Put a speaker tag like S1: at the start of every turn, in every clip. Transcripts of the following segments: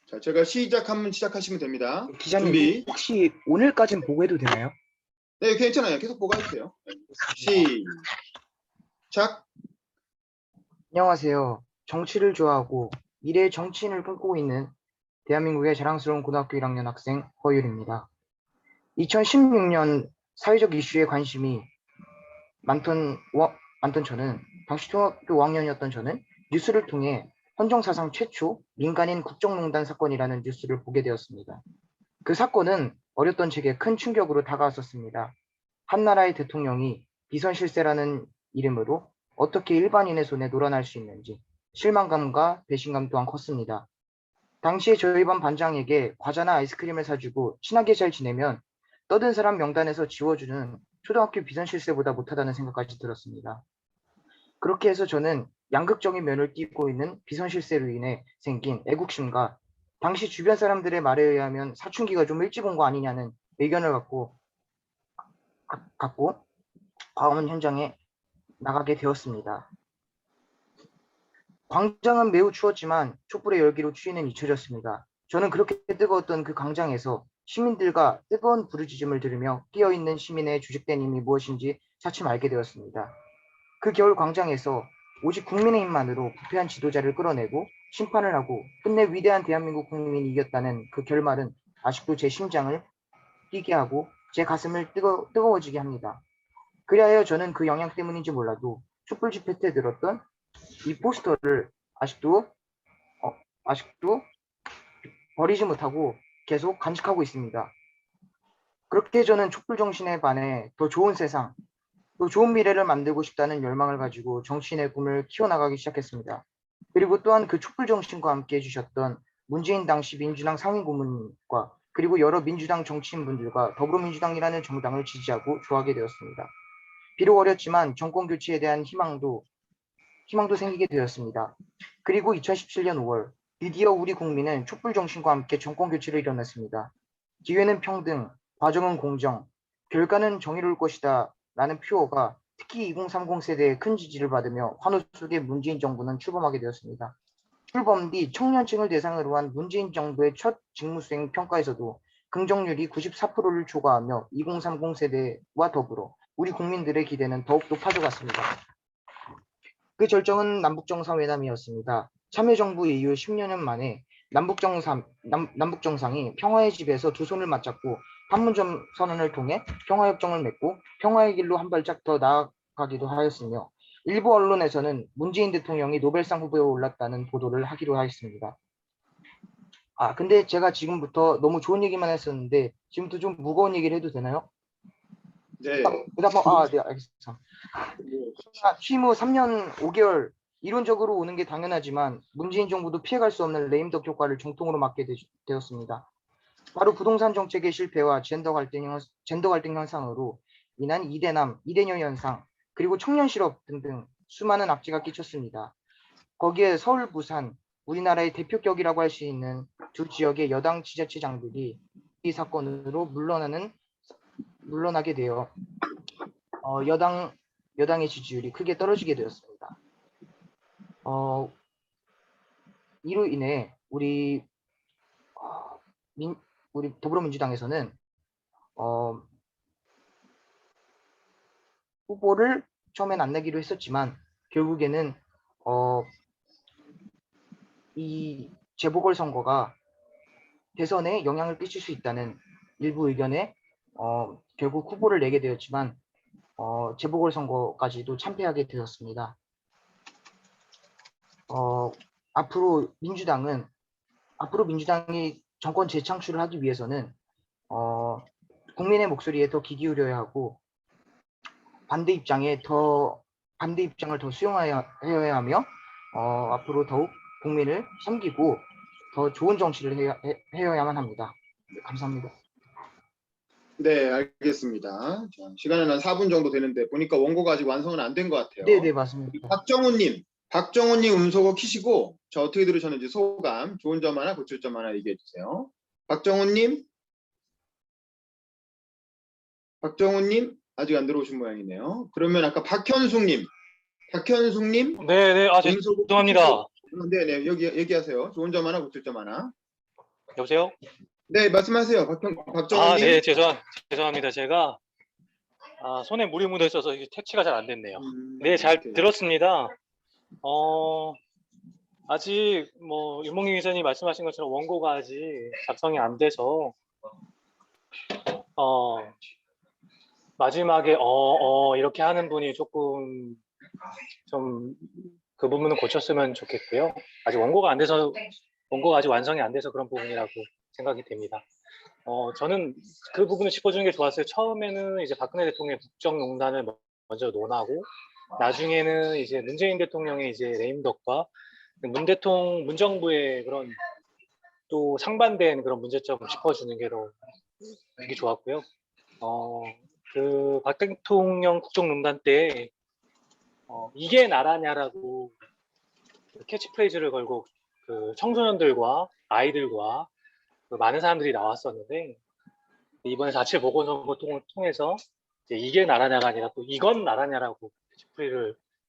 S1: 자, 제가 시작하면 시작하시면 됩니다.
S2: 기자님,
S1: 준비.
S2: 혹시 오늘까진 보고 해도 되나요?
S1: 네, 괜찮아요. 계속 보고 해주세요. 시작.
S2: 안녕하세요. 정치를 좋아하고 미래의 정치인을 꿈꾸고 있는 대한민국의 자랑스러운 고등학교 1학년 학생 허율입니다. 2016년 사회적 이슈에 관심이 많던 저는, 당시 초등학교 5학년이었던 저는 뉴스를 통해 헌정사상 최초 민간인 국정농단 사건이라는 뉴스를 보게 되었습니다. 그 사건은 어렸던 제게 큰 충격으로 다가왔었습니다. 한 나라의 대통령이 비선실세라는 이름으로 어떻게 일반인의 손에 놀아날 수 있는지 실망감과 배신감 또한 컸습니다. 당시에 저희 반 반장에게 과자나 아이스크림을 사주고 친하게 잘 지내면 떠든 사람 명단에서 지워주는 초등학교 비선실세보다 못하다는 생각까지 들었습니다. 그렇게 해서 저는 양극적인 면을 띠고 있는 비선실세로 인해 생긴 애국심과 당시 주변 사람들의 말에 의하면 사춘기가 좀 일찍 온 거 아니냐는 의견을 갖고 광화문 현장에 나가게 되었습니다. 광장은 매우 추웠지만 촛불의 열기로 추위는 잊혀졌습니다. 저는 그렇게 뜨거웠던 그 광장에서 시민들과 뜨거운 부르짖음을 들으며 깨어있는 시민의 주식된 힘이 무엇인지 차츰 알게 되었습니다. 그 겨울 광장에서 오직 국민의힘만으로 부패한 지도자를 끌어내고 심판을 하고 끝내 위대한 대한민국 국민이 이겼다는 그 결말은 아직도 제 심장을 뛰게 하고 제 가슴을 뜨거워지게 합니다. 그리하여 저는 그 영향 때문인지 몰라도 촛불 집회 때 들었던 이 포스터를 아직도 버리지 못하고 계속 간직하고 있습니다. 그렇게 저는 촛불 정신에 반해 더 좋은 세상, 또 좋은 미래를 만들고 싶다는 열망을 가지고 정치인의 꿈을 키워나가기 시작했습니다. 그리고 또한 그 촛불 정신과 함께 해주셨던 문재인 당시 민주당 상임고문과 그리고 여러 민주당 정치인분들과 더불어민주당이라는 정당을 지지하고 좋아하게 되었습니다. 비록 어렸지만 정권 교체에 대한 희망도 생기게 되었습니다. 그리고 2017년 5월 드디어 우리 국민은 촛불 정신과 함께 정권 교체를 이뤄냈습니다. 기회는 평등, 과정은 공정, 결과는 정의로울 것이다 라는 표어가 특히 2030 세대의 큰 지지를 받으며 환호 속에 문재인 정부는 출범하게 되었습니다. 출범 뒤 청년층을 대상으로 한 문재인 정부의 첫 직무수행 평가에서도 긍정률이 94%를 초과하며 2030 세대와 더불어 우리 국민들의 기대는 더욱 높아져갔습니다. 그 절정은 남북정상회담이었습니다. 참여정부 이후 10년 만에 남북정상이 평화의 집에서 두 손을 맞잡고 판문점 선언을 통해 평화협정을 맺고 평화의 길로 한 발짝 더 나아가기도 하였으며 일부 언론에서는 문재인 대통령이 노벨상 후보에 올랐다는 보도를 하기로 하였습니다. 근데 제가 지금부터 너무 좋은 얘기만 했었는데 지금부터 좀 무거운 얘기를 해도 되나요?
S1: 네.
S2: 네, 알겠습니다. 취임 후 3년 5개월 이론적으로 오는 게 당연하지만 문재인 정부도 피해갈 수 없는 레임덕 효과를 정통으로 맞게 되었습니다. 바로 부동산 정책의 실패와 젠더 갈등 현상으로 인한 이대남, 이대녀 현상, 그리고 청년 실업 등등 수많은 악재가 끼쳤습니다. 거기에 서울, 부산, 우리나라의 대표격이라고 할 수 있는 두 지역의 여당 지자체장들이 이 사건으로 물러나게 되어 여당의 지지율이 크게 떨어지게 되었습니다. 이로 인해 우리 더불어민주당에서는 후보를 처음엔 안 내기로 했었지만 결국에는 이 재보궐선거가 대선에 영향을 끼칠 수 있다는 일부 의견에 결국 후보를 내게 되었지만 재보궐선거까지도 참패하게 되었습니다. 앞으로 민주당이 정권 재창출을 하기 위해서는 국민의 목소리에 더 귀 기울여야 하고 반대 입장을 더 수용해야 하며 앞으로 더욱 국민을 섬기고 더 좋은 정치를 해야만 합니다. 감사합니다.
S1: 네, 알겠습니다. 자, 시간은 한 4분 정도 되는데 보니까 원고가 아직 완성은 안 된 것 같아요.
S2: 네, 맞습니다.
S1: 박정훈님 음소거 키시고 저 어떻게 들으셨는지 소감, 좋은 점 하나, 고칠 점 하나 얘기해 주세요. 박정훈님 아직 안 들어오신 모양이네요. 그러면 아까 박현숙님,
S3: 네,
S1: 음소거
S3: 죄송합니다.
S1: 네네, 여기 얘기하세요. 좋은 점 하나, 고칠 점 하나.
S3: 여보세요?
S1: 네, 말씀하세요. 박정원님.
S3: 네, 죄송합니다. 제가 손에 물이 묻어 있어서 이게 퇴치가 잘 안 됐네요. 네, 잘
S1: 오케이.
S3: 들었습니다. 아직 뭐 윤몽희 기자님 말씀하신 것처럼 원고가 아직 작성이 안 돼서 마지막에 이렇게 하는 분이 조금 좀 그 부분은 고쳤으면 좋겠고요. 아직 원고가 아직 완성이 안 돼서 그런 부분이라고 생각이 됩니다. 저는 그 부분을 짚어주는 게 좋았어요. 처음에는 이제 박근혜 대통령의 국정농단을 먼저 논하고, 나중에는 이제 문재인 대통령의 이제 레임덕과 문정부의 그런 또 상반된 그런 문제점을 짚어주는 게 더 되게 좋았고요. 그 박 대통령 국정농단 때 이게 나라냐라고 캐치프레이즈를 걸고 그 청소년들과 아이들과 그 많은 사람들이 나왔었는데, 이번에 4.7 보궐선거를 통해서 이게 나라냐가 아니라 또 이건 나라냐라고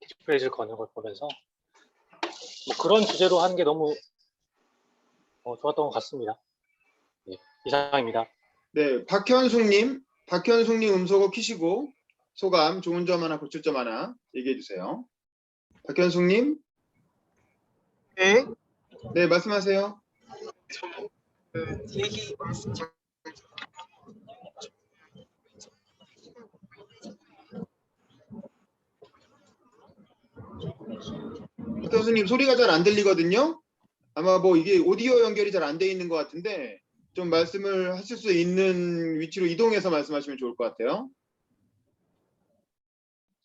S3: 캐치프레이즈를 거는 걸 보면서 뭐 그런 주제로 하는 게 너무 좋았던 것 같습니다. 네, 이상입니다.
S1: 네, 박현숙님 음소거 키시고 소감, 좋은 점 하나, 고칠 점 하나 얘기해 주세요. 박현숙님.
S4: 네.
S1: 네, 말씀하세요.
S4: 얘기 말씀 잘
S1: 박현숙님 소리가 잘 안 들리거든요. 아마 뭐 이게 오디오 연결이 잘 안 돼 있는 것 같은데 좀 말씀을 하실 수 있는 위치로 이동해서 말씀하시면 좋을 것 같아요.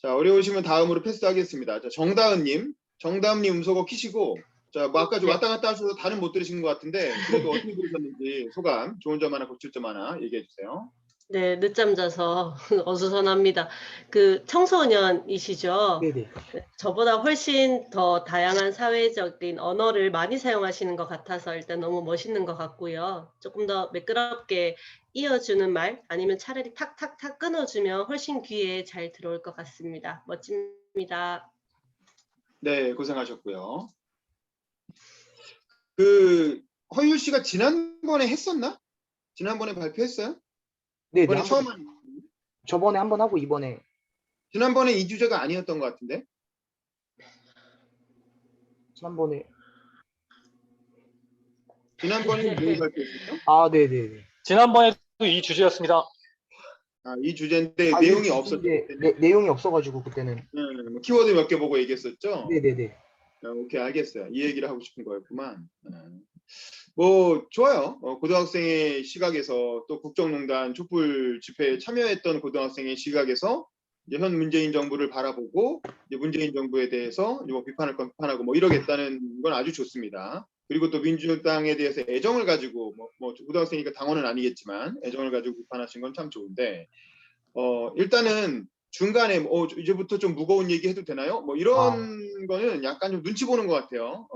S1: 자, 어려우시면 다음으로 패스하겠습니다. 자, 정다은님 음소거 키시고, 자, 뭐 아까 좀
S4: 네.
S1: 왔다 갔다 하셔서 다는 못 들으신 것 같은데 그래도 어떻게 들으셨는지 소감, 좋은 점 하나, 고칠 점 하나 얘기해 주세요.
S5: 네, 늦잠 자서 어수선합니다. 그 청소년이시죠?
S2: 네네.
S5: 저보다 훨씬 더 다양한 사회적인 언어를 많이 사용하시는 것 같아서 일단 너무 멋있는 것 같고요. 조금 더 매끄럽게 이어주는 말 아니면 차라리 탁탁탁 끊어주면 훨씬 귀에 잘 들어올 것 같습니다. 멋집니다.
S1: 네, 고생하셨고요. 그 허유 씨가 지난번에 했었나? 지난번에 발표했어요?
S2: 네네.
S1: 이번에 처음 한,
S2: 저번에 한번 하고 이번에
S1: 지난번에 이 주제가 아니었던 것 같은데?
S2: 지난번에
S1: 지난번에 뭘 발표했었죠?
S2: 네네네.
S3: 지난번에도 이 주제였습니다.
S1: 이 주제인데 내용이 없었죠. 그때는.
S2: 내용이 없어가지고 그때는.
S1: 뭐 키워드 몇 개 보고 얘기했었죠.
S2: 네네네.
S1: 오케이, 알겠어요. 이 얘기를 하고 싶은 거였구만. 뭐 좋아요. 고등학생의 시각에서 또 국정농단 촛불 집회에 참여했던 고등학생의 시각에서 이제 현 문재인 정부를 바라보고 이제 문재인 정부에 대해서 이제 뭐 비판할 건 비판하고 뭐 이러겠다는 건 아주 좋습니다. 그리고 또 민주당에 대해서 애정을 가지고 뭐 고등학생이니까 당원은 아니겠지만 애정을 가지고 비판하신 건 참 좋은데 일단은 중간에 이제부터 좀 무거운 얘기 해도 되나요? 뭐 이런 거는 약간 좀 눈치 보는 것 같아요.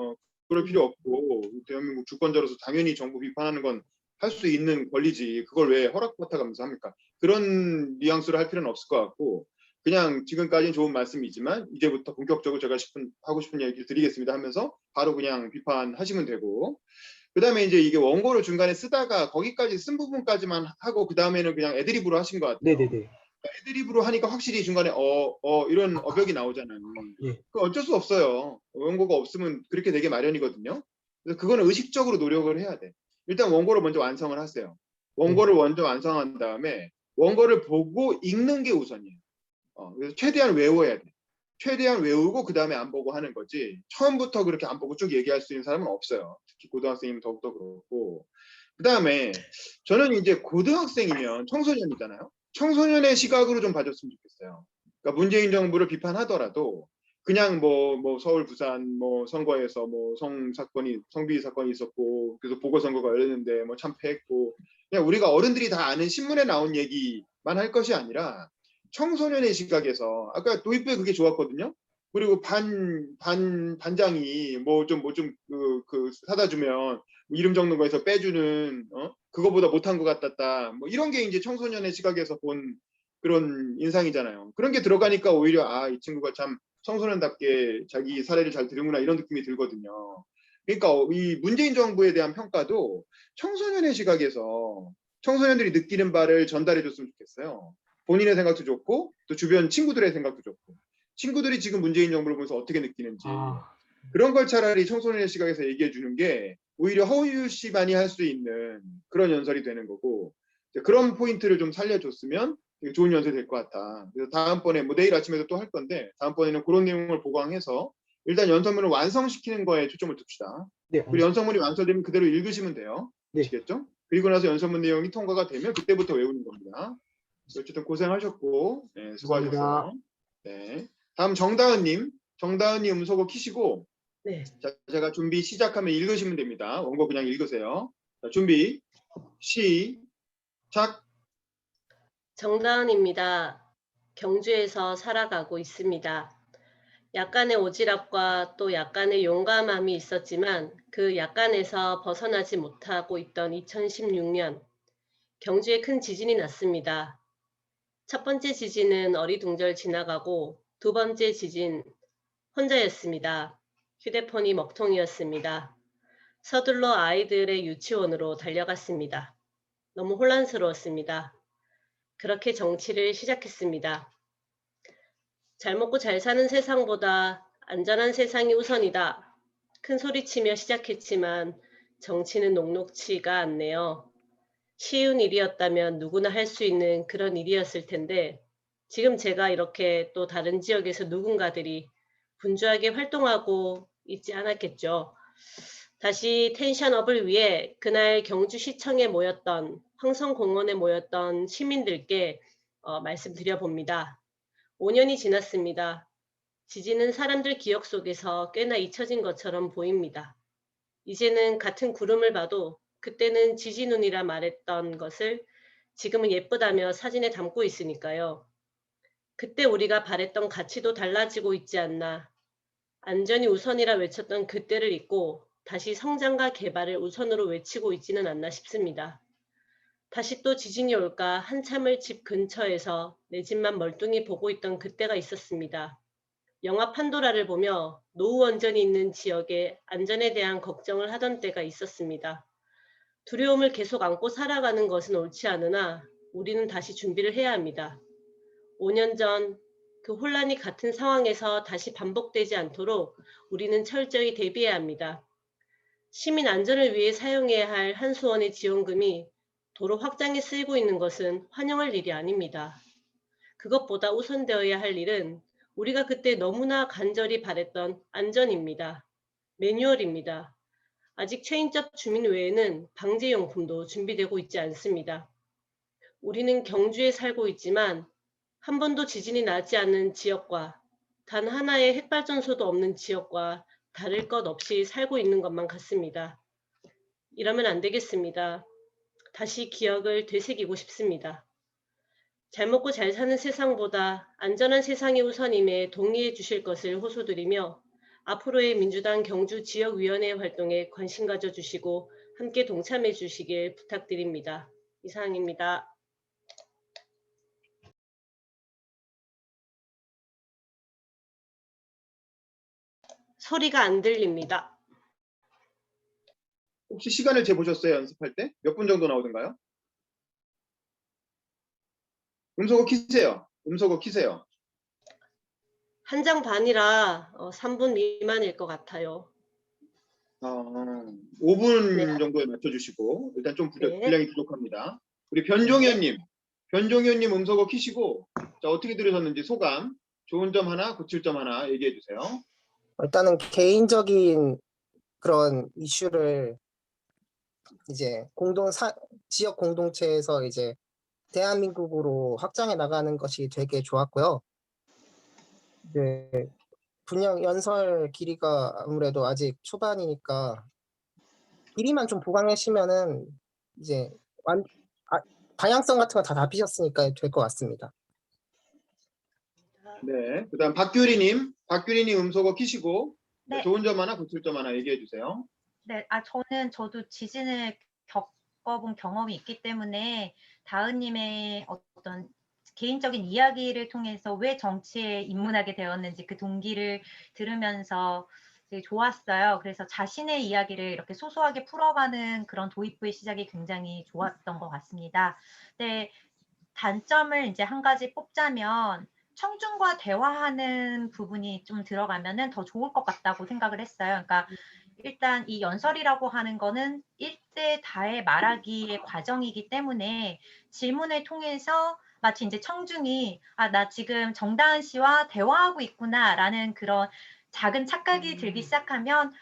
S1: 그럴 필요 없고 대한민국 주권자로서 당연히 정부 비판하는 건 할 수 있는 권리지 그걸 왜 허락받아가면서 합니까? 그런 뉘앙스를 할 필요는 없을 것 같고 그냥 지금까지는 좋은 말씀이지만 이제부터 본격적으로 제가 하고 싶은 얘기를 드리겠습니다 하면서 바로 그냥 비판하시면 되고 그 다음에 이제 이게 원고를 중간에 쓰다가 거기까지 쓴 부분까지만 하고 그 다음에는 그냥 애드립으로 하신 것 같아요.
S2: 네네네.
S1: 애드립으로 하니까 확실히 중간에 이런 어벽이 나오잖아요.
S2: 예.
S1: 그 어쩔 수 없어요. 원고가 없으면 그렇게 되게 마련이거든요. 그래서 그거는 의식적으로 노력을 해야 돼. 일단 원고를 먼저 완성을 하세요. 원고를 먼저 완성한 다음에 원고를 보고 읽는 게 우선이에요. 그래서 최대한 외워야 돼. 최대한 외우고 그 다음에 안 보고 하는 거지. 처음부터 그렇게 안 보고 쭉 얘기할 수 있는 사람은 없어요. 특히 고등학생이면 더욱더 그렇고. 그 다음에 저는 이제 고등학생이면 청소년이잖아요. 청소년의 시각으로 좀 봐줬으면 좋겠어요. 그러니까 문재인 정부를 비판하더라도 그냥 뭐 서울 부산 뭐 선거에서 뭐 성비위 사건이 있었고 그래서 보궐선거가 열렸는데 뭐 참패했고 그냥 우리가 어른들이 다 아는 신문에 나온 얘기만 할 것이 아니라 청소년의 시각에서 아까 도입부에 그게 좋았거든요. 그리고 반장이 뭐 좀 사다 주면 이름 적는 거에서 빼주는 그거보다 못한 것 같았다. 뭐 이런 게 이제 청소년의 시각에서 본 그런 인상이잖아요. 그런 게 들어가니까 오히려 이 친구가 참 청소년답게 자기 사례를 잘 들은구나 이런 느낌이 들거든요. 그러니까 이 문재인 정부에 대한 평가도 청소년의 시각에서 청소년들이 느끼는 바를 전달해 줬으면 좋겠어요. 본인의 생각도 좋고 또 주변 친구들의 생각도 좋고 친구들이 지금 문재인 정부를 보면서 어떻게 느끼는지 그런 걸 차라리 청소년의 시각에서 얘기해 주는 게 오히려 허위유시만이 할 수 있는 그런 연설이 되는 거고 그런 포인트를 좀 살려줬으면 되게 좋은 연설이 될 것 같아. 그래서 다음번에 뭐 내일 아침에도 또 할 건데 다음번에는 그런 내용을 보강해서 일단 연설문을 완성시키는 거에 초점을 둡시다.
S2: 네,
S1: 그리고 연설문이 완성되면 그대로 읽으시면 돼요.
S2: 네.
S1: 아시겠죠? 그리고 나서 연설문 내용이 통과가 되면 그때부터 외우는 겁니다. 어쨌든 고생하셨고 네, 수고하셨어요. 네. 다음 정다은님 음소거 키시고
S5: 네.
S1: 자, 제가 준비 시작하면 읽으시면 됩니다. 원고 그냥 읽으세요. 자, 준비 시작.
S5: 정다은입니다. 경주에서 살아가고 있습니다. 약간의 오지랖과 또 약간의 용감함이 있었지만 그 약간에서 벗어나지 못하고 있던 2016년 경주에 큰 지진이 났습니다. 첫 번째 지진은 어리둥절 지나가고 두 번째 지진 혼자였습니다. 휴대폰이 먹통이었습니다. 서둘러 아이들의 유치원으로 달려갔습니다. 너무 혼란스러웠습니다. 그렇게 정치를 시작했습니다. 잘 먹고 잘 사는 세상보다 안전한 세상이 우선이다. 큰 소리치며 시작했지만 정치는 녹록치가 않네요. 쉬운 일이었다면 누구나 할 수 있는 그런 일이었을 텐데 지금 제가 이렇게 또 다른 지역에서 누군가들이 분주하게 활동하고 있지 않았겠죠. 다시 텐션업을 위해 그날 경주시청에 모였던 황성공원에 모였던 시민들께 말씀드려봅니다. 5년이 지났습니다. 지진은 사람들 기억 속에서 꽤나 잊혀진 것처럼 보입니다. 이제는 같은 구름을 봐도 그때는 지진운이라 말했던 것을 지금은 예쁘다며 사진에 담고 있으니까요. 그때 우리가 바랬던 가치도 달라지고 있지 않나. 안전이 우선이라 외쳤던 그때를 잊고 다시 성장과 개발을 우선으로 외치고 있지는 않나 싶습니다. 다시 또 지진이 올까 한참을 집 근처에서 내 집만 멀뚱히 보고 있던 그때가 있었습니다. 영화 판도라를 보며 노후 원전이 있는 지역의 안전에 대한 걱정을 하던 때가 있었습니다. 두려움을 계속 안고 살아가는 것은 옳지 않으나 우리는 다시 준비를 해야 합니다. 5년 전 그 혼란이 같은 상황에서 다시 반복되지 않도록 우리는 철저히 대비해야 합니다. 시민 안전을 위해 사용해야 할 한수원의 지원금이 도로 확장에 쓰이고 있는 것은 환영할 일이 아닙니다. 그것보다 우선되어야 할 일은 우리가 그때 너무나 간절히 바랬던 안전입니다. 매뉴얼입니다. 아직 체인적 주민 외에는 방제용품도 준비되고 있지 않습니다. 우리는 경주에 살고 있지만 한 번도 지진이 나지 않은 지역과 단 하나의 핵발전소도 없는 지역과 다를 것 없이 살고 있는 것만 같습니다. 이러면 안 되겠습니다. 다시 기억을 되새기고 싶습니다. 잘 먹고 잘 사는 세상보다 안전한 세상이 우선임에 동의해 주실 것을 호소드리며 앞으로의 민주당 경주 지역위원회 활동에 관심 가져주시고 함께 동참해 주시길 부탁드립니다. 이상입니다. 소리가 안 들립니다.
S1: 혹시 시간을 재보셨어요? 연습할 때? 몇 분 정도 나오던가요? 음소거 키세요. 음소거 키세요.
S5: 한 장 반이라 3분 미만일 것 같아요.
S1: 5분
S5: 네.
S1: 정도에 맞춰주시고 일단 좀
S5: 네.
S1: 분량이 부족합니다. 우리 변종현님 음소거 키시고 자 어떻게 들으셨는지 소감, 좋은 점 하나, 고칠 점 하나 얘기해 주세요.
S6: 일단은 개인적인 그런 이슈를 이제 지역 공동체에서 이제 대한민국으로 확장해 나가는 것이 되게 좋았고요. 이제 분량 연설 길이가 아무래도 아직 초반이니까 길이만 좀 보강하시면은 이제 방향성 같은 거 다 잡히셨으니까 될 것 같습니다.
S1: 네, 그다음 박규리님 음소거 키시고
S7: 네.
S1: 좋은 점 하나, 고칠 점 하나 얘기해 주세요.
S7: 네, 저도 지진을 겪어본 경험이 있기 때문에 다은님의 어떤 개인적인 이야기를 통해서 왜 정치에 입문하게 되었는지 그 동기를 들으면서 되게 좋았어요. 그래서 자신의 이야기를 이렇게 소소하게 풀어가는 그런 도입부의 시작이 굉장히 좋았던 것 같습니다. 네, 단점을 이제 한 가지 뽑자면 청중과 대화하는 부분이 좀 들어가면은 더 좋을 것 같다고 생각을 했어요. 그러니까 일단 이 연설이라고 하는 거는 일대 다의 말하기의 과정이기 때문에 질문을 통해서 마치 이제 청중이 아, 나 지금 정다은 씨와 대화하고 있구나라는 그런 작은 착각이 들기 시작하면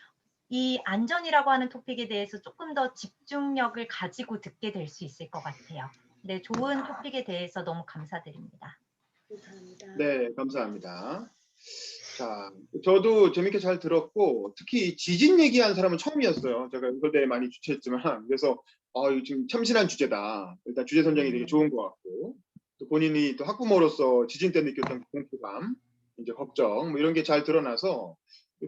S7: 이 안전이라고 하는 토픽에 대해서 조금 더 집중력을 가지고 듣게 될 수 있을 것 같아요. 네, 좋은 토픽에 대해서 너무 감사드립니다.
S5: 감사합니다.
S1: 네, 감사합니다. 자, 저도 재밌게 잘 들었고, 특히 지진 얘기한 사람은 처음이었어요. 제가 의대에 많이 주최했지만, 그래서 이거 지금 참신한 주제다. 일단 주제 선정이 되게 좋은 것 같고, 또 본인이 또 학부모로서 지진 때 느꼈던 공포감, 이제 걱정, 뭐 이런 게 잘 드러나서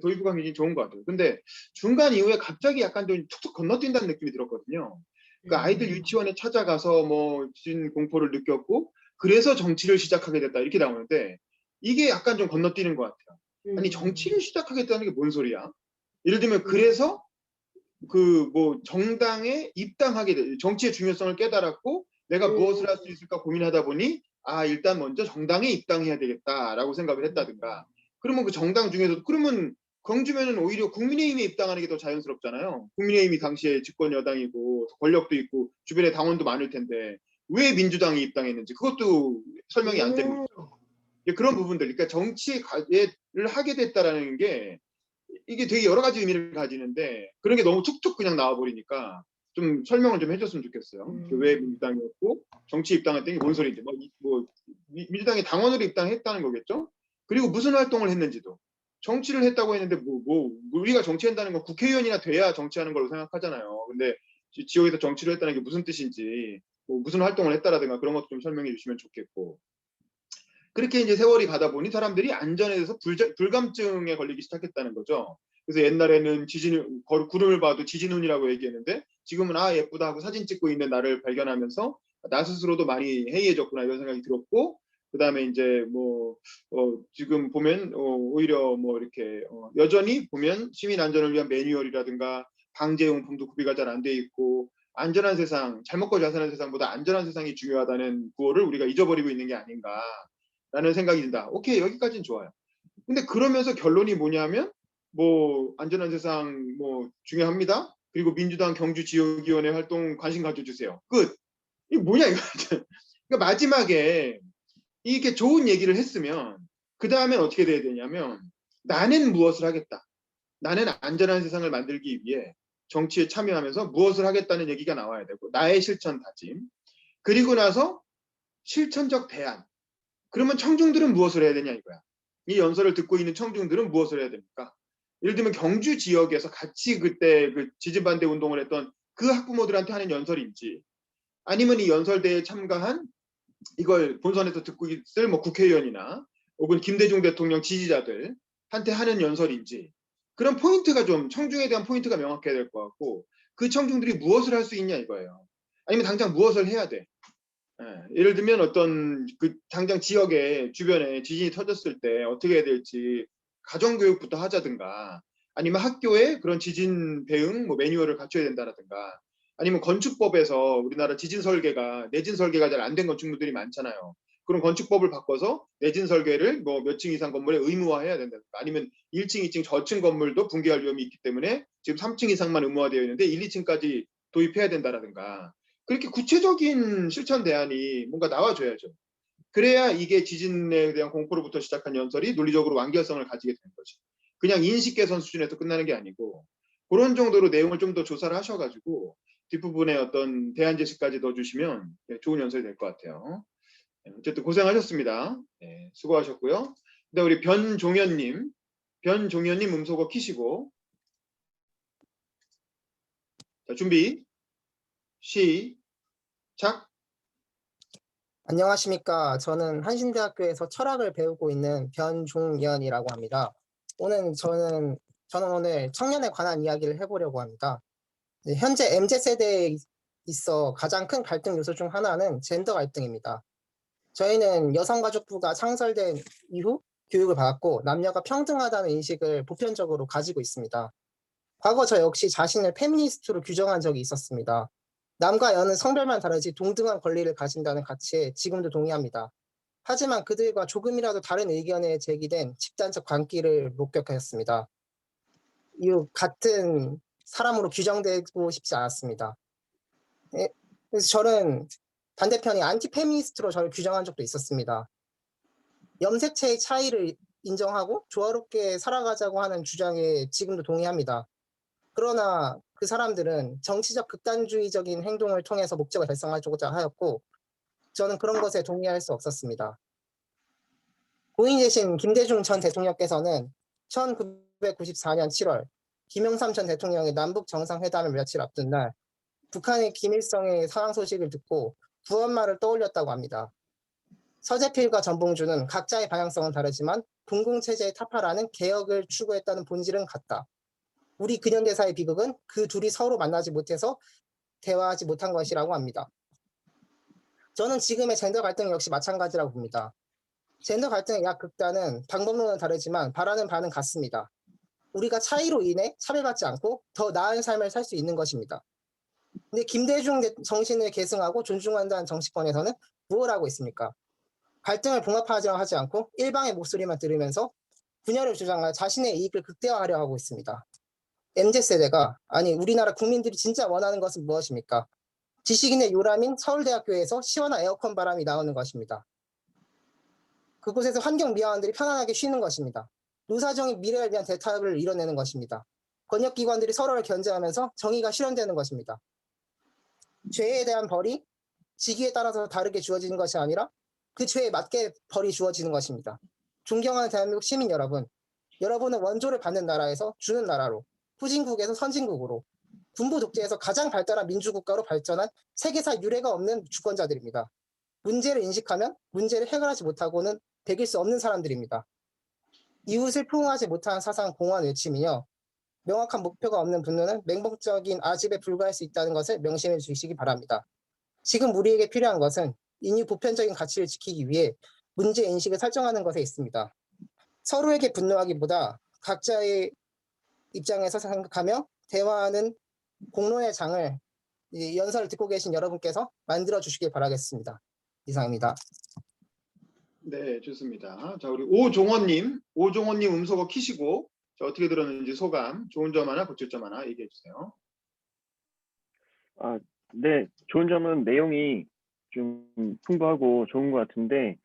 S1: 도입부가 굉장히 좋은 것 같아요. 근데 중간 이후에 갑자기 약간 좀 툭툭 건너뛴다는 느낌이 들었거든요. 그러니까 아이들 유치원에 찾아가서 뭐 지진 공포를 느꼈고, 그래서 정치를 시작하게 됐다 이렇게 나오는데, 이게 약간 좀 건너뛰는 것 같아요. 아니 정치를 시작하겠다는 게 뭔 소리야? 예를 들면 그래서 그 뭐 정당에 입당하게 돼 정치의 중요성을 깨달았고 내가 무엇을 할 수 있을까 고민하다 보니 아 일단 먼저 정당에 입당해야 되겠다라고 생각을 했다든가 그러면 그 정당 중에서도 그러면 광주면은 오히려 국민의힘에 입당하는 게 더 자연스럽잖아요. 국민의힘이 당시에 집권 여당이고 권력도 있고 주변에 당원도 많을 텐데 왜 민주당이 입당했는지 그것도 설명이 안 되고 있죠. 그런 부분들, 그러니까 정치를 하게 됐다라는 게 이게 되게 여러 가지 의미를 가지는데 그런 게 너무 툭툭 그냥 나와버리니까 좀 설명을 좀 해줬으면 좋겠어요. 왜 민주당이었고 정치 입당했던 게 뭔 소리인지 민주당에 당원으로 입당했다는 거겠죠. 그리고 무슨 활동을 했는지도 정치를 했다고 했는데 우리가 정치한다는 건 국회의원이나 돼야 정치하는 걸로 생각하잖아요. 근데 지역에서 정치를 했다는 게 무슨 뜻인지 무슨 활동을 했다라든가 그런 것도 좀 설명해 주시면 좋겠고 그렇게 이제 세월이 가다 보니 사람들이 안전에 대해서 불감증에 걸리기 시작했다는 거죠. 그래서 옛날에는 구름을 봐도 지진운이라고 얘기했는데 지금은 아 예쁘다 하고 사진 찍고 있는 나를 발견하면서 나 스스로도 많이 해이해졌구나 이런 생각이 들었고 그다음에 이제 지금 보면 오히려 뭐 이렇게 여전히 보면 시민 안전을 위한 매뉴얼이라든가 방제용품도 구비가 잘 안 돼 있고 안전한 세상, 잘 먹고 잘 사는 세상보다 안전한 세상이 중요하다는 구호를 우리가 잊어버리고 있는 게 아닌가. 라는 생각이 든다. 오케이, 여기까지는 좋아요. 근데 그러면서 결론이 뭐냐면, 안전한 세상, 중요합니다. 그리고 민주당 경주지역위원회 활동 관심 가져주세요. 끝. 이게 뭐냐, 이거. 그러니까 마지막에 이렇게 좋은 얘기를 했으면, 그 다음엔 어떻게 돼야 되냐면, 나는 무엇을 하겠다. 나는 안전한 세상을 만들기 위해 정치에 참여하면서 무엇을 하겠다는 얘기가 나와야 되고, 나의 실천 다짐. 그리고 나서 실천적 대안. 그러면 청중들은 무엇을 해야 되냐 이거야. 이 연설을 듣고 있는 청중들은 무엇을 해야 됩니까? 예를 들면 경주 지역에서 같이 그때 그 지진 반대 운동을 했던 그 학부모들한테 하는 연설인지 아니면 이 연설대에 참가한 이걸 본선에서 듣고 있을 국회의원이나 혹은 김대중 대통령 지지자들한테 하는 연설인지 그런 포인트가 좀 청중에 대한 포인트가 명확해야 될 것 같고 그 청중들이 무엇을 할 수 있냐 이거예요. 아니면 당장 무엇을 해야 돼. 예를 들면 어떤 당장 지역에 주변에 지진이 터졌을 때 어떻게 해야 될지 가정교육부터 하자든가 아니면 학교에 그런 지진 대응 매뉴얼을 갖춰야 된다라든가 아니면 건축법에서 우리나라 지진 설계가 내진 설계가 잘 안 된 건축물들이 많잖아요. 그런 건축법을 바꿔서 내진 설계를 몇 층 이상 건물에 의무화해야 된다든가 아니면 1층, 2층 저층 건물도 붕괴할 위험이 있기 때문에 지금 3층 이상만 의무화되어 있는데 1, 2층까지 도입해야 된다라든가 그렇게 구체적인 실천 대안이 뭔가 나와줘야죠. 그래야 이게 지진에 대한 공포로부터 시작한 연설이 논리적으로 완결성을 가지게 되는 거지. 그냥 인식 개선 수준에서 끝나는 게 아니고 그런 정도로 내용을 좀 더 조사를 하셔가지고 뒷부분에 어떤 대안 제시까지 넣어주시면 좋은 연설이 될 것 같아요. 어쨌든 고생하셨습니다. 네, 수고하셨고요. 근데 우리 변종현님 음소거 키시고 자, 준비 시작.
S6: 안녕하십니까. 저는 한신대학교에서 철학을 배우고 있는 변종연이라고 합니다. 저는 오늘 청년에 관한 이야기를 해보려고 합니다. 현재 MZ세대에 있어 가장 큰 갈등 요소 중 하나는 젠더 갈등입니다. 저희는 여성가족부가 창설된 이후 교육을 받았고 남녀가 평등하다는 인식을 보편적으로 가지고 있습니다. 과거 저 역시 자신을 페미니스트로 규정한 적이 있었습니다. 남과 여는 성별만 다르지 동등한 권리를 가진다는 가치에 지금도 동의합니다. 하지만 그들과 조금이라도 다른 의견에 제기된 집단적 광기를 목격하였습니다. 이후 같은 사람으로 규정되고 싶지 않았습니다. 예, 그래서 저는 반대편이 안티페미니스트로 저를 규정한 적도 있었습니다. 염색체의 차이를 인정하고 조화롭게 살아가자고 하는 주장에 지금도 동의합니다. 그러나 그 사람들은 정치적 극단주의적인 행동을 통해서 목적을 달성하고자 하였고 저는 그런 것에 동의할 수 없었습니다. 고인이 되신 김대중 전 대통령께서는 1994년 7월 김영삼 전 대통령의 남북 정상회담을 며칠 앞둔 날 북한의 김일성의 사망 소식을 듣고 구원말을 떠올렸다고 합니다. 서재필과 전봉주는 각자의 방향성은 다르지만 공공체제의 타파라는 개혁을 추구했다는 본질은 같다. 우리 근현대사의 비극은 그 둘이 서로 만나지 못해서 대화하지 못한 것이라고 합니다. 저는 지금의 젠더 갈등 역시 마찬가지라고 봅니다. 젠더 갈등의 약극단은 방법론은 다르지만 바라는 바는 같습니다. 우리가 차이로 인해 차별받지 않고 더 나은 삶을 살 수 있는 것입니다. 근데 김대중 정신을 계승하고 존중한다는 정치권에서는 무엇을 하고 있습니까? 갈등을 봉합하지 않고 일방의 목소리만 들으면서 분열을 주장하여 자신의 이익을 극대화하려 하고 있습니다. MZ세대가 아니 우리나라 국민들이 진짜 원하는 것은 무엇입니까? 지식인의 요람인 서울대학교에서 시원한 에어컨 바람이 나오는 것입니다. 그곳에서 환경미화원들이 편안하게 쉬는 것입니다. 노사정의 미래를 위한 대타협을 이뤄내는 것입니다. 권력기관들이 서로를 견제하면서 정의가 실현되는 것입니다. 죄에 대한 벌이 직위에 따라서 다르게 주어지는 것이 아니라 그 죄에 맞게 벌이 주어지는 것입니다. 존경하는 대한민국 시민 여러분, 여러분은 원조를 받는 나라에서 주는 나라로, 후진국에서 선진국으로, 군부 독재에서 가장 발달한 민주국가로 발전한 세계사 유례가 없는 주권자들입니다. 문제를 인식하면 문제를 해결하지 못하고는 배길 수 없는 사람들입니다. 이웃을 포용하지 못하는 사상 공허한 외침이며 명확한 목표가 없는 분노는 맹목적인 아집에 불과할 수 있다는 것을 명심해 주시기 바랍니다. 지금 우리에게 필요한 것은 인류 보편적인 가치를 지키기 위해 문제인식을 설정하는 것에 있습니다. 서로에게 분노하기보다 각자의 입장에서 생각하며 대화하는 공론의 장을 이 연설을 듣고 계신 여러분께서 만들어 주시길 바라겠습니다. 이상입니다.
S1: 네, 좋습니다. 자, 우리 오종원님 음소거 키시고 자, 어떻게 들었는지 소감, 좋은 점 하나, 고칠 점 하나 얘기해 주세요.
S8: 네, 좋은 점은 내용이 좀 풍부하고 좋은 것 같은데,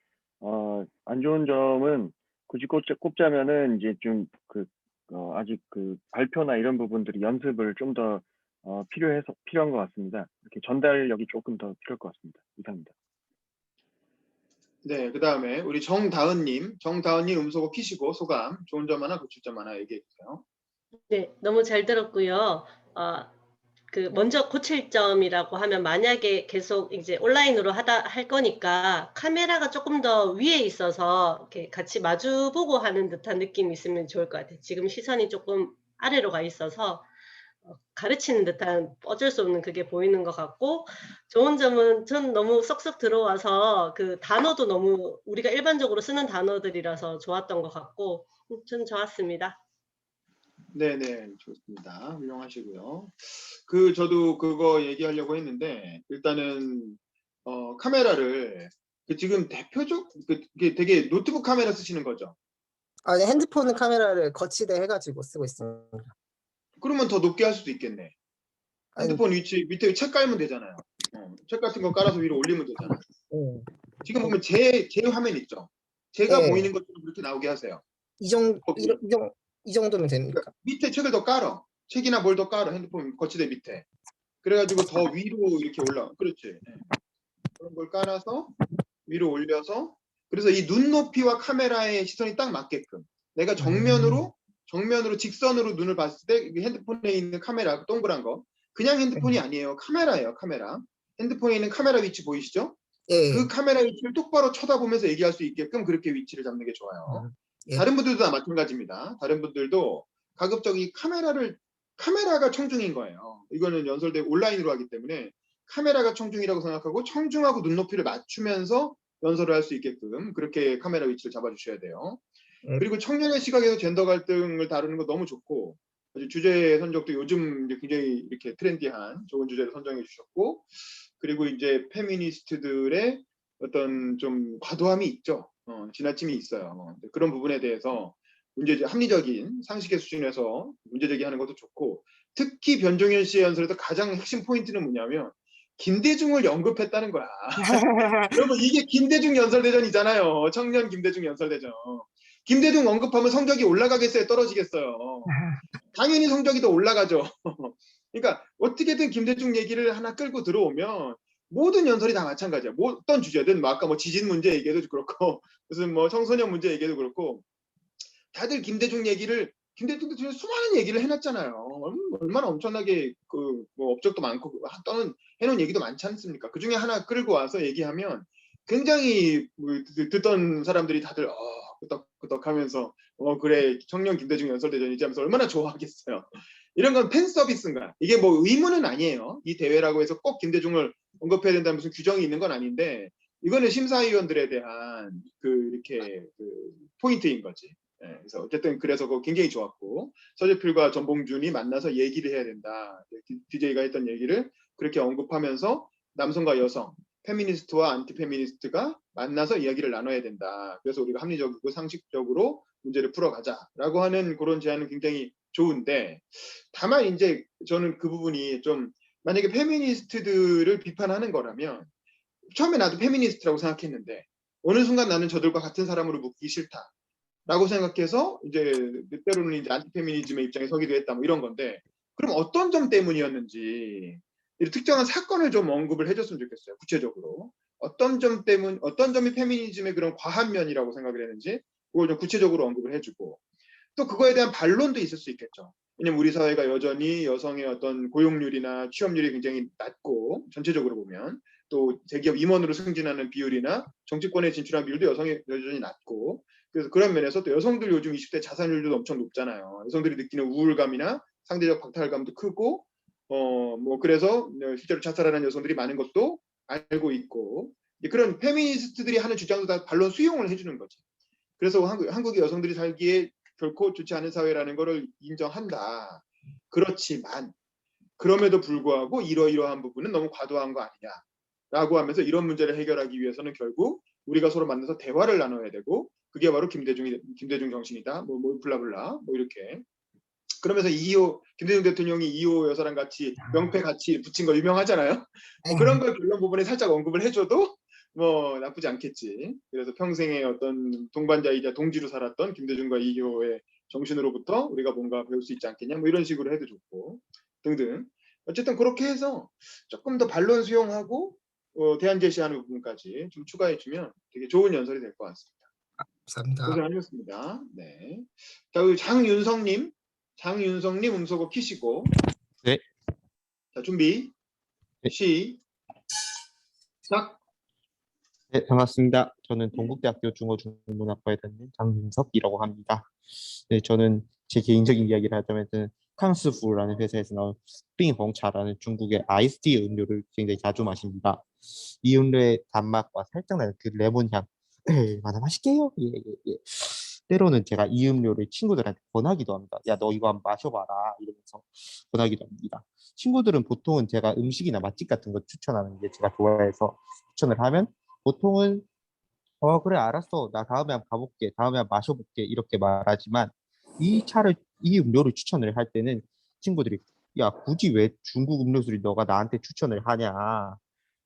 S8: 안 좋은 점은 굳이 꼽자면은 이제 좀 아직 그 발표나 이런 부분들이 연습을 좀 더 필요한 것 같습니다. 이렇게 전달력이 조금 더 필요할 것 같습니다. 이상입니다.
S1: 네, 그 다음에 우리 정다은님 음소거 키시고 소감, 좋은 점 하나, 고칠 점 하나 얘기해 주세요.
S5: 네, 너무 잘 들었고요. 먼저 고칠 점이라고 하면 만약에 계속 이제 온라인으로 할 거니까 카메라가 조금 더 위에 있어서 이렇게 같이 마주보고 하는 듯한 느낌이 있으면 좋을 것 같아요. 지금 시선이 조금 아래로 가 있어서 가르치는 듯한 어쩔 수 없는 그게 보이는 것 같고, 좋은 점은 전 너무 쏙쏙 들어와서 그 단어도 너무 우리가 일반적으로 쓰는 단어들이라서 좋았던 것 같고, 전 좋았습니다.
S1: 네네, 좋습니다. 훌륭하시고요. 저도 그거 얘기하려고 했는데, 일단은, 카메라를, 지금 대표적, 그게 되게 노트북 카메라 쓰시는 거죠?
S6: 아니, 핸드폰 카메라를 거치대 해가지고 쓰고 있습니다.
S1: 그러면 더 높게 할 수도 있겠네. 핸드폰 밑에 책 깔면 되잖아요. 책 같은 거 깔아서 위로 올리면 되잖아요. 지금 보면 제 화면 있죠? 제가
S6: 네.
S1: 보이는 것처럼 그렇게 나오게 하세요.
S6: 이 정도면 됩니까?
S1: 그러니까 밑에 책을 더 깔어. 책이나 뭘 더 깔어. 핸드폰 거치대 밑에. 그래가지고 더 위로 이렇게 올라. 그렇지. 네. 그런 걸 깔아서 위로 올려서, 그래서 이 눈높이와 카메라의 시선이 딱 맞게끔 내가 정면으로 직선으로 눈을 봤을 때 핸드폰에 있는 카메라 동그란 거 그냥 핸드폰이 아니에요. 카메라예요. 카메라. 핸드폰에 있는 카메라 위치 보이시죠?
S6: 예.
S1: 그 카메라 위치를 똑바로 쳐다보면서 얘기할 수 있게끔 그렇게 위치를 잡는 게 좋아요.
S6: 예.
S1: 다른 분들도 다 마찬가지입니다. 다른 분들도 가급적 이 카메라가 청중인 거예요. 이거는 연설대 온라인으로 하기 때문에 카메라가 청중이라고 생각하고 청중하고 눈높이를 맞추면서 연설을 할 수 있게끔 그렇게 카메라 위치를 잡아주셔야 돼요. 그리고 청년의 시각에서 젠더 갈등을 다루는 거 너무 좋고 아주 주제 선정도 요즘 이제 굉장히 이렇게 트렌디한 좋은 주제를 선정해 주셨고 그리고 이제 페미니스트들의 어떤 좀 과도함이 있죠. 지나침이 있어요. 그런 부분에 대해서 문제 합리적인 상식의 수준에서 문제 제기하는 것도 좋고 특히 변종현 씨의 연설에서 가장 핵심 포인트는 뭐냐면 김대중을 언급했다는 거야. 여러분 이게 김대중 연설대전이잖아요. 청년 김대중 연설대전. 김대중 언급하면 성적이 올라가겠어요? 떨어지겠어요? 당연히 성적이 더 올라가죠. 그러니까 어떻게든 김대중 얘기를 하나 끌고 들어오면 모든 연설이 다 마찬가지야. 뭐 어떤 주제든 뭐 아까 뭐 지진 문제 얘기해도 그렇고 무슨 뭐 청소년 문제 얘기해도 그렇고 다들 김대중도 지금 수많은 얘기를 해놨잖아요. 얼마나 엄청나게 뭐 업적도 많고 또는 해놓은 얘기도 많지 않습니까? 그 중에 하나 끌고 와서 얘기하면 굉장히 뭐 듣던 사람들이 다들 끄덕끄덕하면서 그래 청년 김대중 연설대전이지 하면서 얼마나 좋아하겠어요. 이런 건 팬 서비스인가? 이게 뭐 의무는 아니에요. 이 대회라고 해서 꼭 김대중을 언급해야 된다는 무슨 규정이 있는 건 아닌데 이거는 심사위원들에 대한 이렇게 포인트인 거지. 네, 그래서 어쨌든 그래서 그거 굉장히 좋았고 서재필과 전봉준이 만나서 얘기를 해야 된다. DJ가 했던 얘기를 그렇게 언급하면서 남성과 여성, 페미니스트와 안티페미니스트가 만나서 이야기를 나눠야 된다. 그래서 우리가 합리적이고 상식적으로 문제를 풀어가자라고 하는 그런 제안은 굉장히 좋은데 다만 이제 저는 그 부분이 좀 만약에 페미니스트들을 비판하는 거라면 처음에 나도 페미니스트라고 생각했는데 어느 순간 나는 저들과 같은 사람으로 묻기 싫다. 라고 생각해서 이제 때로는 이제 안티페미니즘의 입장에 서기도 했다 뭐 이런 건데 그럼 어떤 점 때문이었는지 특정한 사건을 좀 언급을 해줬으면 좋겠어요. 구체적으로 어떤 점이 페미니즘의 그런 과한 면이라고 생각을 했는지 그걸 좀 구체적으로 언급을 해주고 또 그거에 대한 반론도 있을 수 있겠죠. 왜냐면 우리 사회가 여전히 여성의 어떤 고용률이나 취업률이 굉장히 낮고 전체적으로 보면 또 대기업 임원으로 승진하는 비율이나 정치권에 진출한 비율도 여성이 여전히 낮고 그래서 그런 면에서 또 여성들 요즘 20대 자살률도 엄청 높잖아요. 여성들이 느끼는 우울감이나 상대적 박탈감도 크고 뭐 그래서 실제로 자살하는 여성들이 많은 것도 알고 있고 그런 페미니스트들이 하는 주장도 다 반론 수용을 해주는 거지. 그래서 한국의 여성들이 살기에 결코 좋지 않은 사회라는 것을 인정한다. 그렇지만 그럼에도 불구하고 이러이러한 부분은 너무 과도한 거 아니냐라고 하면서 이런 문제를 해결하기 위해서는 결국 우리가 서로 만나서 대화를 나눠야 되고 그게 바로 김대중 정신이다. 뭐 블라블라 뭐 이렇게 그러면서 김대중 대통령이 2호 여사랑 같이 명패 같이 붙인 거 유명하잖아요. 뭐 그런 걸 결론 부분에 살짝 언급을 해줘도 뭐 나쁘지 않겠지. 그래서 평생의 어떤 동반자이자 동지로 살았던 김대중과 2호의 정신으로부터 우리가 뭔가 배울 수 있지 않겠냐. 뭐 이런 식으로 해도 좋고 등등. 어쨌든 그렇게 해서 조금 더 반론 수용하고 대안 제시하는 부분까지 좀 추가해주면 되게 좋은 연설이 될 것 같습니다.
S6: 감사합니다.
S1: 고생하셨습니다. 네. 자, 우리 장윤성님 음소거 키시고.
S9: 네.
S1: 자, 준비.
S9: 네.
S1: 시작.
S9: 네, 반갑습니다. 저는 동국대학교 중어중문학과에 다니는 장윤석이라고 합니다. 네, 저는 제 개인적인 이야기를 하자면 캉스푸라는 회사에서 나온 스프링홍차라는 중국의 아이스티 음료를 굉장히 자주 마십니다. 이 음료의 단맛과 살짝 나는 그 레몬 향, 얼마나 맛있게요? 예, 예, 예. 때로는 제가 이 음료를 친구들한테 권하기도 합니다. 야, 너 이거 한번 마셔봐라 이러면서 권하기도 합니다. 친구들은 보통은 제가 음식이나 맛집 같은 거 추천하는 게 제가 좋아해서 추천을 하면 보통은 그래 알았어 나 다음에 한번 가볼게 다음에 한번 마셔볼게 이렇게 말하지만 이 음료를 추천을 할 때는 친구들이 야 굳이 왜 중국 음료수를 너가 나한테 추천을 하냐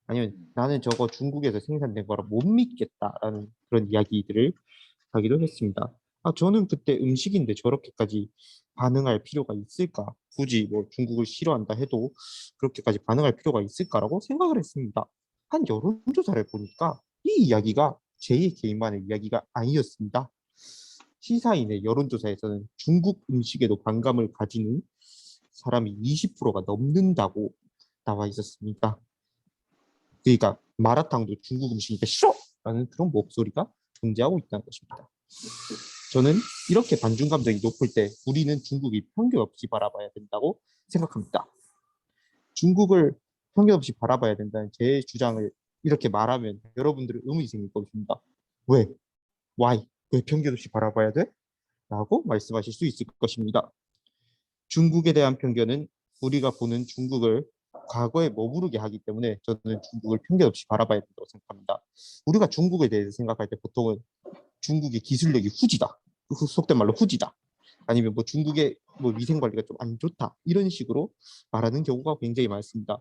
S9: 아니면 나는 저거 중국에서 생산된 거라 못 믿겠다라는 그런 이야기들을 하기도 했습니다. 저는 그때 음식인데 저렇게까지 반응할 필요가 있을까? 굳이 뭐 중국을 싫어한다 해도 그렇게까지 반응할 필요가 있을까라고 생각을 했습니다. 한 여론조사를 보니까 이 이야기가 제 개인만의 이야기가 아니었습니다. 시사인의 여론조사에서는 중국 음식에도 반감을 가지는 사람이 20%가 넘는다고 나와 있었습니다. 그러니까 마라탕도 중국 음식이니까 싫어라는 그런 목소리가 존재하고 있다는 것입니다. 저는 이렇게 반중 감정이 높을 때 우리는 중국이 편견 없이 바라봐야 된다고 생각합니다. 중국을 편견 없이 바라봐야 된다는 제 주장을 이렇게 말하면 여러분들은 의문이 생길 것입니다. 왜? Why? 왜 편견 없이 바라봐야 돼? 라고 말씀하실 수 있을 것입니다. 중국에 대한 편견은 우리가 보는 중국을 과거에 머무르게 하기 때문에 저는 중국을 편견 없이 바라봐야 된다고 생각합니다. 우리가 중국에 대해서 생각할 때 보통은 중국의 기술력이 후지다. 속된 말로 후지다. 아니면 뭐 중국의 뭐 위생 관리가 좀 안 좋다. 이런 식으로 말하는 경우가 굉장히 많습니다.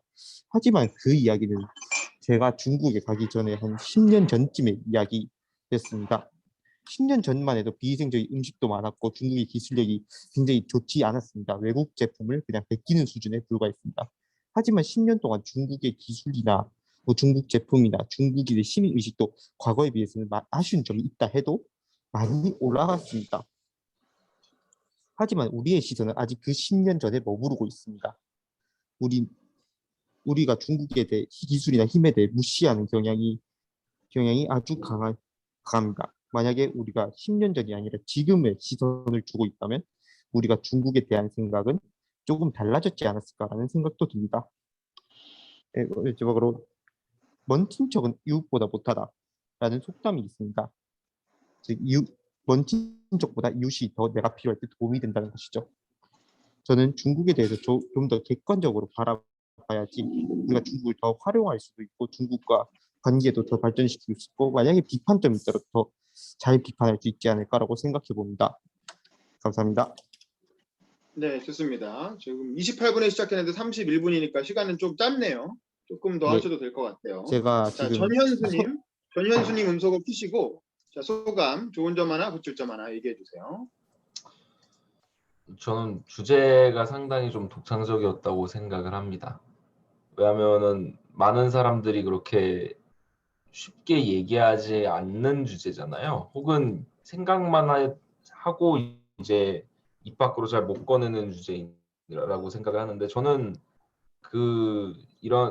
S9: 하지만 그 이야기는 제가 중국에 가기 전에 한 10년 전쯤의 이야기였습니다. 10년 전만 해도 비위생적인 음식도 많았고 중국의 기술력이 굉장히 좋지 않았습니다. 외국 제품을 그냥 베끼는 수준에 불과했습니다. 하지만 10년 동안 중국의 기술이나 뭐 중국 제품이나 중국인의 시민 의식도 과거에 비해서는 아쉬운 점이 있다 해도 많이 올라갔습니다. 하지만 우리의 시선은 아직 그 10년 전에 머무르고 있습니다. 우리가 중국에 대해 기술이나 힘에 대해 무시하는 경향이 아주 강합니다. 만약에 우리가 10년 전이 아니라 지금의 시선을 주고 있다면 우리가 중국에 대한 생각은 조금 달라졌지 않았을까라는 생각도 듭니다. 마지막으로 먼 친척은 이웃보다 못하다라는 속담이 있습니다. 즉 먼 친척보다 이웃이 더 내가 필요할 때 도움이 된다는 것이죠. 저는 중국에 대해서 좀 더 객관적으로 바라봐야지 우리가 중국을 더 활용할 수도 있고 중국과 관계도 더 발전시킬 수 있고 만약에 비판점이 있더라도 더 잘 비판할 수 있지 않을까라고 생각해 봅니다. 감사합니다.
S1: 네, 좋습니다. 지금 28분에 시작했는데 31분이니까 시간은 좀 짧네요. 조금 더
S9: 네.
S1: 하셔도 될 것 같아요.
S9: 제가
S1: 자,
S9: 지금
S1: 전현수님 음소거 키시고 자, 소감, 좋은 점 하나, 고칠 점 하나 얘기해 주세요.
S10: 저는 주제가 상당히 좀 독창적이었다고 생각을 합니다. 왜냐하면은 많은 사람들이 그렇게 쉽게 얘기하지 않는 주제잖아요. 혹은 생각만 하고 이제 입 밖으로 잘 못 꺼내는 주제라고 생각을 하는데 저는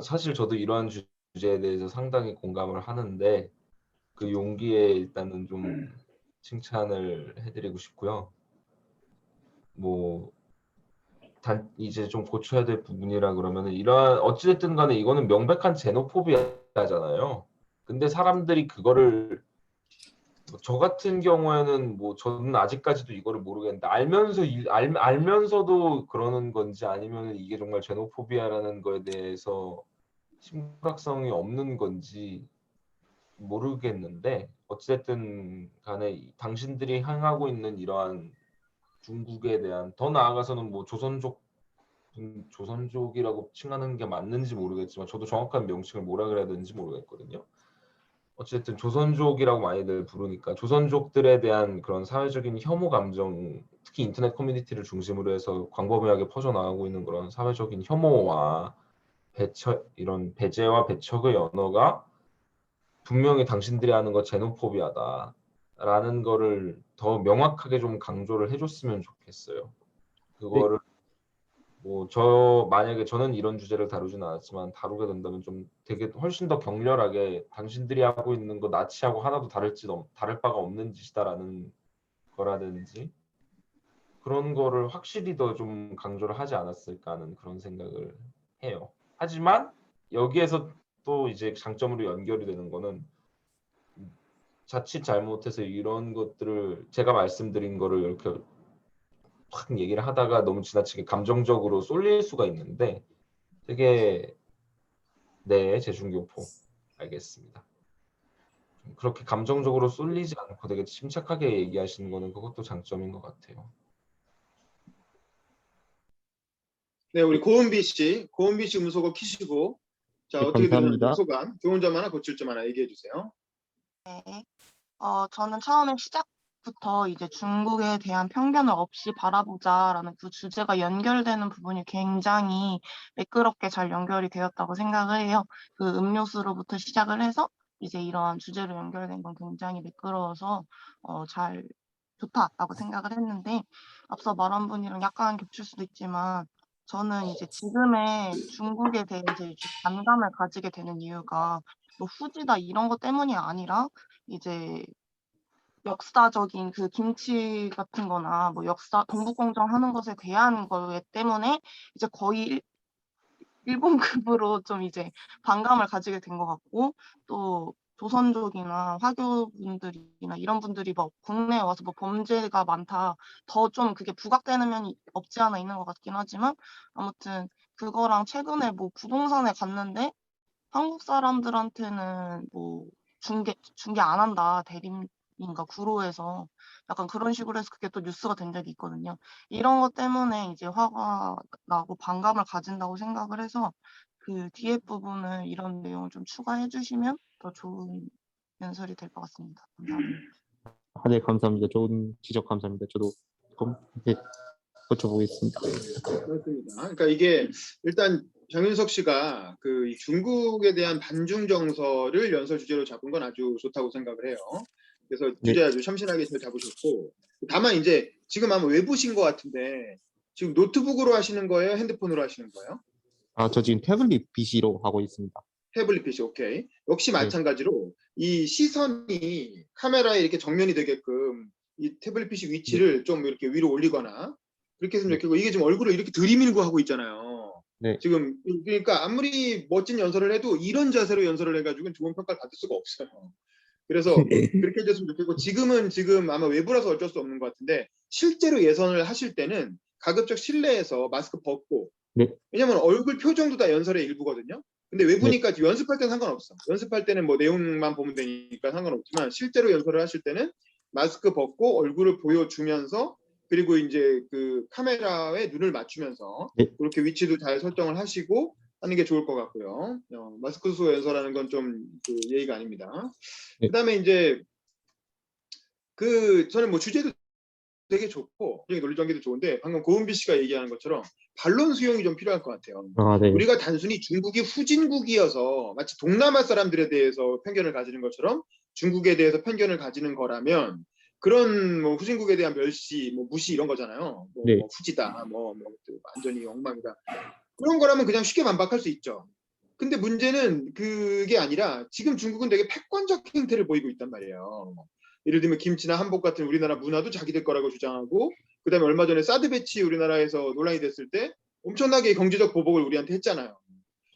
S10: 사실 저도 이러한 주제에 대해서 상당히 공감을 하는데 그 용기에 일단은 좀 칭찬을 해드리고 싶고요. 뭐 이제 좀 고쳐야 될 부분이라 그러면은 이러한 어찌됐든 간에 이거는 명백한 제노포비아잖아요. 근데 사람들이 그거를 저 같은 경우에는 뭐 저는 아직까지도 이거를 모르겠는데 알면서도 그러는 건지 아니면 이게 정말 제노포비아라는 거에 대해서 심각성이 없는 건지 모르겠는데 어찌됐든 간에 당신들이 향하고 있는 이러한 중국에 대한 더 나아가서는 뭐 조선족이라고 칭하는 게 맞는지 모르겠지만 저도 정확한 명칭을 뭐라 그래야 되는지 모르겠거든요. 어쨌든 조선족이라고 많이들 부르니까 조선족들에 대한 그런 사회적인 혐오 감정, 특히 인터넷 커뮤니티를 중심으로 해서 광범위하게 퍼져나가고 있는 그런 사회적인 혐오와 이런 배제와 배척의 언어가 분명히 당신들이 하는 거 제노포비아다라는 거를 더 명확하게 좀 강조를 해줬으면 좋겠어요. 그거를 만약에 저는 이런 주제를 다루지는 않았지만 다루게 된다면 좀 되게 훨씬 더 격렬하게 당신들이 하고 있는 거 나치하고 하나도 다를 바가 없는 짓이다라는 거라든지 그런 거를 확실히 더 좀 강조를 하지 않았을까 하는 그런 생각을 해요. 하지만 여기에서 또 이제 장점으로 연결이 되는 거는 자칫 잘못해서 이런 것들을 제가 말씀드린 거를 이렇게 확 얘기를 하다가 너무 지나치게 감정적으로 쏠릴 수가 있는데 되게 재중교포 알겠습니다. 그렇게 감정적으로 쏠리지 않고 되게 침착하게 얘기하시는 거는 그것도 장점인 것 같아요.
S1: 네, 우리 고은비 씨 음소거 키시고 자,
S9: 네,
S1: 어떻게 들으셨는지
S9: 감사합니다.
S1: 소감, 좋은 점 하나, 고칠 점 하나 얘기해 주세요.
S11: 네. 저는 처음에 시작부터 이제 중국에 대한 편견을 없이 바라보자라는 그 주제가 연결되는 부분이 굉장히 매끄럽게 잘 연결이 되었다고 생각을 해요. 그 음료수로부터 시작을 해서 이제 이러한 주제로 연결된 건 굉장히 매끄러워서 잘 좋다라고 생각을 했는데 앞서 말한 분이랑 약간 겹칠 수도 있지만 저는 이제 지금의 중국에 대해서 이제 반감을 가지게 되는 이유가 뭐 후지다 이런 것 때문이 아니라 이제 역사적인 그 김치 같은 거나 뭐 동북공정 하는 것에 대한 거에 때문에 이제 거의 일본급으로 좀 이제 반감을 가지게 된 것 같고 또 조선족이나 화교분들이나 이런 분들이 뭐 국내에 와서 뭐 범죄가 많다, 더 좀 그게 부각되는 면이 없지 않아 있는 것 같긴 하지만 아무튼 그거랑 최근에 뭐 부동산에 갔는데 한국 사람들한테는 뭐 중개 안 한다, 대리인가 구로에서 약간 그런 식으로 해서 그게 또 뉴스가 된 적이 있거든요. 이런 것 때문에 이제 화가 나고 반감을 가진다고 생각을 해서 그 뒤에 부분을 이런 내용을 좀 추가해 주시면 더 좋은 연설이 될 것 같습니다. 감사합니다.
S9: 네, 감사합니다. 좋은 지적 감사합니다. 저도 네, 거쳐보겠습니다.
S1: 그렇습니다. 그러니까 이게 일단 정윤석 씨가 그 중국에 대한 반중 정서를 연설 주제로 잡은 건 아주 좋다고 생각을 해요. 그래서 주제 아주 참신하게 잘 잡으셨고, 다만 이제 지금 아마 외부신 것 같은데 지금 노트북으로 하시는 거예요? 핸드폰으로 하시는 거예요?
S9: 저 지금 태블릿 PC로 하고 있습니다.
S1: 태블릿 PC, 오케이. 역시
S9: 네.
S1: 마찬가지로 이 시선이 카메라에 이렇게 정면이 되게끔 이 태블릿 PC 위치를 좀 이렇게 위로 올리거나 그렇게 했으면 좋겠고, 이게 지금 얼굴을 이렇게 들이밀고 하고 있잖아요.
S9: 네.
S1: 지금 그러니까 아무리 멋진 연설을 해도 이런 자세로 연설을 해가지고는 좋은 평가를 받을 수가 없어요. 그래서 그렇게 해줬으면 좋겠고, 지금 아마 외부라서 어쩔 수 없는 것 같은데 실제로 예선을 하실 때는 가급적 실내에서 마스크 벗고,
S9: 네.
S1: 왜냐면 얼굴 표정도 다 연설의 일부거든요. 근데 외부니까 연습할 때는 상관없어. 연습할 때는 뭐 내용만 보면 되니까 상관없지만 실제로 연설을 하실 때는 마스크 벗고 얼굴을 보여주면서, 그리고 이제 그 카메라에 눈을 맞추면서
S9: 네.
S1: 그렇게 위치도 잘 설정을 하시고 하는 게 좋을 것 같고요. 마스크 쓰고 연설하는 건 좀 그 예의가 아닙니다.
S9: 네.
S1: 그다음에 이제 저는 뭐 주제도 되게 좋고 논리 전개도 좋은데 방금 고은비 씨가 얘기하는 것처럼 반론 수용이 좀 필요할 것 같아요.
S9: 네.
S1: 우리가 단순히 중국이 후진국이어서 마치 동남아 사람들에 대해서 편견을 가지는 것처럼 중국에 대해서 편견을 가지는 거라면, 그런 뭐 후진국에 대한 멸시, 뭐 무시 이런 거잖아요.
S9: 네.
S1: 뭐 후지다, 뭐 완전히 엉망이다. 그런 거라면 그냥 쉽게 반박할 수 있죠. 근데 문제는 그게 아니라 지금 중국은 되게 패권적 행태를 보이고 있단 말이에요. 예를 들면 김치나 한복 같은 우리나라 문화도 자기들 거라고 주장하고, 그다음에 얼마 전에 사드 배치 우리나라에서 논란이 됐을 때 엄청나게 경제적 보복을 우리한테 했잖아요.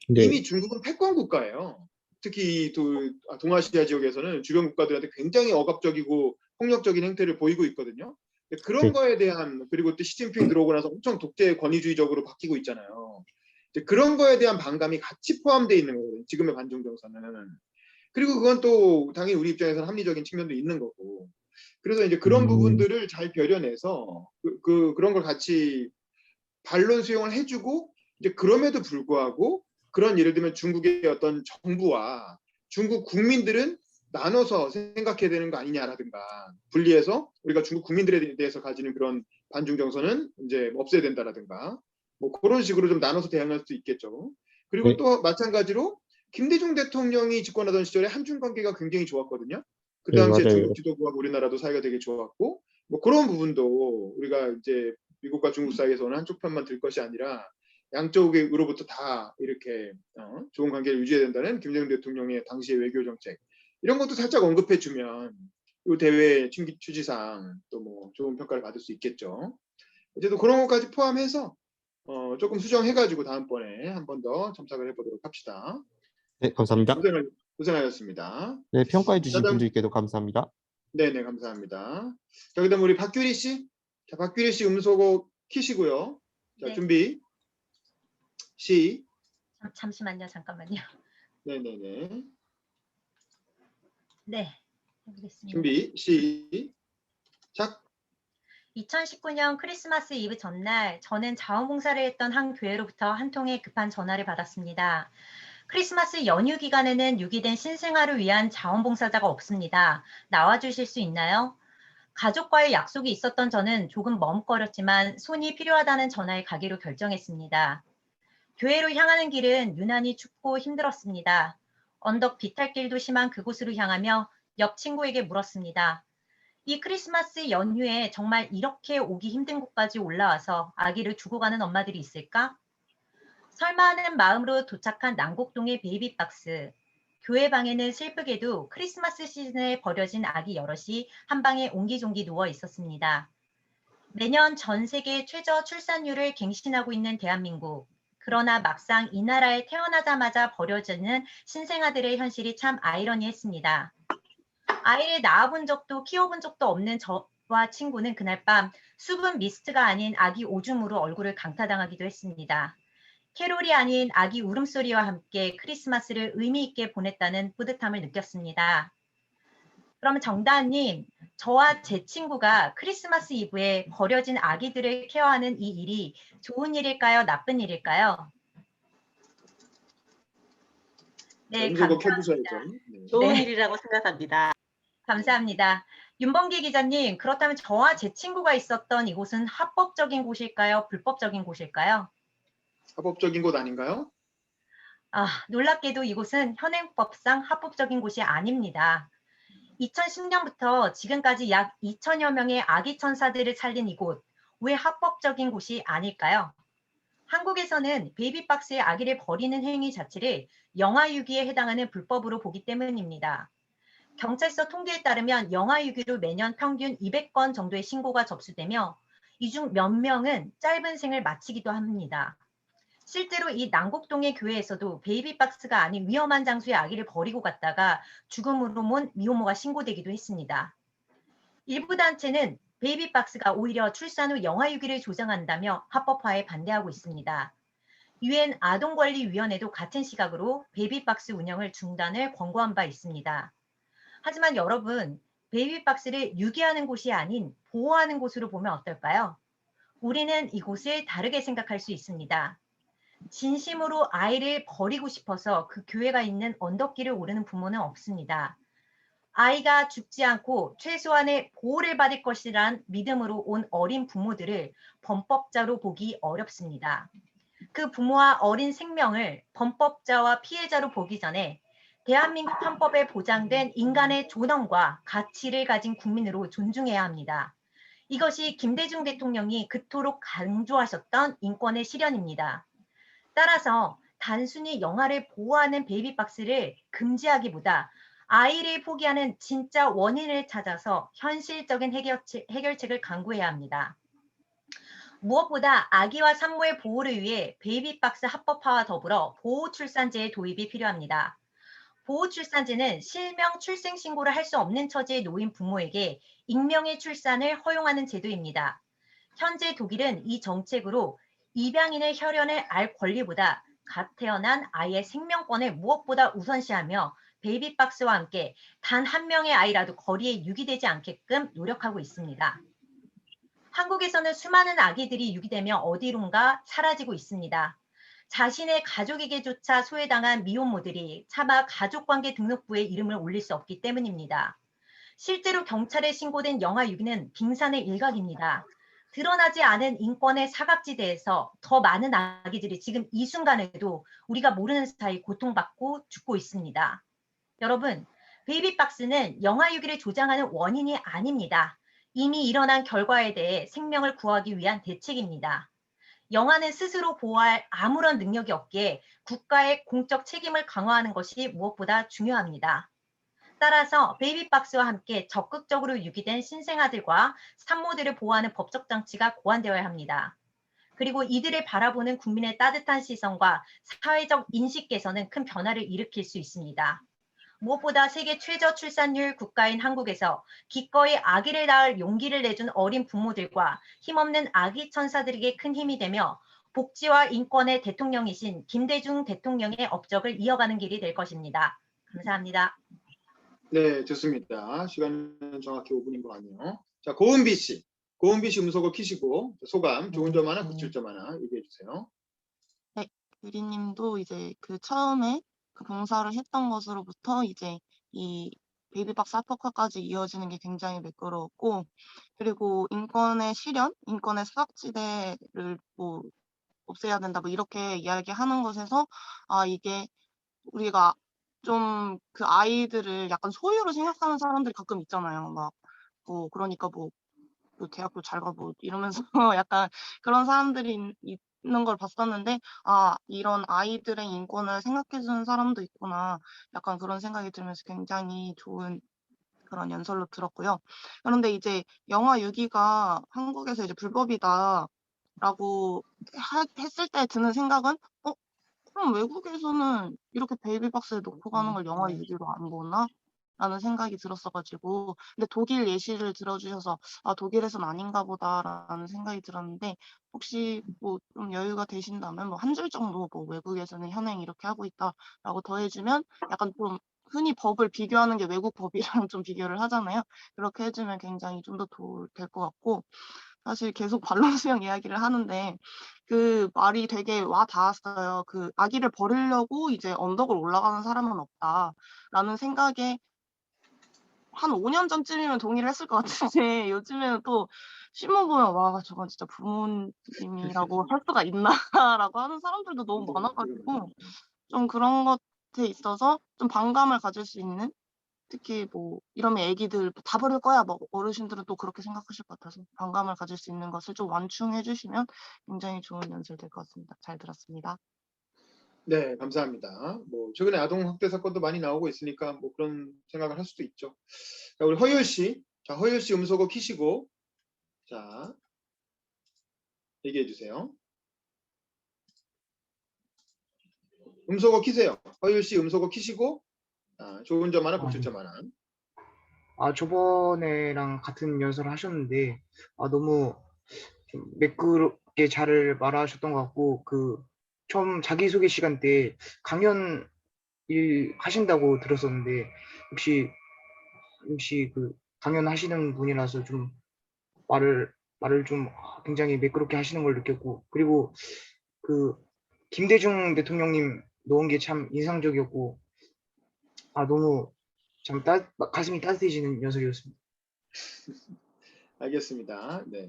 S9: 네.
S1: 이미 중국은 패권 국가예요. 특히 동아시아 지역에서는 주변 국가들한테 굉장히 억압적이고 폭력적인 행태를 보이고 있거든요. 그런
S9: 네.
S1: 거에 대한, 그리고 또 시진핑 들어오고 나서 엄청 독재 권위주의적으로 바뀌고 있잖아요. 그런 거에 대한 반감이 같이 포함되어 있는 거거든요. 지금의 반중 정서는. 그리고 그건 또 당연히 우리 입장에서는 합리적인 측면도 있는 거고. 그래서 이제 그런 부분들을 잘 결연해서 그런 걸 같이 반론 수용을 해주고, 이제 그럼에도 불구하고 그런, 예를 들면 중국의 어떤 정부와 중국 국민들은 나눠서 생각해야 되는 거 아니냐라든가, 분리해서 우리가 중국 국민들에 대해서 가지는 그런 반중 정서는 이제 없애야 된다라든가, 뭐 그런 식으로 좀 나눠서 대응할 수 있겠죠. 그리고
S9: 네.
S1: 또 마찬가지로 김대중 대통령이 집권하던 시절에 한중 관계가 굉장히 좋았거든요. 그
S9: 네,
S1: 당시에
S9: 맞아요.
S1: 중국 지도부하고 우리나라도 사이가 되게 좋았고, 뭐 그런 부분도 우리가 이제 미국과 중국 사이에서는 한쪽 편만 들 것이 아니라 양쪽으로부터 다 이렇게 좋은 관계를 유지해야 된다는 김대중 대통령의 당시의 외교 정책, 이런 것도 살짝 언급해주면 이 대회 취지상 또 뭐 좋은 평가를 받을 수 있겠죠. 어쨌든 그런 것까지 포함해서 조금 수정해가지고 다음번에 한 번 더 첨삭을 해보도록 합시다.
S9: 네, 감사합니다.
S1: 고생하셨습니다.
S9: 네, 평가해 주신
S1: 다음-
S9: 분들께도 감사합니다.
S1: 네네, 감사합니다. 자, 그다음 우리 박규리 씨. 자, 박규리 씨 음소거 키시고요. 자,
S7: 네.
S1: 준비. 시.
S7: 잠시만요. 잠깐만요.
S1: 네네네.
S7: 네. 해보겠습니다.
S1: 준비. 시작.
S7: 2019년 크리스마스 이브 전날 저는 자원봉사를 했던 한 교회로부터 한 통의 급한 전화를 받았습니다. 크리스마스 연휴 기간에는 유기된 신생아를 위한 자원봉사자가 없습니다. 나와주실 수 있나요? 가족과의 약속이 있었던 저는 조금 머뭇거렸지만 손이 필요하다는 전화에 가기로 결정했습니다. 교회로 향하는 길은 유난히 춥고 힘들었습니다. 언덕 비탈길도 심한 그곳으로 향하며 옆 친구에게 물었습니다. 이 크리스마스 연휴에 정말 이렇게 오기 힘든 곳까지 올라와서 아기를 두고 가는 엄마들이 있을까? 설마 하는 마음으로 도착한 난곡동의 베이비박스. 교회 방에는 슬프게도 크리스마스 시즌에 버려진 아기 여럿이 한 방에 옹기종기 누워 있었습니다. 매년 전 세계 최저 출산율을 갱신하고 있는 대한민국. 그러나 막상 이 나라에 태어나자마자 버려지는 신생아들의 현실이 참 아이러니했습니다. 아이를 낳아본 적도 키워본 적도 없는 저와 친구는 그날 밤 수분 미스트가 아닌 아기 오줌으로 얼굴을 강타당하기도 했습니다. 캐롤이 아닌 아기 울음소리와 함께 크리스마스를 의미 있게 보냈다는 뿌듯함을 느꼈습니다. 그러면 정다은님, 저와 제 친구가 크리스마스 이브에 버려진 아기들을 케어하는 이 일이 좋은 일일까요? 나쁜 일일까요? 네,
S1: 연속을
S7: 감사합니다.
S1: 해주셔야죠. 네.
S5: 좋은
S7: 네.
S5: 일이라고 생각합니다.
S7: 감사합니다. 윤범기 기자님, 그렇다면 저와 제 친구가 있었던 이곳은 합법적인 곳일까요? 불법적인 곳일까요?
S1: 합법적인 곳 아닌가요?
S7: 놀랍게도 이곳은 현행법상 합법적인 곳이 아닙니다. 2010년부터 지금까지 약 2천여 명의 아기 천사들을 살린 이곳, 왜 합법적인 곳이 아닐까요? 한국에서는 베이비박스에 아기를 버리는 행위 자체를 영아유기에 해당하는 불법으로 보기 때문입니다. 경찰서 통계에 따르면 영아유기로 매년 평균 200건 정도의 신고가 접수되며 이 중 몇 명은 짧은 생을 마치기도 합니다. 실제로 이 난곡동의 교회에서도 베이비박스가 아닌 위험한 장소에 아기를 버리고 갔다가 죽음으로 몬 미혼모가 신고되기도 했습니다. 일부 단체는 베이비박스가 오히려 출산 후 영아유기를 조장한다며 합법화에 반대하고 있습니다. 유엔 아동권리위원회도 같은 시각으로 베이비박스 운영을 중단을 권고한 바 있습니다. 하지만 여러분, 베이비박스를 유기하는 곳이 아닌 보호하는 곳으로 보면 어떨까요? 우리는 이곳을 다르게 생각할 수 있습니다. 진심으로 아이를 버리고 싶어서 그 교회가 있는 언덕길을 오르는 부모는 없습니다. 아이가 죽지 않고 최소한의 보호를 받을 것이란 믿음으로 온 어린 부모들을 범법자로 보기 어렵습니다. 그 부모와 어린 생명을 범법자와 피해자로 보기 전에 대한민국 헌법에 보장된 인간의 존엄과 가치를 가진 국민으로 존중해야 합니다. 이것이 김대중 대통령이 그토록 강조하셨던 인권의 실현입니다. 따라서 단순히 영아를 보호하는 베이비박스를 금지하기보다 아이를 포기하는 진짜 원인을 찾아서 현실적인 해결책을 강구해야 합니다. 무엇보다 아기와 산모의 보호를 위해 베이비박스 합법화와 더불어 보호출산제의 도입이 필요합니다. 보호출산제는 실명 출생신고를 할 수 없는 처지에 놓인 부모에게 익명의 출산을 허용하는 제도입니다. 현재 독일은 이 정책으로 입양인의 혈연을 알 권리보다 갓 태어난 아이의 생명권을 무엇보다 우선시하며 베이비박스와 함께 단 한 명의 아이라도 거리에 유기되지 않게끔 노력하고 있습니다. 한국에서는 수많은 아기들이 유기되며 어디론가 사라지고 있습니다. 자신의 가족에게조차 소외당한 미혼모들이 차마 가족관계 등록부에 이름을 올릴 수 없기 때문입니다. 실제로 경찰에 신고된 영아 유기는 빙산의 일각입니다. 드러나지 않은 인권의 사각지대에서 더 많은 아기들이 지금 이 순간에도 우리가 모르는 사이 고통받고 죽고 있습니다. 여러분, 베이비박스는 영아유기를 조장하는 원인이 아닙니다. 이미 일어난 결과에 대해 생명을 구하기 위한 대책입니다. 영아는 스스로 보호할 아무런 능력이 없기에 국가의 공적 책임을 강화하는 것이 무엇보다 중요합니다. 따라서 베이비박스와 함께 적극적으로 유기된 신생아들과 산모들을 보호하는 법적 장치가 고안되어야 합니다. 그리고 이들을 바라보는 국민의 따뜻한 시선과 사회적 인식 개선은 큰 변화를 일으킬 수 있습니다. 무엇보다 세계 최저 출산율 국가인 한국에서 기꺼이 아기를 낳을 용기를 내준 어린 부모들과 힘없는 아기 천사들에게 큰 힘이 되며 복지와 인권의 대통령이신 김대중 대통령의 업적을 이어가는 길이 될 것입니다. 감사합니다.
S1: 네, 좋습니다. 시간은 정확히 5분인 것 같네요. 자, 고은비 씨. 고은비 씨 음소거 키시고 소감, 좋은 점 하나, 그칠 점 하나 얘기해 주세요.
S11: 네, 유리님도 이제 그 처음에 그 봉사를 했던 것으로부터 이제 이 베이비박스 합법화까지 이어지는 게 굉장히 매끄러웠고, 그리고 인권의 실현, 인권의 사각지대를 뭐 없애야 된다, 뭐 이렇게 이야기하는 것에서 이게 우리가 좀 그 아이들을 약간 소유로 생각하는 사람들이 가끔 있잖아요. 막 뭐 그러니까 뭐 대학교 잘 가 뭐 이러면서 약간 그런 사람들이 있는 걸 봤었는데 이런 아이들의 인권을 생각해 주는 사람도 있구나. 약간 그런 생각이 들면서 굉장히 좋은 그런 연설로 들었고요. 그런데 이제 영아 유기가 한국에서 이제 불법이다라고 했을 때 드는 생각은 그럼 외국에서는 이렇게 베이비박스에 놓고 가는 걸 영화 얘기로 안 보나? 라는 생각이 들었어가지고, 근데 독일 예시를 들어주셔서 아, 독일에선 아닌가 보다라는 생각이 들었는데, 혹시 뭐 좀 여유가 되신다면 뭐 한 줄 정도 뭐 외국에서는 현행 이렇게 하고 있다라고 더해주면, 약간 좀 흔히 법을 비교하는 게 외국 법이랑 좀 비교를 하잖아요. 그렇게 해주면 굉장히 좀 더 도움이 될 것 같고, 사실 계속 반론 수용 이야기를 하는데 그 말이 되게 와 닿았어요. 그 아기를 버리려고 이제 언덕을 올라가는 사람은 없다라는 생각에 한 5년 전쯤이면 동의를 했을 것 같은데 요즘에는 또 신문 보면 와 저건 진짜 부모님이라고 할 수가 있나라고 하는 사람들도 너무 많아가지고 좀 그런 것에 있어서 좀 반감을 가질 수 있는, 특히 뭐 이러면 애기들 다 버릴 거야 뭐 어르신들은 또 그렇게 생각하실 것 같아서 반감을 가질 수 있는 것을 좀 완충해 주시면 굉장히 좋은 연설 될 것 같습니다. 잘 들었습니다.
S1: 네, 감사합니다. 뭐 최근에 아동 학대 사건도 많이 나오고 있으니까 뭐 그런 생각을 할 수도 있죠. 자, 우리 허율 씨, 자 허율 씨 음소거 키시고, 자 얘기해 주세요. 음소거 키세요. 허율 씨 음소거 키시고, 좋은 점 하나, 복줄 점 하나.
S2: 저번에랑 같은 연설을 하셨는데, 너무 좀 매끄럽게 잘 말하셨던 것 같고, 처음 자기소개 시간 때 강연 일 하신다고 들었었는데, 혹시 강연하시는 분이라서 좀 말을 좀 굉장히 매끄럽게 하시는 걸 느꼈고, 그리고 그 김대중 대통령님 놓은 게 참 인상적이었고, 너무 참 가슴이 따뜻해지는 연설이었습니다.
S1: 알겠습니다. 네,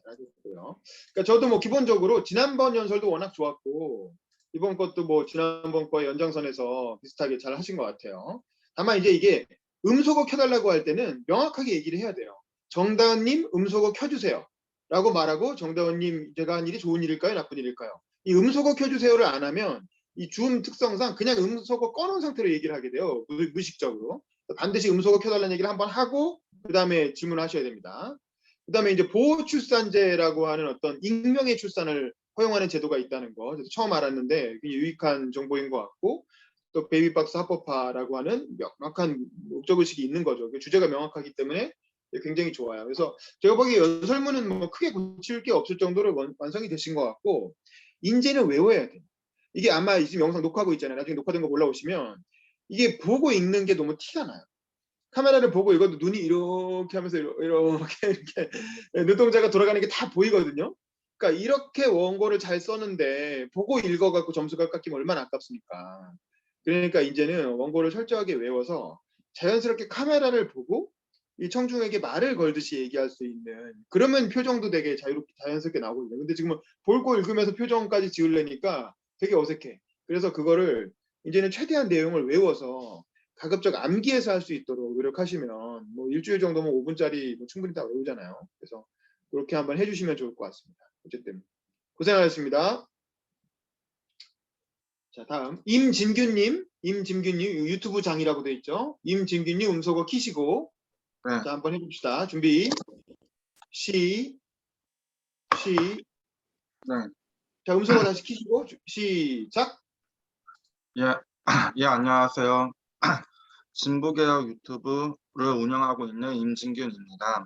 S1: 잘하셨고요. 그러니까 저도 뭐 기본적으로 지난번 연설도 워낙 좋았고 이번 것도 뭐 지난번 거의 연장선에서 비슷하게 잘 하신 것 같아요. 다만 이제 이게 음소거 켜달라고 할 때는 명확하게 얘기를 해야 돼요. 정다은님 음소거 켜주세요 라고 말하고, 정다은님 제가 한 일이 좋은 일일까요 나쁜 일일까요? 이 음소거 켜주세요를 안 하면 이 줌 특성상 그냥 음소거 꺼놓은 상태로 얘기를 하게 돼요. 무의식적으로. 반드시 음소거 켜달라는 얘기를 한번 하고 그 다음에 질문하셔야 됩니다. 그 다음에 이제 보호출산제라고 하는 어떤 익명의 출산을 허용하는 제도가 있다는 거 처음 알았는데 유익한 정보인 것 같고, 또 베이비박스 합법화라고 하는 명확한 목적의식이 있는 거죠. 주제가 명확하기 때문에 굉장히 좋아요. 그래서 제가 보기에 연설문은 뭐 크게 고칠 게 없을 정도로 완성이 되신 것 같고, 인제는 외워야 돼요. 이게 아마 지금 영상 녹화하고 있잖아요. 나중에 녹화된 거 올라오시면 이게 보고 읽는 게 너무 티가 나요. 카메라를 보고 이것도 눈이 이렇게 하면서 이렇게 눈동자가 돌아가는 게 다 보이거든요. 그러니까 이렇게 원고를 잘 썼는데 보고 읽어갖고 점수가 깎이면 얼마나 아깝습니까? 그러니까 이제는 원고를 철저하게 외워서 자연스럽게 카메라를 보고 이 청중에게 말을 걸듯이 얘기할 수 있는, 그러면 표정도 되게 자연스럽게 나오거든요. 근데 지금은 볼고 읽으면서 표정까지 지으려니까 되게 어색해. 그래서 그거를 이제는 최대한 내용을 외워서 가급적 암기해서 할 수 있도록 노력하시면 뭐 일주일 정도면 5분짜리 뭐 충분히 다 외우잖아요. 그래서 그렇게 한번 해주시면 좋을 것 같습니다. 어쨌든 고생하셨습니다. 자, 다음 임진규님 유튜브 장이라고 돼 있죠. 임진규님 음소거 키시고,
S4: 네.
S1: 자 한번 해봅시다. 준비 시작.
S4: 네.
S1: 자 음소거 다시 키시고 시작.
S4: 예, 예, 안녕하세요. 진보개혁 유튜브를 운영하고 있는 임진균입니다.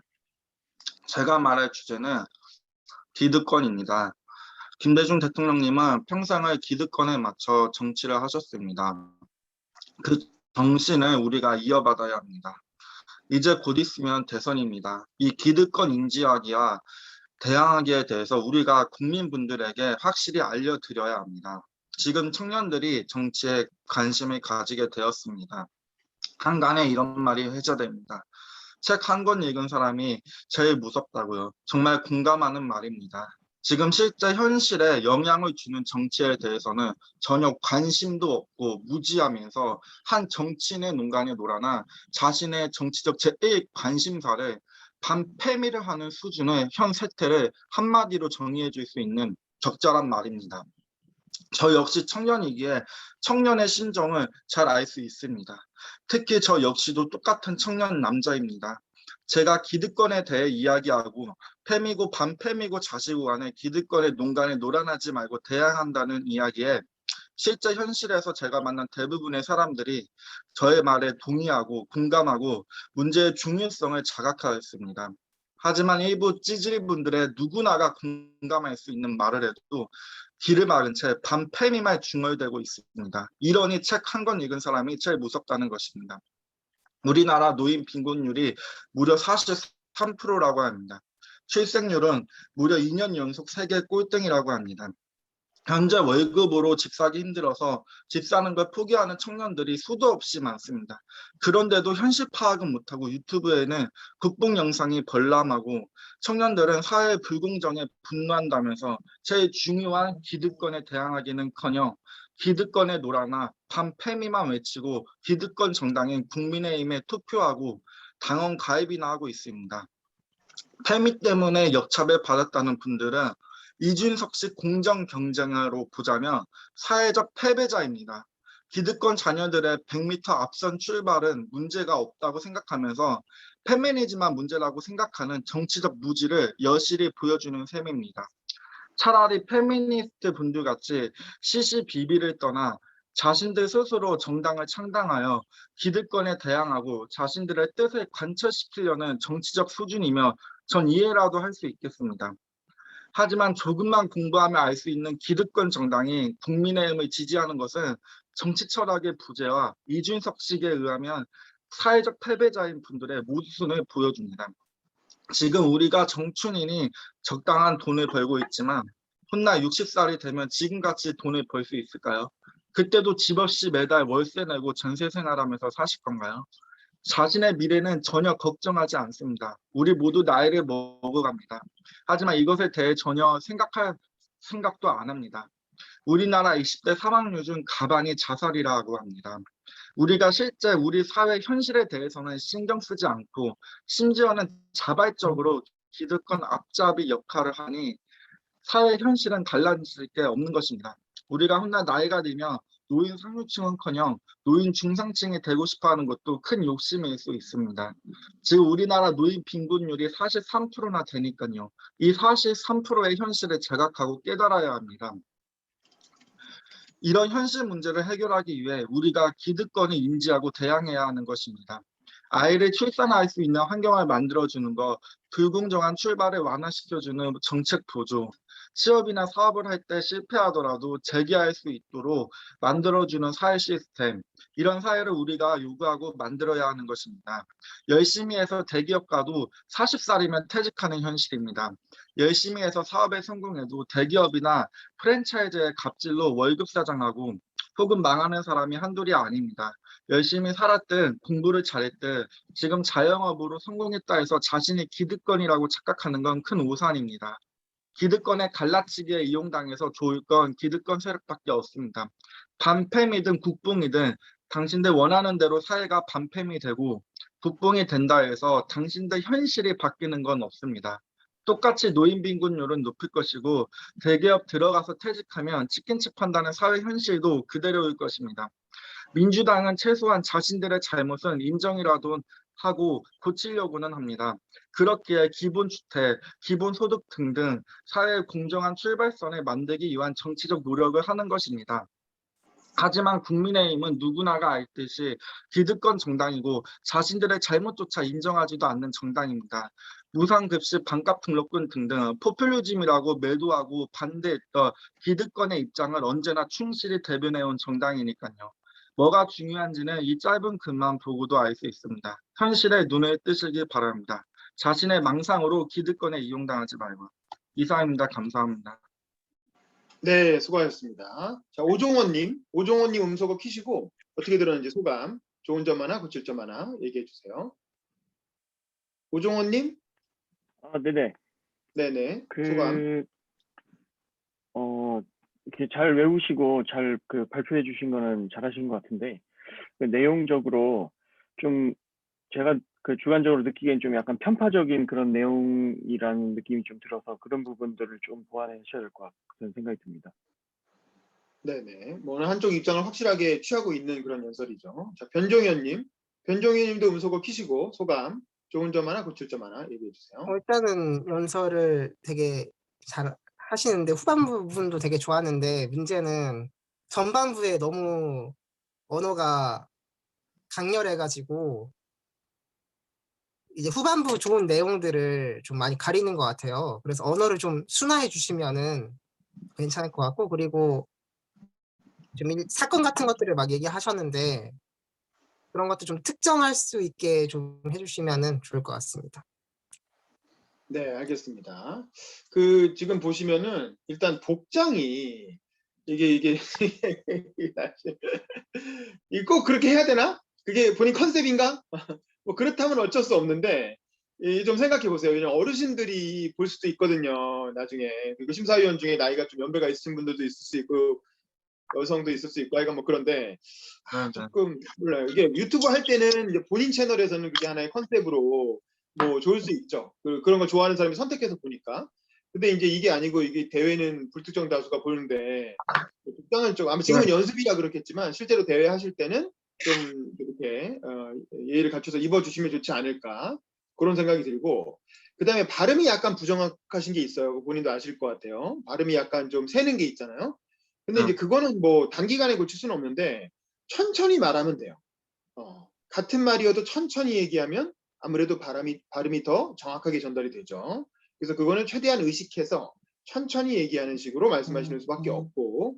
S4: 제가 말할 주제는 기득권입니다. 김대중 대통령님은 평생을 기득권에 맞춰 정치를 하셨습니다. 그 정신을 우리가 이어받아야 합니다. 이제 곧 있으면 대선입니다. 이 기득권 인지하기와 대항하기에 대해서 우리가 국민분들에게 확실히 알려드려야 합니다. 지금 청년들이 정치에 관심을 가지게 되었습니다. 한간에 이런 말이 회자됩니다. 책 한 권 읽은 사람이 제일 무섭다고요. 정말 공감하는 말입니다. 지금 실제 현실에 영향을 주는 정치에 대해서는 전혀 관심도 없고 무지하면서 한 정치인의 농간에 놀아나 자신의 정치적 제1 관심사를 반패미를 하는 수준의 현 세태를 한마디로 정의해 줄 수 있는 적절한 말입니다. 저 역시 청년이기에 청년의 심정을 잘 알 수 있습니다. 특히 저 역시도 똑같은 청년 남자입니다. 제가 기득권에 대해 이야기하고 패미고 반패미고 자시고 간에 기득권의 농간에 놀아나지 말고 대항한다는 이야기에 실제 현실에서 제가 만난 대부분의 사람들이 저의 말에 동의하고 공감하고 문제의 중요성을 자각하였습니다. 하지만 일부 찌질이분들의 누구나가 공감할 수 있는 말을 해도 귀를 막은 채 반패미만 중얼대고 있습니다. 이러니 책 한 권 읽은 사람이 제일 무섭다는 것입니다. 우리나라 노인 빈곤율이 무려 43%라고 합니다. 출생률은 무려 2년 연속 세계 꼴등이라고 합니다. 현재 월급으로 집 사기 힘들어서 집 사는 걸 포기하는 청년들이 수도 없이 많습니다. 그런데도 현실 파악은 못하고 유튜브에는 국뽕 영상이 벌람하고 청년들은 사회 불공정에 분노한다면서 제일 중요한 기득권에 대항하기는커녕 기득권에 놀아나 반패미만 외치고 기득권 정당인 국민의힘에 투표하고 당원 가입이나 하고 있습니다. 패미 때문에 역차별 받았다는 분들은 이준석식 공정 경쟁으로 보자면 사회적 패배자입니다. 기득권 자녀들의 100m 앞선 출발은 문제가 없다고 생각하면서 페미니즘만 문제라고 생각하는 정치적 무지를 여실히 보여주는 셈입니다. 차라리 페미니스트 분들 같이 시시비비를 떠나 자신들 스스로 정당을 창당하여 기득권에 대항하고 자신들의 뜻을 관철시키려는 정치적 수준이며 전 이해라도 할 수 있겠습니다. 하지만 조금만 공부하면 알 수 있는 기득권 정당이 국민의힘을 지지하는 것은 정치 철학의 부재와 이준석식에 의하면 사회적 패배자인 분들의 모순을 보여줍니다. 지금 우리가 정춘인이 적당한 돈을 벌고 있지만 훗날 60살이 되면 지금같이 돈을 벌 수 있을까요? 그때도 집 없이 매달 월세 내고 전세 생활하면서 사실 건가요? 자신의 미래는 전혀 걱정하지 않습니다. 우리 모두 나이를 먹어갑니다. 하지만 이것에 대해 전혀 생각할 생각도 안 합니다. 우리나라 20대 사망률 중 가반이 자살이라고 합니다. 우리가 실제 우리 사회 현실에 대해서는 신경 쓰지 않고 심지어는 자발적으로 기득권 앞잡이 역할을 하니 사회 현실은 달라질 게 없는 것입니다. 우리가 훗날 나이가 들면 노인 상류층은커녕 노인 중상층이 되고 싶어하는 것도 큰 욕심일 수 있습니다. 즉 우리나라 노인 빈곤율이 43%나 되니까요. 이 43%의 현실을 자각하고 깨달아야 합니다. 이런 현실 문제를 해결하기 위해 우리가 기득권을 인지하고 대항해야 하는 것입니다. 아이를 출산할 수 있는 환경을 만들어주는 것, 불공정한 출발을 완화시켜주는 정책 보조, 취업이나 사업을 할 때 실패하더라도 재기할 수 있도록 만들어주는 사회 시스템, 이런 사회를 우리가 요구하고 만들어야 하는 것입니다. 열심히 해서 대기업 가도 40살이면 퇴직하는 현실입니다. 열심히 해서 사업에 성공해도 대기업이나 프랜차이즈의 갑질로 월급 사장하고 혹은 망하는 사람이 한둘이 아닙니다. 열심히 살았든 공부를 잘했든 지금 자영업으로 성공했다 해서 자신이 기득권이라고 착각하는 건 큰 오산입니다. 기득권에 갈라치기에 이용당해서 좋을 건 기득권 세력밖에 없습니다. 반패미든 국뽕이든 당신들 원하는 대로 사회가 반패미 되고 국뽕이 된다 해서 당신들 현실이 바뀌는 건 없습니다. 똑같이 노인 빈곤율은 높을 것이고 대기업 들어가서 퇴직하면 치킨집 한다는 사회 현실도 그대로일 것입니다. 민주당은 최소한 자신들의 잘못은 인정이라도 하고 고치려고는 합니다. 그렇기에 기본주택, 기본소득 등등 사회의 공정한 출발선을 만들기 위한 정치적 노력을 하는 것입니다. 하지만 국민의힘은 누구나가 알듯이 기득권 정당이고 자신들의 잘못조차 인정하지도 않는 정당입니다. 무상급식, 반값 등록금 등등 포퓰리즘이라고 매도하고 반대했던 기득권의 입장을 언제나 충실히 대변해온 정당이니까요. 뭐가 중요한지는 이 짧은 글만 보고도 알 수 있습니다. 현실에 눈을 뜨시기 바랍니다. 자신의 망상으로 기득권에 이용당하지 말고. 이상입니다. 감사합니다.
S1: 네, 수고하셨습니다. 자, 오종원님 음소거 키시고 어떻게 들었는지 소감, 좋은 점 하나, 고칠 점 하나 얘기해 주세요. 오종원님?
S8: 네네.
S1: 네네, 소감.
S8: 이렇게 잘 외우시고 잘 발표해 주신 거는 잘하신 것 같은데, 내용적으로 좀 제가 주관적으로 느끼기엔 좀 약간 편파적인 그런 내용이라는 느낌이 좀 들어서 그런 부분들을 좀 보완하셔야 될 것 같은 생각이 듭니다.
S1: 네네, 뭐 한쪽 입장을 확실하게 취하고 있는 그런 연설이죠. 자, 변종현님도 음소거 키시고 소감, 좋은 점 하나, 고칠 점 하나 얘기해 주세요.
S6: 일단은 연설을 되게 잘 하시는데 후반 부분도 되게 좋았는데 문제는 전반부에 너무 언어가 강렬해가지고 이제 후반부 좋은 내용들을 좀 많이 가리는 것 같아요. 그래서 언어를 좀 순화해 주시면은 괜찮을 것 같고, 그리고 좀 사건 같은 것들을 막 얘기하셨는데 그런 것도 좀 특정할 수 있게 좀 해주시면은 좋을 것 같습니다.
S1: 네, 알겠습니다. 지금 보시면은 일단 복장이 이게 이꼭 그렇게 해야 되나? 그게 본인 컨셉인가? 뭐 그렇다면 어쩔 수 없는데 좀 생각해 보세요. 왜냐면 어르신들이 볼 수도 있거든요. 나중에 그리고 심사위원 중에 나이가 좀 연배가 있으신 분들도 있을 수 있고 여성도 있을 수 있고 하여간 뭐 그런데
S4: 네,
S1: 조금 몰라요. 이게 유튜브 할 때는 이제 본인 채널에서는 그게 하나의 컨셉으로 뭐 좋을 수 있죠. 그런 걸 좋아하는 사람이 선택해서 보니까. 근데 이제 이게 아니고 이게 대회는 불특정 다수가 보는데 복장은 좀 아마 지금은 연습이라 그렇겠지만 실제로 대회 하실 때는 좀 이렇게 예의를 갖춰서 입어주시면 좋지 않을까 그런 생각이 들고 그다음에 발음이 약간 부정확하신 게 있어요. 본인도 아실 것 같아요. 발음이 약간 좀 새는 게 있잖아요. 근데 이제 그거는 뭐 단기간에 고칠 수는 없는데 천천히 말하면 돼요. 같은 말이어도 천천히 얘기하면 아무래도 발음이 더 정확하게 전달이 되죠. 그래서 그거는 최대한 의식해서 천천히 얘기하는 식으로 말씀하시는 수밖에 없고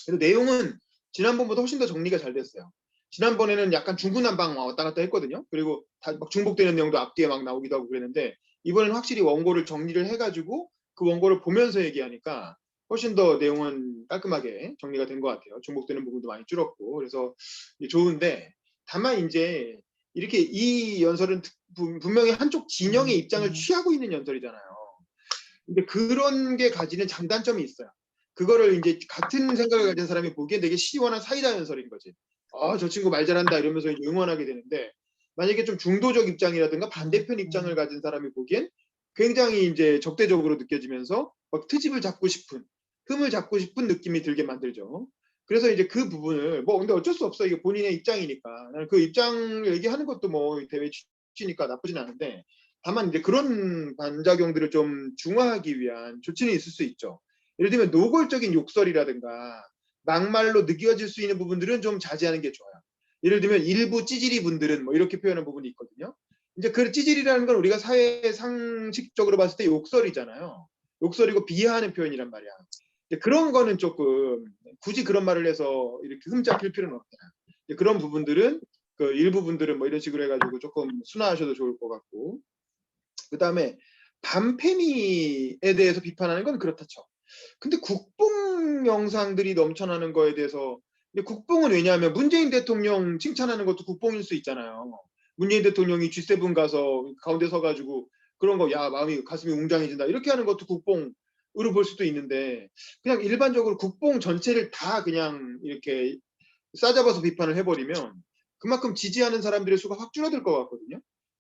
S1: 그래서 내용은 지난번보다 훨씬 더 정리가 잘 됐어요. 지난번에는 약간 중구난방 왔다 갔다 했거든요. 그리고 다 막 중복되는 내용도 앞뒤에 막 나오기도 하고 그랬는데 이번에는 확실히 원고를 정리를 해가지고 그 원고를 보면서 얘기하니까 훨씬 더 내용은 깔끔하게 정리가 된 것 같아요. 중복되는 부분도 많이 줄었고 그래서 좋은데 다만 이제 이렇게 이 연설은 분명히 한쪽 진영의 입장을 취하고 있는 연설이잖아요. 근데 그런 게 가지는 장단점이 있어요. 그거를 이제 같은 생각을 가진 사람이 보기엔 되게 시원한 사이다 연설인 거지. 저 친구 말 잘한다 이러면서 이제 응원하게 되는데 만약에 좀 중도적 입장이라든가 반대편 입장을 가진 사람이 보기엔 굉장히 이제 적대적으로 느껴지면서 막 트집을 잡고 싶은 흠을 잡고 싶은 느낌이 들게 만들죠. 그래서 이제 그 부분을 뭐 근데 어쩔 수 없어 이게 본인의 입장이니까 나는 그 입장을 얘기하는 것도 뭐 대회 취지니까 나쁘진 않은데 다만 이제 그런 반작용들을 좀 중화하기 위한 조치는 있을 수 있죠. 예를 들면 노골적인 욕설이라든가 막말로 느껴질 수 있는 부분들은 좀 자제하는 게 좋아요. 예를 들면 일부 찌질이 분들은 뭐 이렇게 표현하는 부분이 있거든요. 이제 그 찌질이라는 건 우리가 사회 상식적으로 봤을 때 욕설이잖아요. 욕설이고 비하하는 표현이란 말이야. 그런 거는 조금 굳이 그런 말을 해서 이렇게 흠잡힐 필요는 없잖아요. 그런 부분들은 그 일부 분들은 뭐 이런 식으로 해가지고 조금 순화하셔도 좋을 것 같고 그다음에 반패미에 대해서 비판하는 건 그렇다 쳐. 근데 국뽕 영상들이 넘쳐나는 거에 대해서 근데 국뽕은 왜냐하면 문재인 대통령 칭찬하는 것도 국뽕일 수 있잖아요. 문재인 대통령이 G7 가서 가운데 서가지고 그런 거 야 마음이 가슴이 웅장해진다 이렇게 하는 것도 국뽕으로 볼 수도 있는데 그냥 일반적으로 국뽕 전체를 다 그냥 이렇게 싸잡아서 비판을 해버리면 그만큼 지지하는 사람들의 수가 확 줄어들 것 같거든요.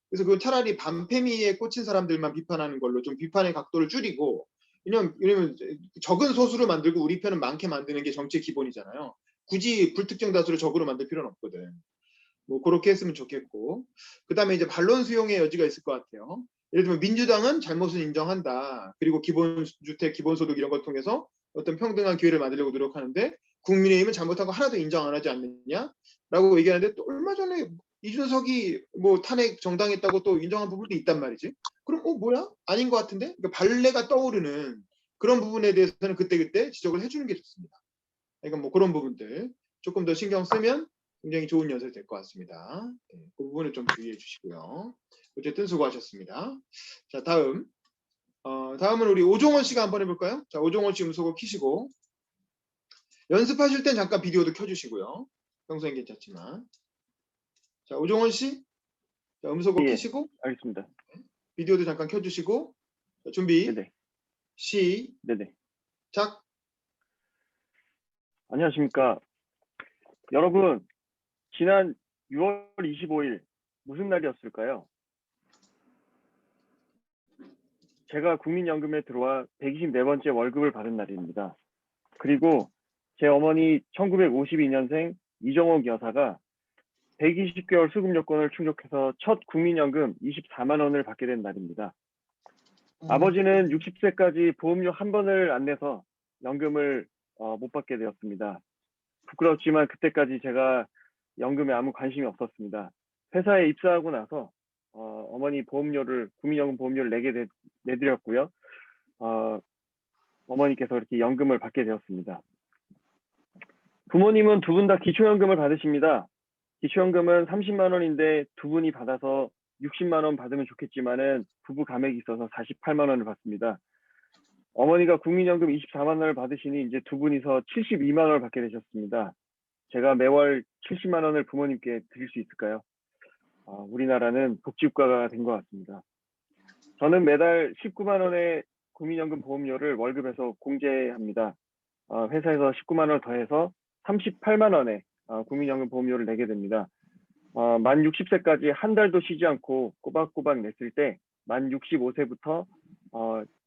S1: 그래서 그건 차라리 반패미에 꽂힌 사람들만 비판하는 걸로 좀 비판의 각도를 줄이고 왜냐면 적은 소수를 만들고 우리 편은 많게 만드는 게 정치의 기본이잖아요. 굳이 불특정 다수를 적으로 만들 필요는 없거든. 뭐 그렇게 했으면 좋겠고 그다음에 이제 반론 수용의 여지가 있을 것 같아요. 예를 들면 민주당은 잘못은 인정한다. 그리고 기본주택, 기본소득 이런 걸 통해서 어떤 평등한 기회를 만들려고 노력하는데 국민의힘은 잘못한 거 하나도 인정 안 하지 않느냐라고 얘기하는데 또 얼마 전에 이준석이 뭐 탄핵 정당했다고 또 인정한 부분도 있단 말이지. 그럼 뭐야? 아닌 것 같은데? 그러니까 발레가 떠오르는 그런 부분에 대해서는 그때그때 지적을 해주는 게 좋습니다. 그러니까 뭐 그런 부분들 조금 더 신경 쓰면 굉장히 좋은 연설이 될 것 같습니다. 네, 그 부분을 좀 주의해 주시고요. 어쨌든 수고하셨습니다. 자, 다음은 우리 오종원 씨가 한번 해볼까요? 자, 오종원 씨 음소거 키시고 연습하실 땐 잠깐 비디오도 켜주시고요. 평소엔 괜찮지만. 자, 오종원 씨, 자, 음소거
S8: 예,
S1: 키시고
S8: 알겠습니다.
S1: 비디오도 잠깐 켜주시고 자, 준비
S8: 네네.
S1: 시작.
S8: 네네. 안녕하십니까. 여러분, 지난 6월 25일 무슨 날이었을까요? 제가 국민연금에 들어와 124번째 월급을 받은 날입니다. 그리고 제 어머니 1952년생 이정옥 여사가 120개월 수급 요건을 충족해서 첫 국민연금 24만 원을 받게 된 날입니다. 아버지는 60세까지 보험료 한 번을 안 내서 연금을 못 받게 되었습니다. 부끄럽지만 그때까지 제가 연금에 아무 관심이 없었습니다. 회사에 입사하고 나서 어머니 보험료를 국민연금 보험료를 내드렸고요. 어머니께서 이렇게 연금을 받게 되었습니다. 부모님은 두 분 다 기초연금을 받으십니다. 기초연금은 30만 원인데 두 분이 받아서 60만 원 받으면 좋겠지만은 부부 감액이 있어서 48만 원을 받습니다. 어머니가 국민연금 24만 원을 받으시니 이제 두 분이서 72만 원을 받게 되셨습니다. 제가 매월 70만 원을 부모님께 드릴 수 있을까요? 우리나라는 복지국가가 된 것 같습니다. 저는 매달 19만 원의 국민연금 보험료를 월급에서 공제합니다. 회사에서 19만 원을 더해서 38만 원의 국민연금 보험료를 내게 됩니다. 만 60세까지 한 달도 쉬지 않고 꼬박꼬박 냈을 때 만 65세부터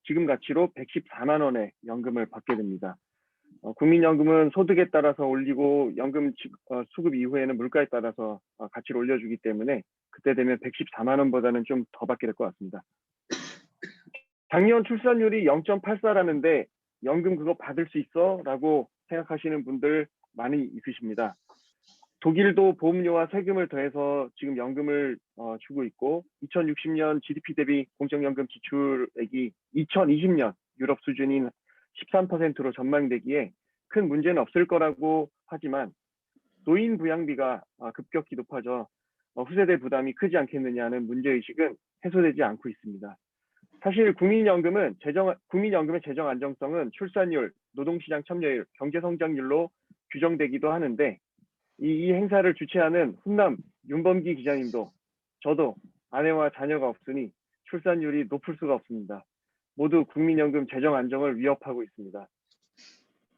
S8: 지금 가치로 114만 원의 연금을 받게 됩니다. 국민연금은 소득에 따라서 올리고 연금 수급 이후에는 물가에 따라서 가치를 올려주기 때문에 그때 되면 114만 원보다는 좀 더 받게 될 것 같습니다. 작년 출산율이 0.84라는데 연금 그거 받을 수 있어? 라고 생각하시는 분들 많이 있으십니다. 독일도 보험료와 세금을 더해서 지금 연금을 주고 있고 2060년 GDP 대비 공적연금 지출액이 2020년 유럽 수준인 13%로 전망되기에 큰 문제는 없을 거라고 하지만 노인 부양비가 급격히 높아져 후세대 부담이 크지 않겠느냐는 문제의식은 해소되지 않고 있습니다. 사실 국민연금의 재정 안정성은 출산율, 노동시장 참여율, 경제성장률로 규정되기도 하는데 이 행사를 주최하는 훈남 윤범기 기자님도 저도 아내와 자녀가 없으니 출산율이 높을 수가 없습니다. 모두 국민연금 재정 안정을 위협하고 있습니다.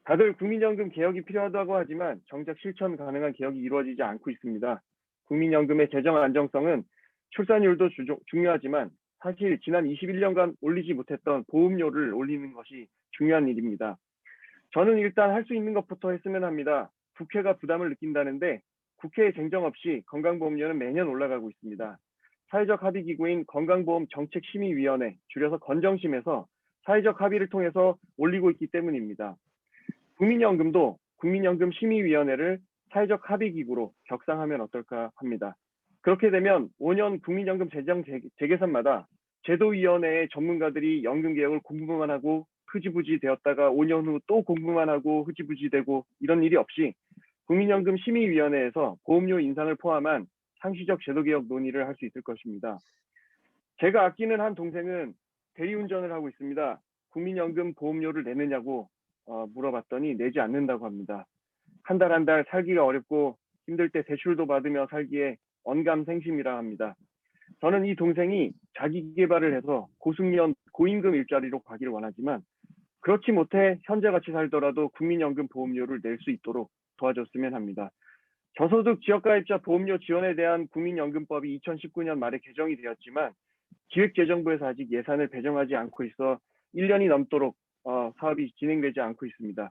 S8: 다들 국민연금 개혁이 필요하다고 하지만 정작 실천 가능한 개혁이 이루어지지 않고 있습니다. 국민연금의 재정 안정성은 출산율도 중요하지만 사실 지난 21년간 올리지 못했던 보험료를 올리는 것이 중요한 일입니다. 저는 일단 할 수 있는 것부터 했으면 합니다. 국회가 부담을 느낀다는데 국회의 쟁정 없이 건강보험료는 매년 올라가고 있습니다. 사회적 합의기구인 건강보험정책심의위원회, 줄여서 건정심에서 사회적 합의를 통해서 올리고 있기 때문입니다. 국민연금도 국민연금심의위원회를 사회적 합의기구로 격상하면 어떨까 합니다. 그렇게 되면 5년 국민연금 재정 재개선마다 제도위원회의 전문가들이 연금개혁을 공부만 하고 흐지부지 되었다가 5년 후 또 공부만 하고 흐지부지 되고 이런 일이 없이 국민연금 심의위원회에서 보험료 인상을 포함한 상시적 제도개혁 논의를 할 수 있을 것입니다. 제가 아끼는 한 동생은 대리운전을 하고 있습니다. 국민연금 보험료를 내느냐고 물어봤더니 내지 않는다고 합니다. 한 달 한 달 살기가 어렵고 힘들 때 대출도 받으며 살기에 언감생심이라 합니다. 저는 이 동생이 자기 개발을 해서 고숙련 고임금 일자리로 가기를 원하지만 그렇지 못해 현재같이 살더라도 국민연금 보험료를 낼 수 있도록 도와줬으면 합니다. 저소득 지역가입자 보험료 지원에 대한 국민연금법이 2019년 말에 개정이 되었지만 기획재정부에서 아직 예산을 배정하지 않고 있어 1년이 넘도록 사업이 진행되지 않고 있습니다.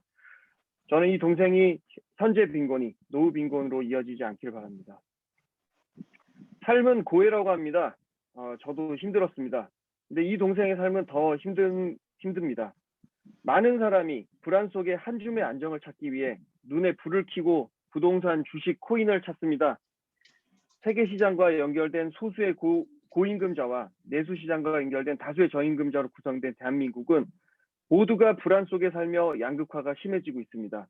S8: 저는 이 동생이 현재 빈곤이 노후 빈곤으로 이어지지 않길 바랍니다. 삶은 고해라고 합니다. 저도 힘들었습니다. 근데 이 동생의 삶은 더 힘듭니다. 많은 사람이 불안 속에 한 줌의 안정을 찾기 위해 눈에 불을 켜고 부동산, 주식, 코인을 찾습니다. 세계시장과 연결된 소수의 고임금자와 내수시장과 연결된 다수의 저임금자로 구성된 대한민국은 모두가 불안 속에 살며 양극화가 심해지고 있습니다.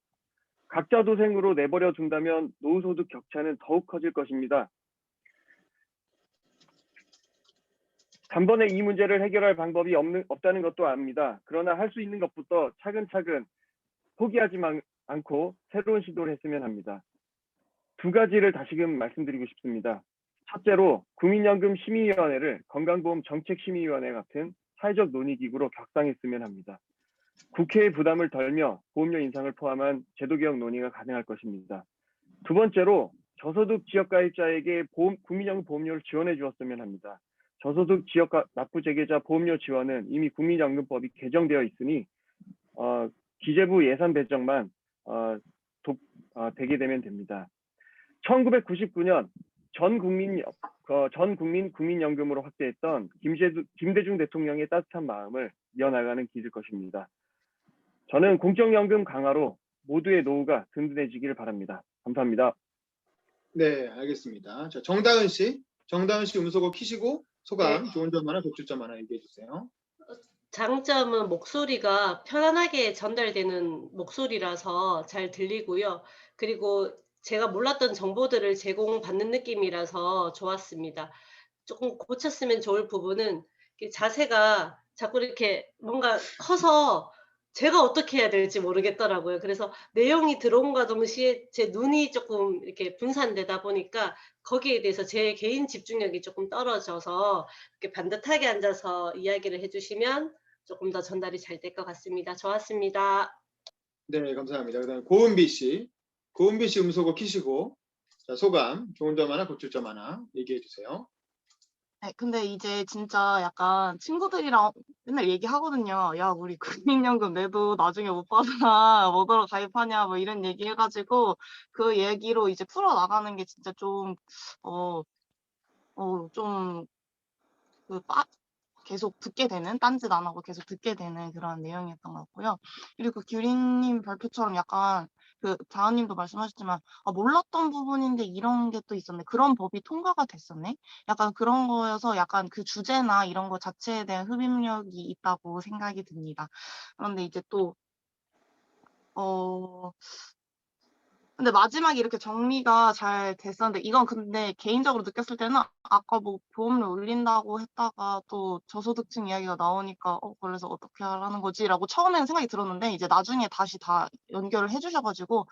S8: 각자 도생으로 내버려 둔다면 노후소득 격차는 더욱 커질 것입니다. 단번에 이 문제를 해결할 방법이 없다는 것도 압니다. 그러나 할 수 있는 것부터 차근차근 포기하지 않고 새로운 시도를 했으면 합니다. 두 가지를 다시금 말씀드리고 싶습니다. 첫째로 국민연금 심의위원회를 건강보험정책심의위원회 같은 사회적 논의기구로 격상했으면 합니다. 국회의 부담을 덜며 보험료 인상을 포함한 제도개혁 논의가 가능할 것입니다. 두 번째로 저소득 지역가입자에게 국민연금 보험료를 지원해 주었으면 합니다. 저소득 지역 납부재개자 보험료 지원은 이미 국민연금법이 개정되어 있으니 기재부 예산 배정만 되게 되면 됩니다. 1999년 전 국민 국민연금으로 확대했던 김대중 대통령의 따뜻한 마음을 이어나가는 길일 것입니다. 저는 공적연금 강화로 모두의 노후가 든든해지기를 바랍니다. 감사합니다.
S1: 네, 알겠습니다. 자, 정다은 씨 음소거 키시고 소감,
S5: 네.
S1: 좋은 점 하나, 독출 점 하나 얘기해 주세요.
S5: 장점은 목소리가 편안하게 전달되는 목소리라서 잘 들리고요. 그리고 제가 몰랐던 정보들을 제공받는 느낌이라서 좋았습니다. 조금 고쳤으면 좋을 부분은 이렇게 자세가 자꾸 이렇게 뭔가 커서 제가 어떻게 해야 될지 모르겠더라고요. 그래서 내용이 들어온과 동시에 제 눈이 조금 이렇게 분산되다 보니까 거기에 대해서 제 개인 집중력이 조금 떨어져서 이렇게 반듯하게 앉아서 이야기를 해주시면 조금 더 전달이 잘 될 것 같습니다. 좋았습니다.
S1: 네, 감사합니다. 그다음에 고은비 씨 음소거 키시고 자, 소감, 좋은 점 하나, 고칠 점 하나 얘기해 주세요.
S11: 네, 근데 이제 진짜 약간 친구들이랑 맨날 얘기하거든요. 야, 우리 국민연금 내도 나중에 못 받아. 뭐더러 가입하냐, 뭐 이런 얘기 해가지고 그 얘기로 이제 풀어나가는 게 진짜 좀, 좀, 계속 듣게 되는, 딴짓 안 하고 계속 듣게 되는 그런 내용이었던 것 같고요. 그리고 규리님 발표처럼 약간 자은님도 말씀하셨지만 몰랐던 부분인데 이런 게 또 있었네. 그런 법이 통과가 됐었네. 약간 그런 거여서 약간 그 주제나 이런 거 자체에 대한 흡입력이 있다고 생각이 듭니다. 그런데 이제 또 근데 마지막에 이렇게 정리가 잘 됐었는데 이건 근데 개인적으로 느꼈을 때는 아까 뭐 보험료 올린다고 했다가 또 저소득층 이야기가 나오니까 그래서 어떻게 하라는 거지라고 처음에는 생각이 들었는데 이제 나중에 다시 다 연결을 해주셔가지고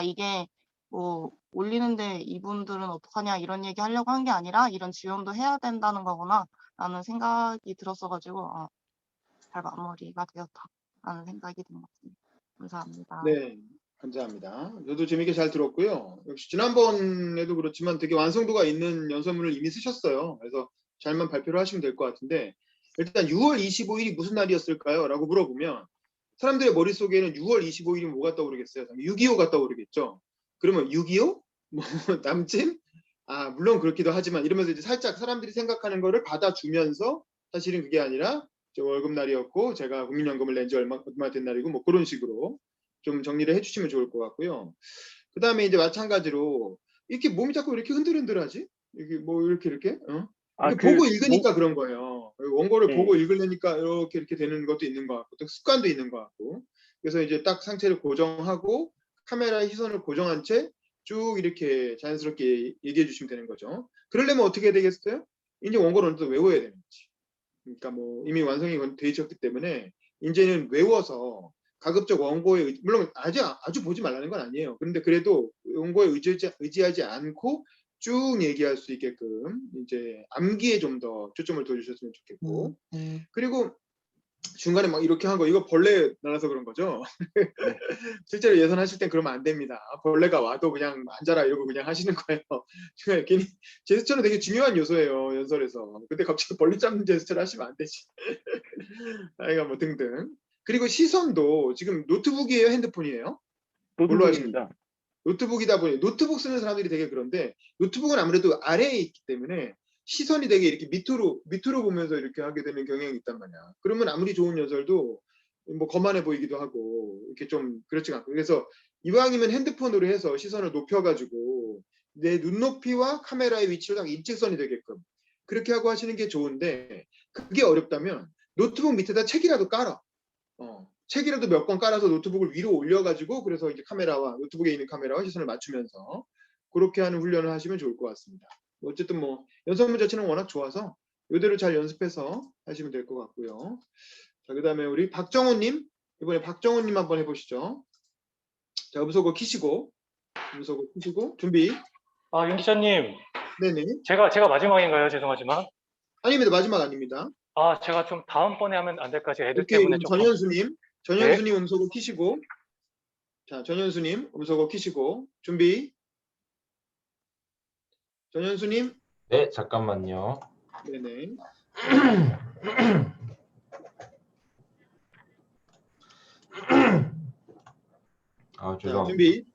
S11: 이게 뭐 올리는데 이분들은 어떡하냐 이런 얘기 하려고 한 게 아니라 이런 지원도 해야 된다는 거구나 라는 생각이 들었어가지고 잘 마무리가 되었다라는 생각이 든 것 같습니다. 감사합니다.
S1: 네, 감사합니다. 저도 재밌게 잘 들었고요. 역시 지난번에도 그렇지만 되게 완성도가 있는 연설문을 이미 쓰셨어요. 그래서 잘만 발표를 하시면 될 것 같은데 일단 6월 25일이 무슨 날이었을까요? 라고 물어보면 사람들의 머릿속에는 6월 25일이 뭐가 떠오르겠어요? 6.25가 떠오르겠죠. 그러면 6.25? 뭐 남침? 물론 그렇기도 하지만 이러면서 이제 살짝 사람들이 생각하는 거를 받아주면서 사실은 그게 아니라 저 월급날이었고 제가 국민연금을 낸 지 얼마 된 날이고 뭐 그런 식으로 좀 정리를 해주시면 좋을 것 같고요. 그 다음에 이제 마찬가지로 이렇게 몸이 자꾸 이렇게 흔들흔들하지? 이게 뭐 이렇게 이게 보고 읽으니까 그런 거예요. 원고를
S8: 네.
S1: 보고 읽으려니까 이렇게 되는 것도 있는 것 같고 또 습관도 있는 것 같고 그래서 이제 딱 상체를 고정하고 카메라의 시선을 고정한 채 쭉 이렇게 자연스럽게 얘기해 주시면 되는 거죠. 그러려면 어떻게 해야 되겠어요? 이제 원고를 어느 정도 외워야 되는 거지. 그러니까 뭐 이미 완성이 돼 있었기 때문에 이제는 외워서 가급적 원고에 물론 아주 보지 말라는 건 아니에요. 그런데 그래도 원고에 의지하지 않고 쭉 얘기할 수 있게끔 이제 암기에 좀 더 초점을 둬주셨으면 좋겠고 그리고 중간에 막 이렇게 한 거 이거 벌레 날아서 그런 거죠. 실제로 예선하실 땐 그러면 안 됩니다. 벌레가 와도 그냥 앉아라 이러고 그냥 하시는 거예요. 괜히 제스처는 되게 중요한 요소예요 연설에서. 근데 갑자기 벌레 잡는 제스처를 하시면 안 되지. 뭐 등등. 그리고 시선도 지금 노트북이에요 핸드폰이에요? 뭘로 하십니까? 노트북이다 보니 노트북 쓰는 사람들이 되게 그런데 노트북은 아무래도 아래에 있기 때문에 시선이 되게 이렇게 밑으로 보면서 이렇게 하게 되는 경향이 있단 말이야. 그러면 아무리 좋은 연설도 뭐 거만해 보이기도 하고 이렇게 좀 그렇지가 않고 그래서 이왕이면 핸드폰으로 해서 시선을 높여가지고 내 눈높이와 카메라의 위치를 딱 일직선이 되게끔 그렇게 하고 하시는 게 좋은데 그게 어렵다면 노트북 밑에다 책이라도 깔아. 책이라도 몇 권 깔아서 노트북을 위로 올려가지고 그래서 이제 노트북에 있는 카메라와 시선을 맞추면서 그렇게 하는 훈련을 하시면 좋을 것 같습니다. 어쨌든 뭐 연설문 자체는 워낙 좋아서 이대로 잘 연습해서 하시면 될 것 같고요. 자, 그다음에 우리 박정훈님 이번에 박정훈님 한번 해보시죠. 자, 음소거 키시고 준비.
S3: 윤 기자님,
S1: 네네.
S3: 제가 마지막인가요? 죄송하지만.
S1: 아닙니다. 마지막 아닙니다.
S3: 제가 좀 다음번에 하면 안 될까요? 제가 애들
S1: 오케이,
S3: 때문에
S1: 그럼
S3: 조금.
S1: 전현수님 음소거 키시고. 자, 전현수님 음소거 키시고 준비. 전현수님.
S10: 네, 잠깐만요.
S1: 네네.
S10: 죄송합니다.
S1: 자, 준비.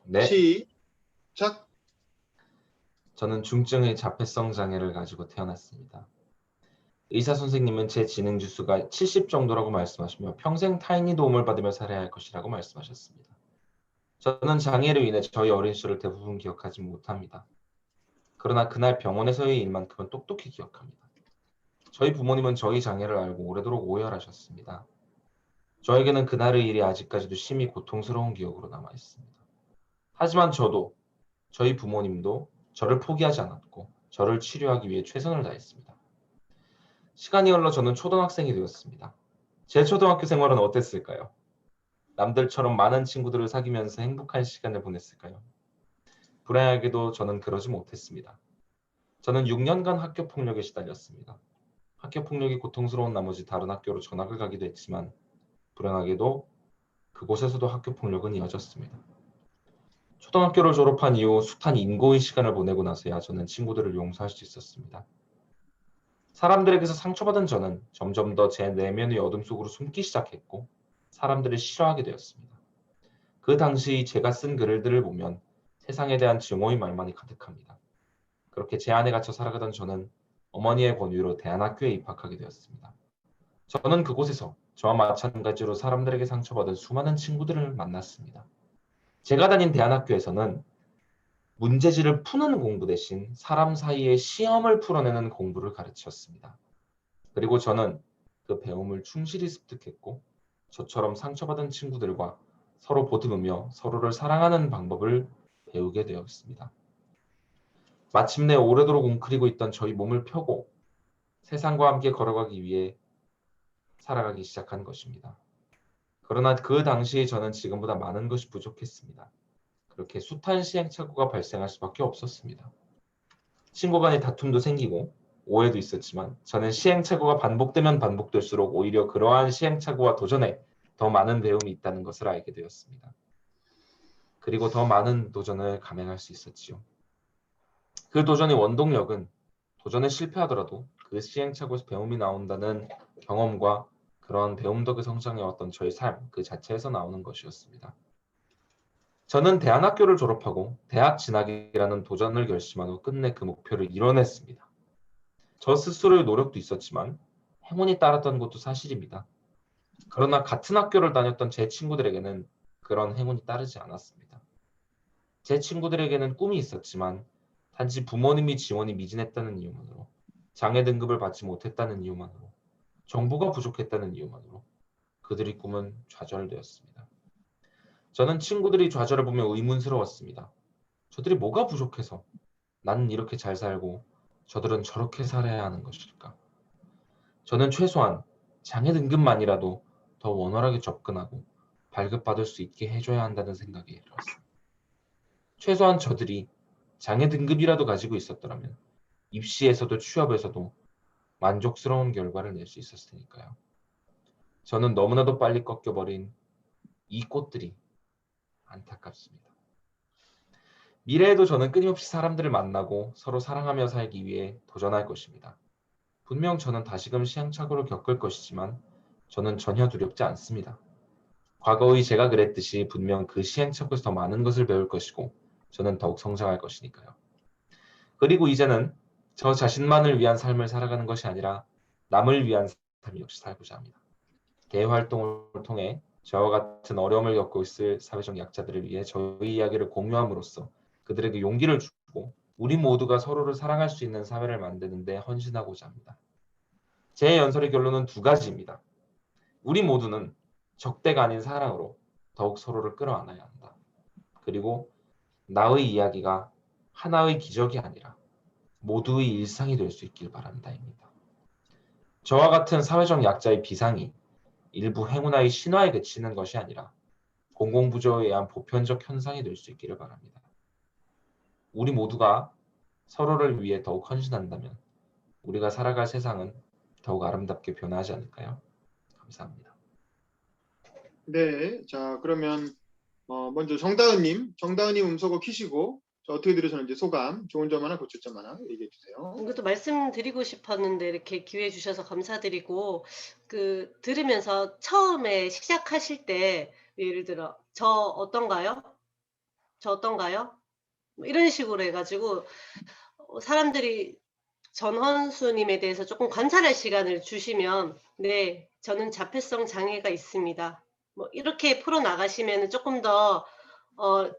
S10: 네.
S1: 시작.
S10: 저는 중증의 자폐성 장애를 가지고 태어났습니다. 의사 선생님은 제 지능 지수가 70 정도라고 말씀하시며 평생 타인이 도움을 받으며 살아야 할 것이라고 말씀하셨습니다. 저는 장애로 인해 저희 어린 시절을 대부분 기억하지 못합니다. 그러나 그날 병원에서의 일만큼은 똑똑히 기억합니다. 저희 부모님은 저희 장애를 알고 오래도록 오열하셨습니다. 저에게는 그날의 일이 아직까지도 심히 고통스러운 기억으로 남아 있습니다. 하지만 저도 저희 부모님도 저를 포기하지 않았고 저를 치료하기 위해 최선을 다했습니다. 시간이 흘러 저는 초등학생이 되었습니다. 제 초등학교 생활은 어땠을까요? 남들처럼 많은 친구들을 사귀면서 행복한 시간을 보냈을까요? 불행하게도 저는 그러지 못했습니다. 저는 6년간 학교 폭력에 시달렸습니다. 학교 폭력이 고통스러운 나머지 다른 학교로 전학을 가기도 했지만 불행하게도 그곳에서도 학교 폭력은 이어졌습니다. 초등학교를 졸업한 이후 숱한 인고의 시간을 보내고 나서야 저는 친구들을 용서할 수 있었습니다. 사람들에게서 상처받은 저는 점점 더 제 내면의 어둠 속으로 숨기 시작했고 사람들을 싫어하게 되었습니다. 그 당시 제가 쓴 글들을 보면 세상에 대한 증오의 말만이 가득합니다. 그렇게 제 안에 갇혀 살아가던 저는 어머니의 권유로 대안학교에 입학하게 되었습니다. 저는 그곳에서 저와 마찬가지로 사람들에게 상처받은 수많은 친구들을 만났습니다. 제가 다닌 대안학교에서는 문제지를 푸는 공부 대신 사람 사이의 시험을 풀어내는 공부를 가르쳤습니다. 그리고 저는 그 배움을 충실히 습득했고 저처럼 상처받은 친구들과 서로 보듬으며 서로를 사랑하는 방법을 배우게 되었습니다. 마침내 오래도록 웅크리고 있던 저희 몸을 펴고 세상과 함께 걸어가기 위해 살아가기 시작한 것입니다. 그러나 그 당시에 저는 지금보다 많은 것이 부족했습니다. 그렇게 숱한 시행착오가 발생할 수밖에 없었습니다. 친구 간의 다툼도 생기고 오해도 있었지만 저는 시행착오가 반복되면 반복될수록 오히려 그러한 시행착오와 도전에 더 많은 배움이 있다는 것을 알게 되었습니다. 그리고 더 많은 도전을 감행할 수 있었지요. 그 도전의 원동력은 도전에 실패하더라도 그 시행착오에서 배움이 나온다는 경험과 그런 배움 덕에 성장해왔던 저의 삶 그 자체에서 나오는 것이었습니다. 저는 대안학교를 졸업하고 대학 진학이라는 도전을 결심한 후 끝내 그 목표를 이뤄냈습니다. 저 스스로의 노력도 있었지만 행운이 따랐던 것도 사실입니다. 그러나 같은 학교를 다녔던 제 친구들에게는 그런 행운이 따르지 않았습니다. 제 친구들에게는 꿈이 있었지만 단지 부모님이 지원이 미진했다는 이유만으로, 장애 등급을 받지 못했다는 이유만으로, 정보가 부족했다는 이유만으로 그들의 꿈은 좌절되었습니다. 저는 친구들이 좌절을 보며 의문스러웠습니다. 저들이 뭐가 부족해서 나는 이렇게 잘 살고 저들은 저렇게 살아야 하는 것일까? 저는 최소한 장애 등급만이라도 더 원활하게 접근하고 발급받을 수 있게 해줘야 한다는 생각이 들었습니다. 최소한 저들이 장애 등급이라도 가지고 있었더라면 입시에서도 취업에서도 만족스러운 결과를 낼 수 있었을 테니까요. 저는 너무나도 빨리 꺾여버린 이 꽃들이 안타깝습니다. 미래에도 저는 끊임없이 사람들을 만나고 서로 사랑하며 살기 위해 도전할 것입니다. 분명 저는 다시금 시행착오를 겪을 것이지만 저는 전혀 두렵지 않습니다. 과거의 제가 그랬듯이 분명 그 시행착오에서 더 많은 것을 배울 것이고 저는 더욱 성장할 것이니까요. 그리고 이제는 저 자신만을 위한 삶을 살아가는 것이 아니라 남을 위한 삶 역시 살고자 합니다. 대활동을 통해 저와 같은 어려움을 겪고 있을 사회적 약자들을 위해 저희 이야기를 공유함으로써 그들에게 용기를 주고 우리 모두가 서로를 사랑할 수 있는 사회를 만드는 데 헌신하고자 합니다. 제 연설의 결론은 두 가지입니다. 우리 모두는 적대가 아닌 사랑으로 더욱 서로를 끌어안아야 한다. 그리고 나의 이야기가 하나의 기적이 아니라 모두의 일상이 될 수 있길 바란다입니다. 저와 같은 사회적 약자의 비상이 일부 행운아의 신화에 그치는 것이 아니라 공공부조에 의한 보편적 현상이 될 수 있기를 바랍니다. 우리 모두가 서로를 위해 더욱 헌신한다면 우리가 살아갈 세상은 더욱 아름답게 변화하지 않을까요? 감사합니다.
S1: 네, 자 그러면 먼저 정다은님 음소거 키시고 어떻게 들으셨는지 소감, 좋은 점 하나, 고칠 점 하나 얘기해 주세요.
S5: 이것도 말씀드리고 싶었는데 이렇게 기회 주셔서 감사드리고 들으면서 처음에 시작하실 때 예를 들어 저 어떤가요? 저 어떤가요? 뭐 이런 식으로 해가지고 사람들이 전헌수님에 대해서 조금 관찰할 시간을 주시면, 네, 저는 자폐성 장애가 있습니다. 뭐 이렇게 풀어 나가시면 조금 더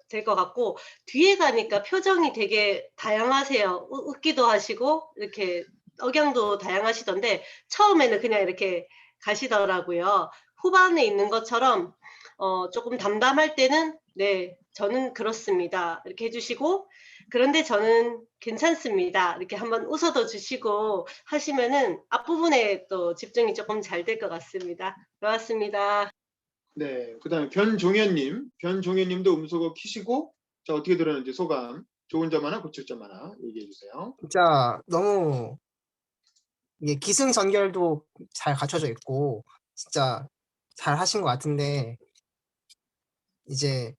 S5: 될 것 같고, 뒤에 가니까 표정이 되게 다양하세요. 웃기도 하시고 이렇게 억양도 다양하시던데 처음에는 그냥 이렇게 가시더라고요. 후반에 있는 것처럼 조금 담담할 때는 네, 저는 그렇습니다. 이렇게 해주시고, 그런데 저는 괜찮습니다. 이렇게 한번 웃어도 주시고 하시면은 앞부분에 또 집중이 조금 잘 될 것 같습니다. 고맙습니다.
S1: 네, 그다음에 변종현님도 음소거 키시고 자 어떻게 들었는지 소감, 좋은 점 하나, 고칠 점 하나 얘기해 주세요.
S6: 진짜 너무 이게 기승전결도 잘 갖춰져 있고 진짜 잘 하신 것 같은데 이제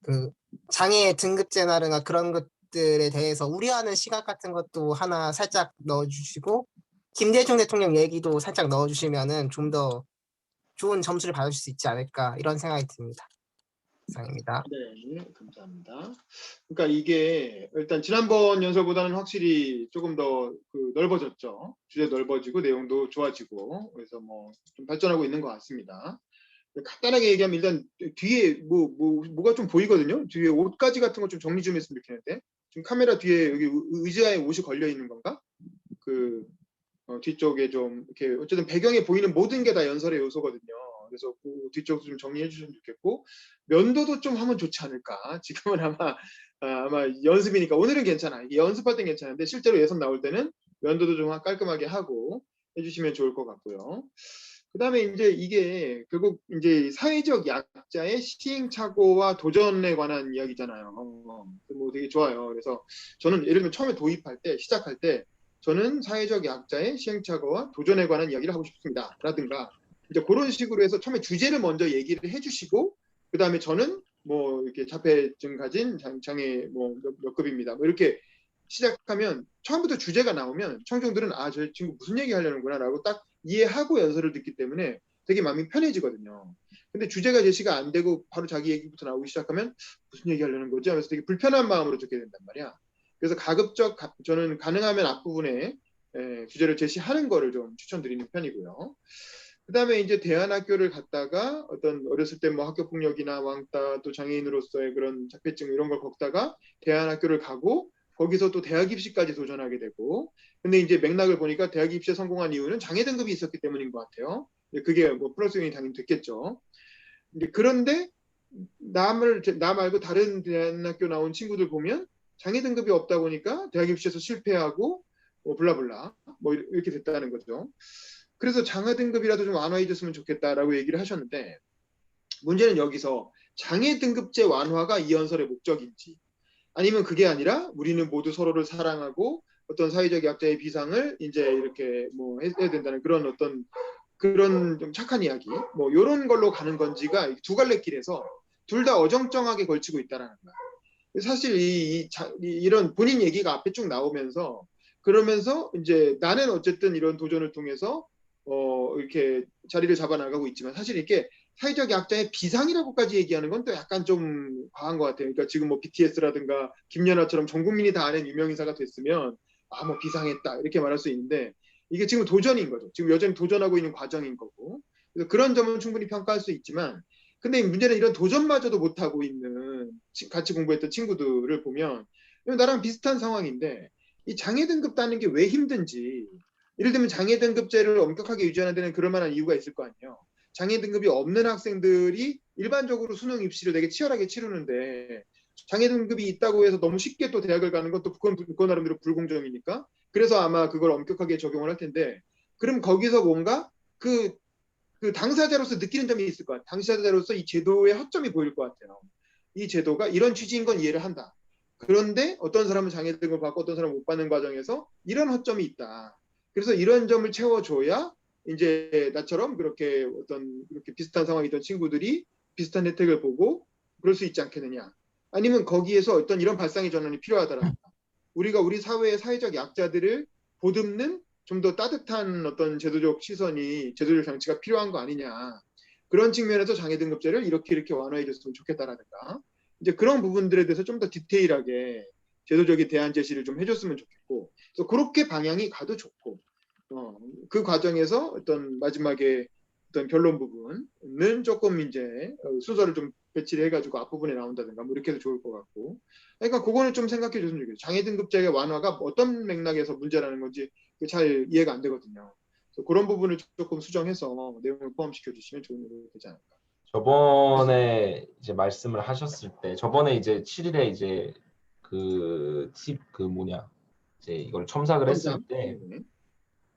S6: 그 장애 등급제나 그런 것들에 대해서 우려하는 시각 같은 것도 하나 살짝 넣어주시고 김대중 대통령 얘기도 살짝 넣어주시면은 좀 더 좋은 점수를 받을 수 있지 않을까 이런 생각이 듭니다. 이상입니다.
S1: 네, 감사합니다. 그러니까 이게 일단 지난번 연설보다는 확실히 조금 더 넓어졌죠. 주제 넓어지고 내용도 좋아지고 그래서 뭐 좀 발전하고 있는 것 같습니다. 간단하게 얘기하면 일단 뒤에 뭐가 좀 보이거든요. 뒤에 옷가지 같은 거 좀 정리 좀 했으면 좋겠는데 지금 카메라 뒤에 여기 의자에 옷이 걸려 있는 건가? 뒤쪽에 좀 이렇게 어쨌든 배경에 보이는 모든 게 다 연설의 요소거든요. 그래서 그 뒤쪽도 좀 정리해 주시면 좋겠고 면도도 좀 하면 좋지 않을까. 지금은 아마 연습이니까 오늘은 괜찮아. 이게 연습할 땐 괜찮은데 실제로 예선 나올 때는 면도도 좀 깔끔하게 하고 해주시면 좋을 것 같고요. 그다음에 이제 이게 결국 이제 사회적 약자의 시행착오와 도전에 관한 이야기잖아요. 뭐 되게 좋아요. 그래서 저는 예를 들면 처음에 시작할 때 저는 사회적 약자의 시행착오와 도전에 관한 이야기를 하고 싶습니다. 라든가 이제 그런 식으로 해서 처음에 주제를 먼저 얘기를 해주시고 그 다음에 저는 뭐 이렇게 자폐증 가진 장애 뭐 몇 급입니다. 뭐 이렇게 시작하면 처음부터 주제가 나오면 청중들은 저 친구 무슨 얘기 하려는구나라고 딱 이해하고 연설을 듣기 때문에 되게 마음이 편해지거든요. 근데 주제가 제시가 안 되고 바로 자기 얘기부터 나오기 시작하면 무슨 얘기 하려는 거지 하면서 되게 불편한 마음으로 듣게 된단 말이야. 그래서 가급적 저는 가능하면 앞부분에 주제를 제시하는 거를 좀 추천드리는 편이고요. 그 다음에 이제 대안학교를 갔다가 어떤 어렸을 때 뭐 학교폭력이나 왕따 또 장애인으로서의 그런 자폐증 이런 걸 겪다가 대안학교를 가고 거기서 또 대학 입시까지 도전하게 되고 근데 이제 맥락을 보니까 대학 입시에 성공한 이유는 장애 등급이 있었기 때문인 것 같아요. 그게 뭐 플러스 요인이 당연히 됐겠죠. 그런데 나 말고 다른 대안학교 나온 친구들 보면 장애 등급이 없다 보니까 대학 입시에서 실패하고 뭐 블라블라 뭐 이렇게 됐다는 거죠. 그래서 장애 등급이라도 좀 완화해 줬으면 좋겠다라고 얘기를 하셨는데 문제는 여기서 장애 등급제 완화가 이 연설의 목적인지 아니면 그게 아니라 우리는 모두 서로를 사랑하고 어떤 사회적 약자의 비상을 이제 이렇게 뭐 해야 된다는 그런 좀 착한 이야기 뭐 이런 걸로 가는 건지가 두 갈래 길에서 둘 다 어정쩡하게 걸치고 있다라는 거야. 사실 이런 본인 얘기가 앞에 쭉 나오면서 그러면서 이제 나는 어쨌든 이런 도전을 통해서 이렇게 자리를 잡아나가고 있지만 사실 이렇게 사회적 약자의 비상이라고까지 얘기하는 건 또 약간 좀 과한 것 같아요. 그러니까 지금 뭐 BTS라든가 김연아처럼 전 국민이 다 아는 유명인사가 됐으면 뭐 비상했다 이렇게 말할 수 있는데 이게 지금 도전인 거죠. 지금 여전히 도전하고 있는 과정인 거고 그래서 그런 점은 충분히 평가할 수 있지만 근데 문제는 이런 도전마저도 못하고 있는 같이 공부했던 친구들을 보면 나랑 비슷한 상황인데 이 장애 등급 따는 게 왜 힘든지 예를 들면 장애 등급제를 엄격하게 유지하는 데는 그럴 만한 이유가 있을 거 아니에요. 장애 등급이 없는 학생들이 일반적으로 수능 입시를 되게 치열하게 치르는데 장애 등급이 있다고 해서 너무 쉽게 또 대학을 가는 것도 그건 나름대로 불공정이니까 그래서 아마 그걸 엄격하게 적용을 할 텐데 그럼 거기서 뭔가 그 당사자로서 느끼는 점이 있을 것 같아요. 당사자로서 이 제도의 허점이 보일 것 같아요. 이 제도가 이런 취지인 건 이해를 한다. 그런데 어떤 사람은 장애 등급을 받고 어떤 사람은 못 받는 과정에서 이런 허점이 있다. 그래서 이런 점을 채워줘야 이제 나처럼 그렇게 이렇게 비슷한 상황이던 친구들이 비슷한 혜택을 보고 그럴 수 있지 않겠느냐. 아니면 거기에서 어떤 이런 발상의 전환이 필요하더라. 우리가 우리 사회의 사회적 약자들을 보듬는 좀 더 따뜻한 어떤 제도적 장치가 필요한 거 아니냐. 그런 측면에서 장애 등급제를 이렇게 완화해 줬으면 좋겠다라든가. 이제 그런 부분들에 대해서 좀 더 디테일하게 제도적인 대안 제시를 좀 해줬으면 좋겠고, 그래서 그렇게 방향이 가도 좋고, 그 과정에서 어떤 마지막에 어떤 결론 부분은 조금 이제 순서를 좀 배치를 해가지고 앞부분에 나온다든가 뭐 이렇게 해도 좋을 것 같고, 그러니까 그거는 좀 생각해 줬으면 좋겠어요. 장애 등급제의 완화가 어떤 맥락에서 문제라는 건지 잘 이해가 안 되거든요. 그래서 그런 부분을 조금 수정해서 내용을 포함시켜 주시면 좋은 일이 되지 않을까.
S10: 저번에 이제 말씀을 하셨을 때, 저번에 이제 7일에 이제 이제 이걸 첨삭을 했을 때,
S1: 네.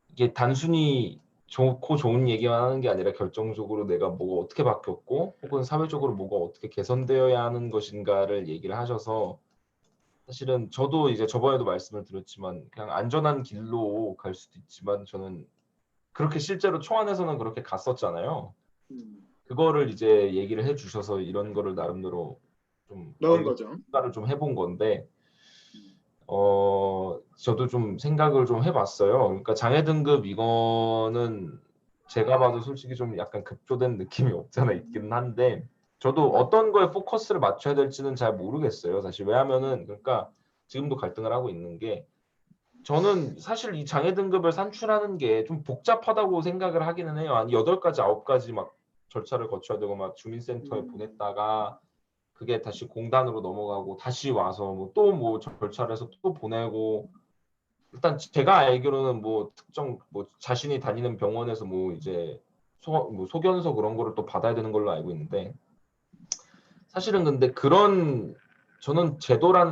S10: 이게 단순히 좋고 좋은 얘기만 하는 게 아니라 결정적으로 내가 뭐가 어떻게 바뀌었고 혹은 사회적으로 뭐가 어떻게 개선되어야 하는 것인가를 얘기를 하셔서, 사실은 저도 이제 저번에도 말씀을 드렸지만 그냥 안전한 길로 갈 수도 있지만 저는 그렇게 실제로 초안에서는 그렇게 갔었잖아요. 그거를 이제 얘기를 해주셔서 이런 거를 나름대로 좀
S1: 넣은 거죠.
S10: 생각을 좀 해본 건데, 저도 좀 생각을 좀 해봤어요. 그러니까 장애 등급 이거는 제가 봐도 솔직히 좀 약간 급조된 느낌이 없잖아 있기는 한데, 저도 어떤 거에 포커스를 맞춰야 될지는 잘 모르겠어요. 사실 왜냐하면은 그러니까 지금도 갈등을 하고 있는 게, 저는 사실 이 장애 등급을 산출하는 게 좀 복잡하다고 생각을 하기는 해요. 한 8가지, 9가지 막 절차를 거쳐야 되고 막 주민센터에 보냈다가 그게 다시 공단으로 넘어가고 다시 와서 뭐 또 뭐 절차를 해서 또 보내고, 일단 제가 알기로는 뭐 특정 뭐 자신이 다니는 병원에서 뭐 이제 뭐 소견서 그런 거를 또 받아야 되는 걸로 알고 있는데, 사실은 근데 그런 저는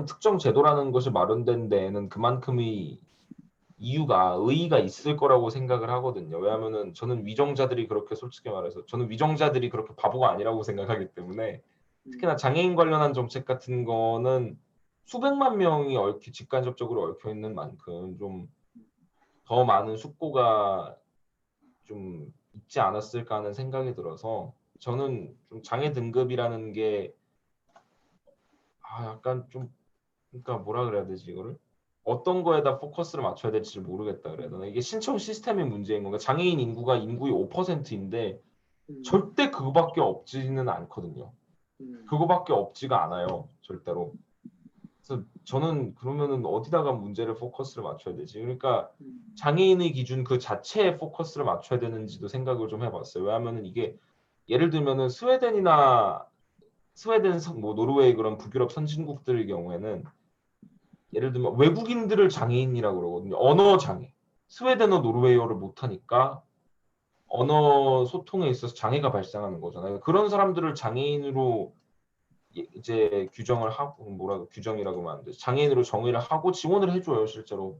S10: 특정 제도라는 것이 마련된 데에는 그만큼의 의의가 있을 거라고 생각을 하거든요. 왜냐하면은 저는 위정자들이 그렇게, 솔직히 말해서 저는 위정자들이 그렇게 바보가 아니라고 생각하기 때문에, 특히나 장애인 관련한 정책 같은 거는 수백만 명이 직간접적으로 얽혀 있는 만큼 좀 더 많은 숙고가 좀 있지 않았을까 하는 생각이 들어서, 저는 좀 장애 등급이라는 게 약간 좀, 그러니까 뭐라 그래야 되지 이거를, 어떤 거에다 포커스를 맞춰야 될지 모르겠다 그래야 되나. 이게 신청 시스템의 문제인 건가. 장애인 인구가 인구의 5%인데 절대 그거밖에 없지는 않거든요. 그거밖에 없지가 않아요, 절대로. 그래서 저는 그러면은 어디다가 문제를 포커스를 맞춰야 되지? 그러니까 장애인의 기준 그 자체에 포커스를 맞춰야 되는지도 생각을 좀 해봤어요. 왜냐하면은 이게 예를 들면은 스웨덴, 뭐 노르웨이 그런 북유럽 선진국들의 경우에는 예를 들면 외국인들을 장애인이라고 그러거든요. 언어 장애. 스웨덴어, 노르웨이어를 못하니까 언어 소통에 있어서 장애가 발생하는 거잖아요. 그런 사람들을 장애인으로 이제 규정을 하고, 규정이라고 하면 안 돼. 장애인으로 정의를 하고 지원을 해줘요, 실제로.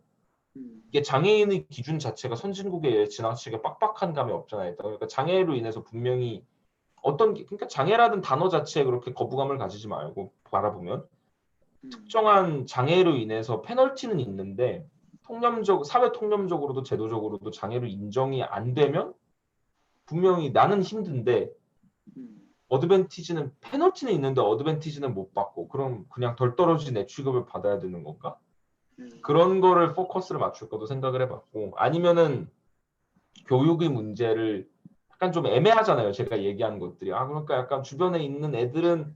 S10: 이게 장애인의 기준 자체가 선진국에 지나치게 빡빡한 감이 없잖아요. 그러니까 장애로 인해서 분명히 그러니까 장애라는 단어 자체에 그렇게 거부감을 가지지 말고 바라보면, 특정한 장애로 인해서 페널티는 있는데 사회 통념적으로도 제도적으로도 장애로 인정이 안 되면 분명히 나는 힘든데 페널티는 있는데 어드밴티지는 못 받고, 그럼 그냥 덜 떨어진 내 취급을 받아야 되는 건가? 그런 거를 포커스를 맞출 것도 생각을 해봤고, 아니면은 교육의 문제를 약간 좀 애매하잖아요. 제가 얘기한 것들이. 그러니까 약간 주변에 있는 애들은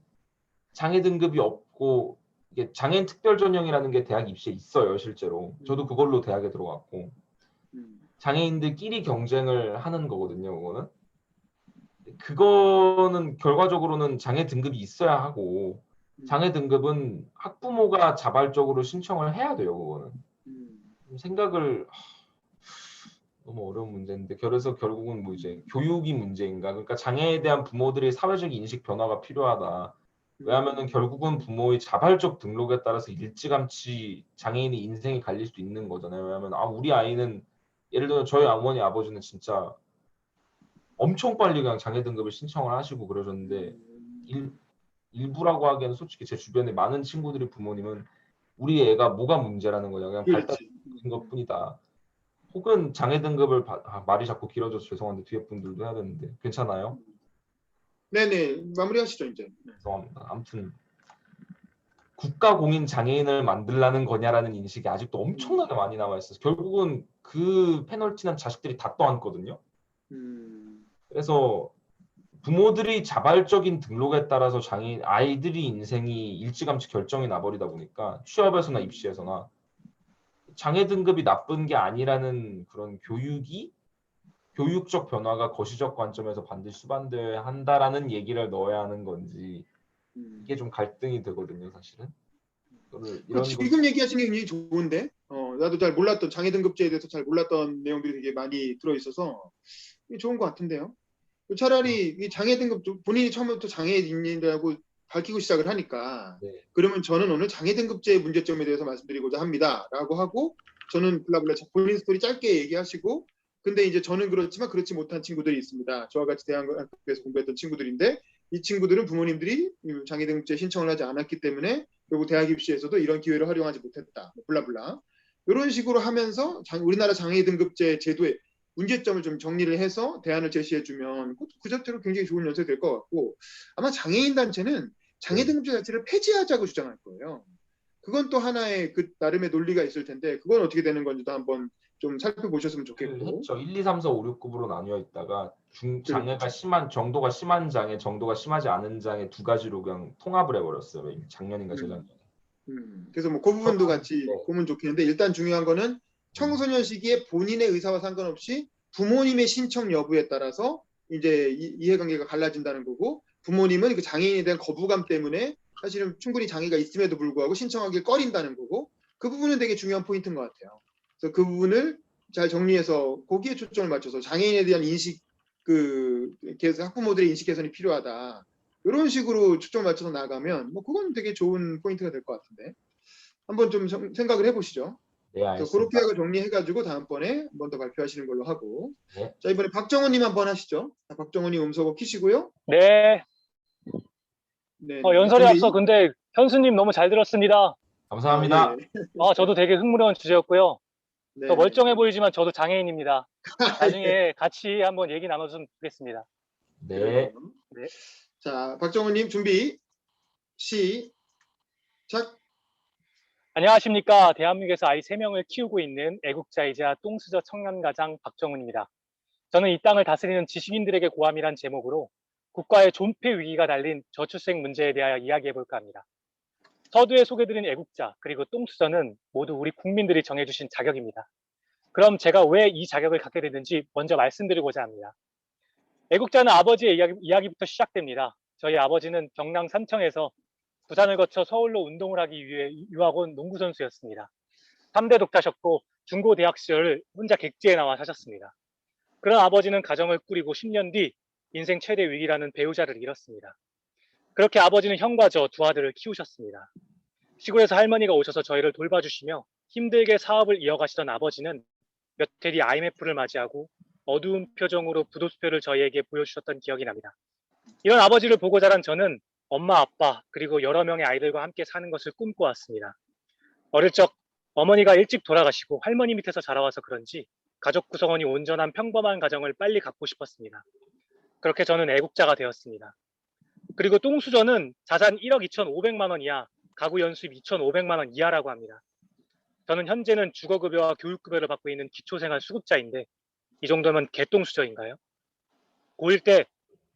S10: 장애 등급이 없고, 이게 장애인 특별 전형이라는 게 대학 입시에 있어요, 실제로. 저도 그걸로 대학에 들어갔고. 장애인들끼리 경쟁을 하는 거거든요, 그거는. 그거는 결과적으로는 장애 등급이 있어야 하고, 장애 등급은 학부모가 자발적으로 신청을 해야 돼요, 그거는. 너무 어려운 문제인데, 그래서 결국은 뭐 이제 교육이 문제인가? 그러니까 장애에 대한 부모들의 사회적 인식 변화가 필요하다. 왜냐하면은 결국은 부모의 자발적 등록에 따라서 일찌감치 장애인의 인생이 갈릴 수도 있는 거잖아요. 왜냐하면 우리 아이는, 예를 들어 저희 어머니 아버지는 진짜 엄청 빨리 그냥 장애 등급을 신청을 하시고 그러셨는데, 일부라고 하기에는 솔직히 제 주변에 많은 친구들이 부모님은 우리 애가 뭐가 문제라는 거냐, 그냥 발달인 것뿐이다. 혹은 장애 등급을 말이 자꾸 길어져서 죄송한데 뒤에 분들도 해야 되는데 괜찮아요?
S1: 네네, 마무리하시죠 이제.
S10: 죄송합니다. 아무튼 국가 공인 장애인을 만들라는 거냐라는 인식이 아직도 엄청나게 많이 남아 있어서 결국은 그 페널티는 자식들이 다 떠안거든요. 그래서 부모들이 자발적인 등록에 따라서 아이들이 인생이 일찌감치 결정이 나버리다 보니까 취업에서나 입시에서나 장애 등급이 나쁜 게 아니라는 그런 교육적 변화가 거시적 관점에서 반드시 수반돼야 한다라는 얘기를 넣어야 하는 건지 이게 좀 갈등이 되거든요, 사실은.
S1: 지금 얘기하신 게 굉장히 좋은데, 나도 잘 몰랐던 장애 등급제에 대해서 잘 몰랐던 내용들이 되게 많이 들어있어서 이게 좋은 것 같은데요. 차라리 이 장애 등급 본인이 처음부터 장애인이라고 밝히고 시작을 하니까
S10: 네.
S1: 그러면 저는 오늘 장애 등급제의 문제점에 대해서 말씀드리고자 합니다라고 하고 저는 블라블라 본인 스토리 짧게 얘기하시고 근데 이제 저는 그렇지만 그렇지 못한 친구들이 있습니다. 저와 같이 대학교에서 공부했던 친구들인데 이 친구들은 부모님들이 장애 등급제 신청을 하지 않았기 때문에 결국 대학 입시에서도 이런 기회를 활용하지 못했다. 블라블라. 이런 식으로 하면서 우리나라 장애 등급제 제도의 문제점을 좀 정리를 해서 대안을 제시해주면 그 자체로 굉장히 좋은 연습이 될 것 같고 아마 장애인 단체는 장애 등급제 자체를 폐지하자고 주장할 거예요. 그건 또 하나의 그 나름의 논리가 있을 텐데 그건 어떻게 되는 건지도 한번 좀 살펴보셨으면 좋겠고.
S10: 했죠. 1, 2, 3, 4, 5, 6급으로 나뉘어 있다가 장애가 심한 정도가 심한 장애, 정도가 심하지 않은 장애 두 가지로 그냥 통합을 해버렸어요. 작년인가 재작년에.
S1: 그래서 뭐 그 부분도 같이
S10: 네.
S1: 보면 좋겠는데 일단 중요한 거는 청소년 시기에 본인의 의사와 상관없이 부모님의 신청 여부에 따라서 이제 이해관계가 갈라진다는 거고 부모님은 그 장애인에 대한 거부감 때문에 사실은 충분히 장애가 있음에도 불구하고 신청하길 꺼린다는 거고 그 부분은 되게 중요한 포인트인 것 같아요. 그래서 그 부분을 잘 정리해서 거기에 초점을 맞춰서 장애인에 대한 인식 학부모들의 인식 개선이 필요하다. 이런 식으로 초점을 맞춰서 나가면 뭐 그건 되게 좋은 포인트가 될 것 같은데 한번 좀 생각을 해보시죠.
S10: 네,
S1: 그래서 그렇게 하고 정리해가지고 다음번에 한 번 더 발표하시는 걸로 하고
S10: 네.
S1: 자 이번에 박정훈님 한번 하시죠. 박정훈님 음소거 키시고요.
S3: 네.
S1: 네.
S3: 연설에
S1: 준비.
S3: 앞서 근데 현수님 너무 잘 들었습니다.
S10: 감사합니다.
S1: 예.
S3: 저도 되게 흥미로운 주제였고요.
S1: 네.
S3: 더 멀쩡해 보이지만 저도 장애인입니다. 나중에 같이 한번 얘기 나눠주면 좋겠습니다.
S10: 네.
S3: 네.
S1: 자 박정훈님 준비 시작.
S3: 안녕하십니까. 대한민국에서 아이 3명을 키우고 있는 애국자이자 똥수저 청년가장 박정훈입니다. 저는 이 땅을 다스리는 지식인들에게 고함이란 제목으로 국가의 존폐 위기가 달린 저출생 문제에 대하여 이야기해볼까 합니다. 서두에 소개드린 애국자 그리고 똥수저는 모두 우리 국민들이 정해주신 자격입니다. 그럼 제가 왜 이 자격을 갖게 됐는지 먼저 말씀드리고자 합니다. 애국자는 아버지의 이야기부터 시작됩니다. 저희 아버지는 경남 삼청에서 부산을 거쳐 서울로 운동을 하기 위해 유학 온 농구선수였습니다. 3대 독타셨고 중고 대학 시절을 혼자 객지에 나와 사셨습니다. 그런 아버지는 가정을 꾸리고 10년 뒤 인생 최대 위기라는 배우자를 잃었습니다. 그렇게 아버지는 형과 저 두 아들을 키우셨습니다. 시골에서 할머니가 오셔서 저희를 돌봐주시며 힘들게 사업을 이어가시던 아버지는 몇 해 뒤 IMF를 맞이하고 어두운 표정으로 부도수표를 저희에게 보여주셨던 기억이 납니다. 이런 아버지를 보고 자란 저는 엄마, 아빠, 그리고 여러 명의 아이들과 함께 사는 것을 꿈꿔왔습니다. 어릴 적 어머니가 일찍 돌아가시고 할머니 밑에서 자라와서 그런지 가족 구성원이 온전한 평범한 가정을 빨리 갖고 싶었습니다. 그렇게 저는 애국자가 되었습니다. 그리고 똥수저는 자산 1억 2,500만 원 이하, 가구 연수입 2,500만 원 이하라고 합니다. 저는 현재는 주거급여와 교육급여를 받고 있는 기초생활 수급자인데 이 정도면 개똥수저인가요? 고1 때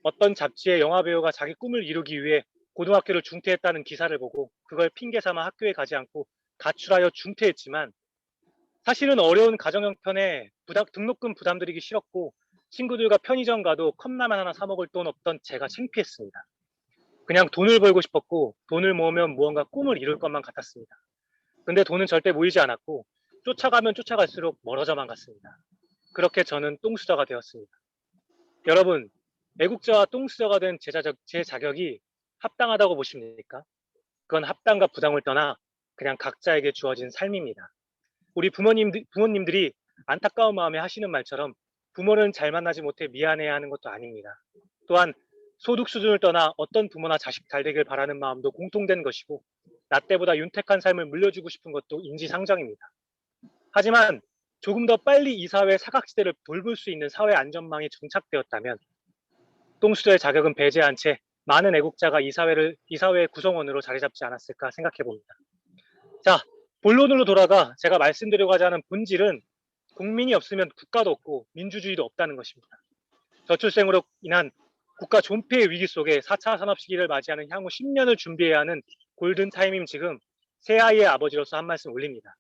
S3: 어떤 잡지의 영화배우가 자기 꿈을 이루기 위해 고등학교를 중퇴했다는 기사를 보고 그걸 핑계 삼아 학교에 가지 않고 가출하여 중퇴했지만 사실은 어려운 가정 형편에 등록금 부담드리기 싫었고 친구들과 편의점 가도 컵라면 하나 사 먹을 돈 없던 제가 창피했습니다. 그냥 돈을 벌고 싶었고 돈을 모으면 무언가 꿈을 이룰 것만 같았습니다. 근데 돈은 절대 모이지 않았고 쫓아가면 쫓아갈수록 멀어져만 갔습니다. 그렇게 저는 똥수저가 되었습니다. 여러분, 애국자와 똥수저가 된 제 자격이 합당하다고 보십니까? 그건 합당과 부당을 떠나 그냥 각자에게 주어진 삶입니다. 우리 부모님들이 안타까운 마음에 하시는 말처럼 부모는 잘 만나지 못해 미안해야 하는 것도 아닙니다. 또한 소득 수준을 떠나 어떤 부모나 자식 잘 되길 바라는 마음도 공통된 것이고 나 때보다 윤택한 삶을 물려주고 싶은 것도 인지상정입니다. 하지만 조금 더 빨리 이 사회의 사각지대를 돌볼 수 있는 사회 안전망이 정착되었다면 똥수저의 자격은 배제한 채 많은 애국자가 이 사회의 구성원으로 자리 잡지 않았을까 생각해 봅니다. 자, 본론으로 돌아가 제가 말씀드리고자 하는 본질은 국민이 없으면 국가도 없고 민주주의도 없다는 것입니다. 저출생으로 인한 국가 존폐의 위기 속에 4차 산업 시기를 맞이하는 향후 10년을 준비해야 하는 골든타임임 지금 새아이의 아버지로서 한 말씀 올립니다.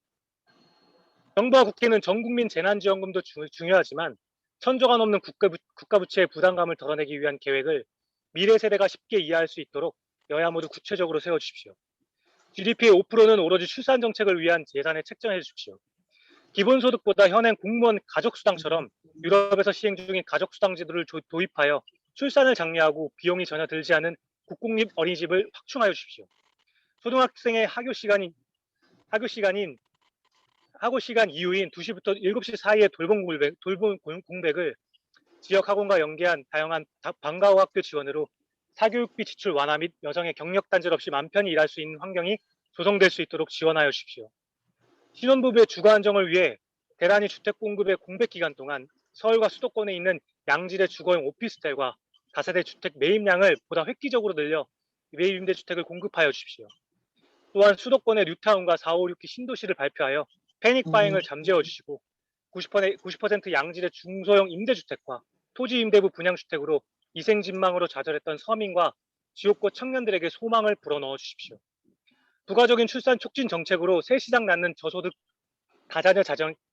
S3: 정부와 국회는 전국민 재난지원금도 중요하지만 천조가 넘는 국가부채의 부담감을 덜어내기 위한 계획을 미래 세대가 쉽게 이해할 수 있도록 여야 모두 구체적으로 세워주십시오. GDP의 5%는 오로지 출산 정책을 위한 예산에 책정해 주십시오. 기본소득보다 현행 공무원 가족수당처럼 유럽에서 시행 중인 가족수당 제도를 도입하여 출산을 장려하고 비용이 전혀 들지 않은 국공립 어린이집을 확충하여 주십시오. 초등학생의 학교 시간 이후인 2시부터 7시 사이의 돌봄 공백을 지역 학원과 연계한 다양한 방과 후 학교 지원으로 사교육비 지출 완화 및 여성의 경력 단절 없이 맘 편히 일할 수 있는 환경이 조성될 수 있도록 지원하여 주십시오. 신혼부부의 주거 안정을 위해 대란위 주택 공급의 공백 기간 동안 서울과 수도권에 있는 양질의 주거용 오피스텔과 다세대 주택 매입량을 보다 획기적으로 늘려 매입 임대주택을 공급하여 주십시오. 또한 수도권의 뉴타운과 4, 5, 6기 신도시를 발표하여 패닉바잉을 잠재워 주시고 90% 양질의 중소형 임대주택과 토지 임대부 분양주택으로 이생진망으로 좌절했던 서민과 지옥고 청년들에게 소망을 불어넣어 주십시오. 부가적인 출산 촉진 정책으로 새 시장 낳는 저소득 다자녀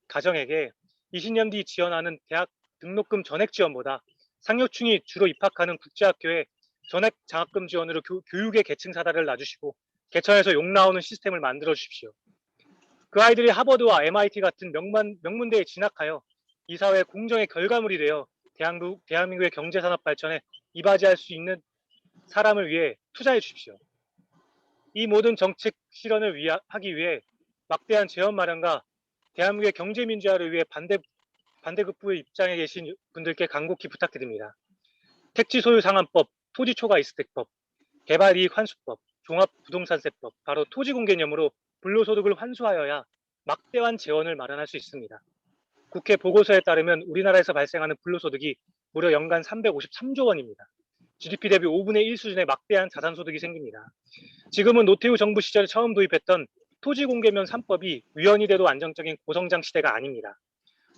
S3: 가정에게 20년 뒤 지원하는 대학 등록금 전액 지원보다 상여충이 주로 입학하는 국제학교에 전액 장학금 지원으로 교육의 계층 사다를 놔주시고 개천에서 욕 나오는 시스템을 만들어 주십시오. 그 아이들이 하버드와 MIT 같은 명문대에 진학하여 이 사회의 공정의 결과물이 되어 대한민국의 경제산업 발전에 이바지할 수 있는 사람을 위해 투자해 주십시오. 이 모든 정책 실현을 하기 위해 막대한 재원 마련과 대한민국의 경제민주화를 위해 반대급부의 입장에 계신 분들께 간곡히 부탁드립니다. 택지 소유 상한법, 토지 초과 이스택법, 개발이익 환수법, 종합부동산세법, 바로 토지공 개념으로 불로소득을 환수하여야 막대한 재원을 마련할 수 있습니다. 국회 보고서에 따르면 우리나라에서 발생하는 불로소득이 무려 연간 353조 원입니다. GDP 대비 5분의 1 수준의 막대한 자산소득이 생깁니다. 지금은 노태우 정부 시절에 처음 도입했던 토지공개면 3법이 위헌이 돼도 안정적인 고성장 시대가 아닙니다.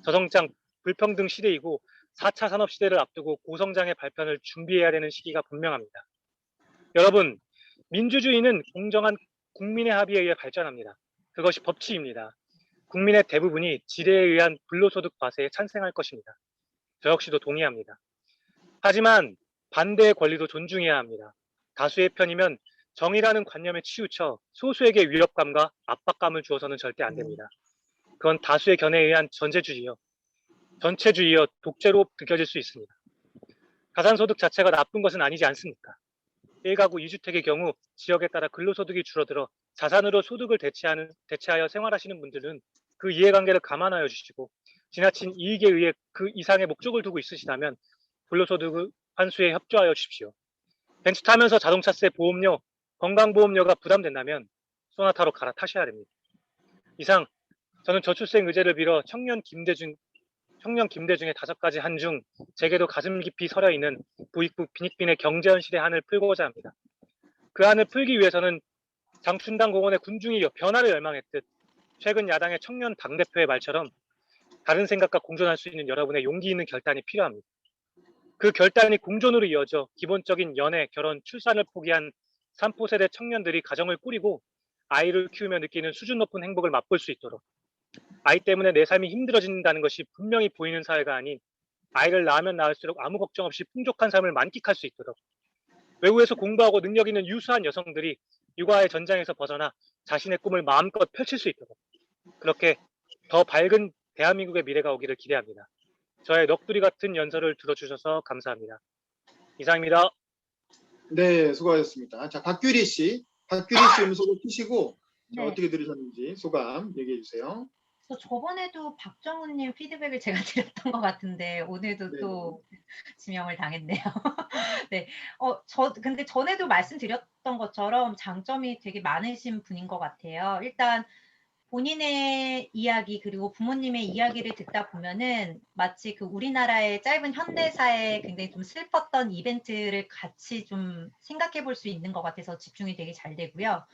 S3: 저성장 불평등 시대이고 4차 산업시대를 앞두고 고성장의 발편을 준비해야 되는 시기가 분명합니다. 여러분, 민주주의는 공정한 국민의 합의에 의해 발전합니다. 그것이 법치입니다. 국민의 대부분이 지뢰에 의한 불로소득 과세에 찬성할 것입니다. 저 역시도 동의합니다. 하지만 반대의 권리도 존중해야 합니다. 다수의 편이면 정의라는 관념에 치우쳐 소수에게 위협감과 압박감을 주어서는 절대 안 됩니다. 그건 다수의 견해에 의한 전체주의여 독재로 느껴질 수 있습니다. 가산소득 자체가 나쁜 것은 아니지 않습니까? 1가구 2주택의 경우 지역에 따라 근로소득이 줄어들어 자산으로 소득을 대체하여 생활하시는 분들은 그 이해관계를 감안하여 주시고 지나친 이익에 의해 그 이상의 목적을 두고 있으시다면 불로소득 환수에 협조하여 주십시오. 벤츠 타면서 자동차세, 보험료, 건강보험료가 부담된다면 소나타로 갈아타셔야 됩니다. 이상 저는 저출생 의제를 빌어 청년 김대 중에 5가지 한 중 제게도 가슴 깊이 서려 있는 부익부 빈익빈의 경제현실의 한을 풀고자 합니다. 그 한을 풀기 위해서는 장춘당 공원의 군중이 변화를 열망했듯 최근 야당의 청년 당대표의 말처럼 다른 생각과 공존할 수 있는 여러분의 용기 있는 결단이 필요합니다. 그 결단이 공존으로 이어져 기본적인 연애, 결혼, 출산을 포기한 3포세대 청년들이 가정을 꾸리고 아이를 키우며 느끼는 수준 높은 행복을 맛볼 수 있도록 아이 때문에 내 삶이 힘들어진다는 것이 분명히 보이는 사회가 아닌 아이를 낳으면 낳을수록 아무 걱정 없이 풍족한 삶을 만끽할 수 있도록 외국에서 공부하고 능력 있는 유수한 여성들이 육아의 전장에서 벗어나 자신의 꿈을 마음껏 펼칠 수 있도록 그렇게 더 밝은 대한민국의 미래가 오기를 기대합니다. 저의 넋두리 같은 연설을 들어주셔서 감사합니다. 이상입니다.
S1: 네, 수고하셨습니다. 자, 박규리 씨 음소거 켜시고 자,
S7: 네.
S1: 어떻게 들으셨는지 소감 얘기해 주세요.
S7: 저번에도 박정훈님 피드백을 제가 드렸던 것 같은데 오늘도
S1: 네.
S7: 또 지명을 당했네요. 네, 근데 전에도 말씀드렸던 것처럼 장점이 되게 많으신 분인 것 같아요. 일단 본인의 이야기 그리고 부모님의 이야기를 듣다 보면은 마치 그 우리나라의 짧은 현대사에 굉장히 좀 슬펐던 이벤트를 같이 좀 생각해 볼 수 있는 것 같아서 집중이 되게 잘 되고요.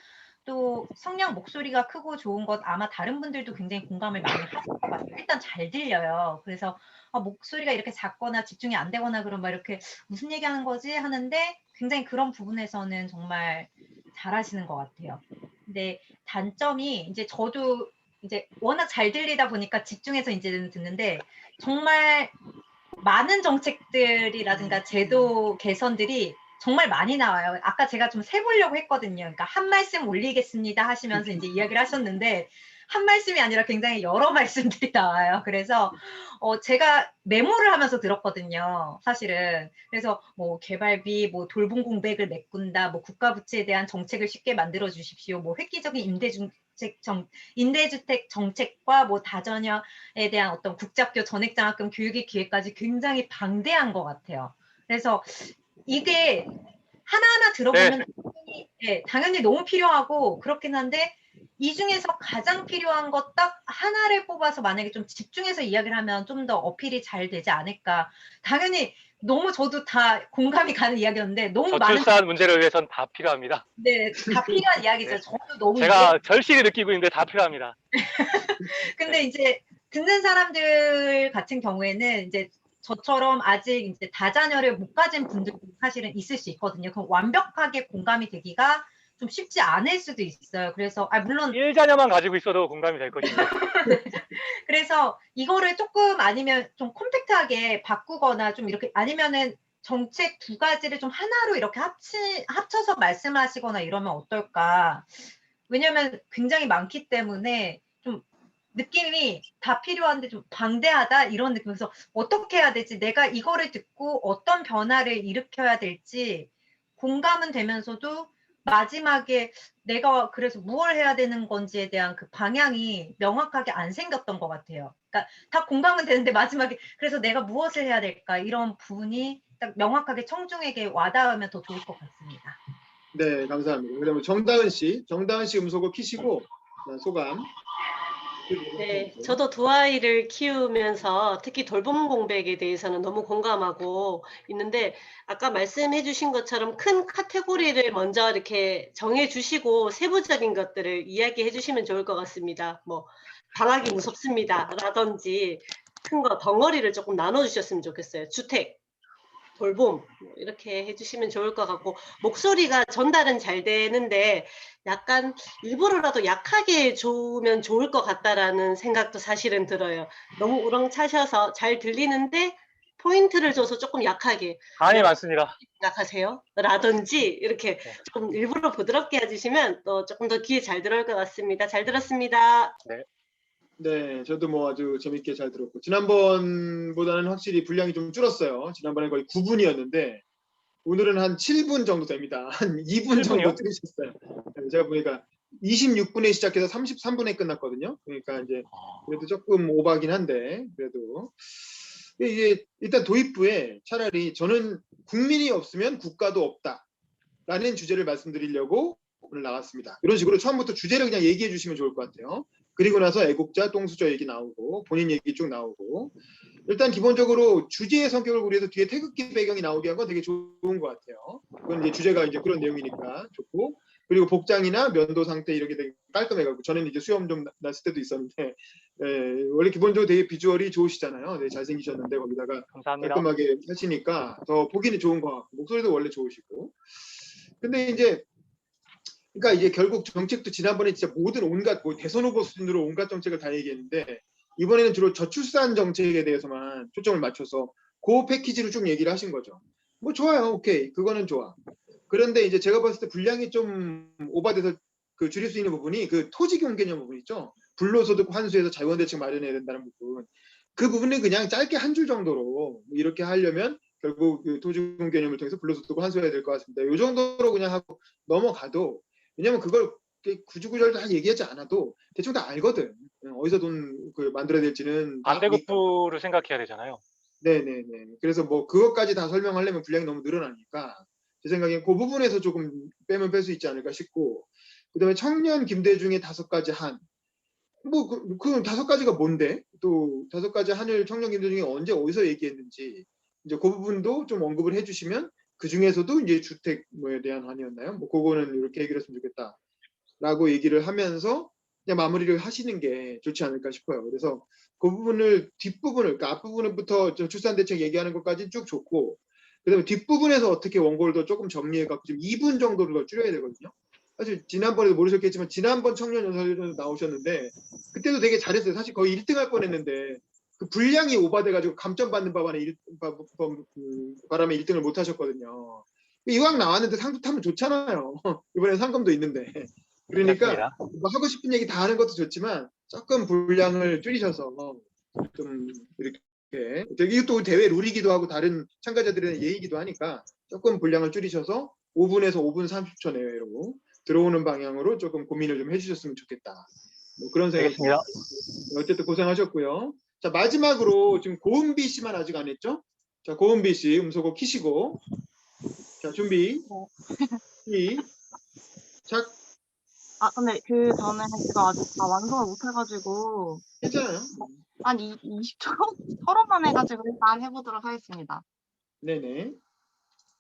S7: 또 성량 목소리가 크고 좋은 것 아마 다른 분들도 굉장히 공감을 많이 하실 것 같아요. 일단 잘 들려요. 그래서 목소리가 이렇게 작거나 집중이 안 되거나 그러면 막 이렇게 무슨 얘기하는 거지 하는데 굉장히 그런 부분에서는 정말 잘하시는 것 같아요. 근데 단점이 이제 저도 이제 워낙 잘 들리다 보니까 집중해서 이제는 듣는데 정말 많은 정책들이라든가 제도 개선들이 정말 많이 나와요. 아까 제가 좀 세보려고 했거든요. 그러니까 한 말씀 올리겠습니다 하시면서 이제 이야기를 하셨는데 한 말씀이 아니라 굉장히 여러 말씀들이 나와요. 그래서 제가 메모를 하면서 들었거든요. 사실은. 그래서 뭐 개발비, 뭐 돌봄 공백을 메꾼다, 뭐 국가 부채에 대한 정책을 쉽게 만들어 주십시오. 뭐 획기적인 임대주택 정책과 뭐 다자녀에 대한 어떤 국제학교 전액장학금 교육의 기회까지 굉장히 방대한 것 같아요. 그래서 이게 하나하나 들어보면 당연히 너무 필요하고 그렇긴 한데 이 중에서 가장 필요한 것 딱 하나를 뽑아서 만약에 좀 집중해서 이야기를 하면 좀 더 어필이 잘 되지 않을까. 당연히 너무 저도 다 공감이 가는 이야기였는데 너무 많은
S3: 저출산 문제를 위해선 다 필요합니다.
S7: 네, 다 필요한 이야기죠.
S3: 네.
S7: 저도 너무
S3: 제가 절실히 느끼고 있는데 다 필요합니다.
S7: 근데 이제 듣는 사람들 같은 경우에는 이제 저처럼 아직 이제 다자녀를 못 가진 분들도 사실은 있을 수 있거든요. 그럼 완벽하게 공감이 되기가 좀 쉽지 않을 수도 있어요. 그래서 물론
S3: 1자녀만 가지고 있어도 공감이 될 것인데.
S7: 그래서 이거를 조금 아니면 좀 컴팩트하게 바꾸거나 좀 이렇게 아니면은 정책 두 가지를 좀 하나로 이렇게 합쳐서 말씀하시거나 이러면 어떨까? 왜냐면 굉장히 많기 때문에 좀 느낌이 다 필요한데 좀 방대하다 이런 느낌에서 어떻게 해야 될지 내가 이거를 듣고 어떤 변화를 일으켜야 될지 공감은 되면서도 마지막에 내가 그래서 무엇을 해야 되는 건지에 대한 그 방향이 명확하게 안 생겼던 것 같아요. 그러니까 다 공감은 되는데 마지막에 그래서 내가 무엇을 해야 될까 이런 부분이 딱 명확하게 청중에게 와닿으면 더 좋을 것 같습니다.
S1: 네, 감사합니다. 그다음에 정다은 씨 음소거 키시고 소감.
S5: 네, 저도 두 아이를 키우면서 특히 돌봄 공백에 대해서는 너무 공감하고 있는데 아까 말씀해 주신 것처럼 큰 카테고리를 먼저 이렇게 정해 주시고 세부적인 것들을 이야기해 주시면 좋을 것 같습니다. 뭐 방학이 무섭습니다 라든지 큰 거 덩어리를 조금 나눠 주셨으면 좋겠어요. 주택, 돌봄 이렇게 해주시면 좋을 것 같고 목소리가 전달은 잘 되는데 약간 일부러라도 약하게 주면 좋을 것 같다라는 생각도 사실은 들어요. 너무 우렁차셔서 잘 들리는데 포인트를 줘서 조금 약하게
S3: 한이 많습니다.
S5: 생각하세요? 라든지 이렇게 조금 일부러 부드럽게 해주시면 또 조금 더 귀에 잘 들어올 것 같습니다. 잘 들었습니다.
S1: 네, 저도 뭐 아주 재밌게 잘 들었고 지난번보다는 확실히 분량이 좀 줄었어요. 지난번에 거의 9분이었는데 오늘은 한 7분 정도 됩니다. 한 2분 정도 들으셨어요. 제가 보니까 26분에 시작해서 33분에 끝났거든요. 그러니까 이제 그래도 조금 오바긴 한데 그래도 이게 일단 도입부에 차라리 저는 국민이 없으면 국가도 없다라는 주제를 말씀드리려고 오늘 나왔습니다. 이런 식으로 처음부터 주제를 그냥 얘기해 주시면 좋을 것 같아요. 그리고 나서 애국자, 똥수저 얘기 나오고 본인 얘기 쭉 나오고 일단 기본적으로 주제의 성격을 고려해서 뒤에 태극기 배경이 나오게 한 건 되게 좋은 것 같아요. 그건 이제 주제가 이제 그런 내용이니까 좋고 그리고 복장이나 면도 상태 이렇게 되게 깔끔해가지고 저는 이제 수염 좀 났을 때도 있었는데 원래 기본적으로 되게 비주얼이 좋으시잖아요. 네, 잘생기셨는데 거기다가
S3: 감사합니다.
S1: 깔끔하게 하시니까 더 보기는 좋은 것 같고 목소리도 원래 좋으시고 근데 이제 그러니까 이제 결국 정책도 지난번에 진짜 모든 온갖 뭐 대선 후보 수준으로 온갖 정책을 다 얘기했는데 이번에는 주로 저출산 정책에 대해서만 초점을 맞춰서 그 패키지로 쭉 얘기를 하신 거죠. 뭐 좋아요, 오케이, 그거는 좋아. 그런데 이제 제가 봤을 때 분량이 좀 오버돼서 그 줄일 수 있는 부분이 그 토지경 개념 부분 있죠. 불로소득 환수에서 자원대책 마련해야 된다는 부분. 그 부분은 그냥 짧게 한 줄 정도로 이렇게 하려면 결국 그 토지경 개념을 통해서 불로소득 환수해야 될 것 같습니다. 이 정도로 그냥 하고 넘어가도 왜냐면 그걸 구주구절 다 얘기하지 않아도 대충 다 알거든. 어디서 돈 그 만들어야 될지는 다
S3: 반대급부를 생각해야 되잖아요.
S1: 네네네. 그래서 뭐 그것까지 다 설명하려면 분량이 너무 늘어나니까 제 생각엔 그 부분에서 조금 빼면 뺄 수 있지 않을까 싶고 그다음에 청년 김대중의 5가지 한 뭐 그 5가지가 뭔데 또 5가지 한을 청년 김대중이 언제 어디서 얘기했는지 이제 그 부분도 좀 언급을 해주시면 그 중에서도 이제 주택 뭐에 대한 한이었나요? 뭐 그거는 이렇게 얘기를 했으면 좋겠다. 라고 얘기를 하면서 그냥 마무리를 하시는 게 좋지 않을까 싶어요. 그래서 그 부분을 뒷부분을 그러니까 앞부분부터 출산 대책 얘기하는 것까지 쭉 좋고 그다음에 뒷부분에서 어떻게 원고를 더 조금 정리해 갖고 좀 2분 정도를 더 줄여야 되거든요. 사실 지난번에도 모르셨겠지만 지난번 청년 연설에도 나오셨는데 그때도 되게 잘했어요. 사실 거의 1등 할 뻔했는데 그 분량이 오바돼 가지고 감점 받는 바람에 1등을 못 하셨거든요. 이왕 나왔는데 상도 타면 좋잖아요. 이번엔 상금도 있는데. 그러니까
S3: 맞습니다.
S1: 뭐 하고 싶은 얘기 다 하는 것도 좋지만 조금 분량을 줄이셔서 좀 이렇게 이게 또 대회 룰이기도 하고 다른 참가자들의 예의기도 하니까 조금 분량을 줄이셔서 5분에서 5분 30초 내외로 들어오는 방향으로 조금 고민을 좀 해주셨으면 좋겠다. 뭐 그런 생각이
S3: 알겠습니다.
S1: 듭니다. 어쨌든 고생하셨고요. 자 마지막으로 지금 고은비 씨만 아직 안 했죠? 자 고은비 씨 음소거 키시고 자 준비 시작.
S11: 근데 그 전에 제가 아직 다 완성을 못 해가지고
S1: 괜찮아요.
S11: 한 20초? 서로만 해가지고 일단 해보도록 하겠습니다.
S1: 네네.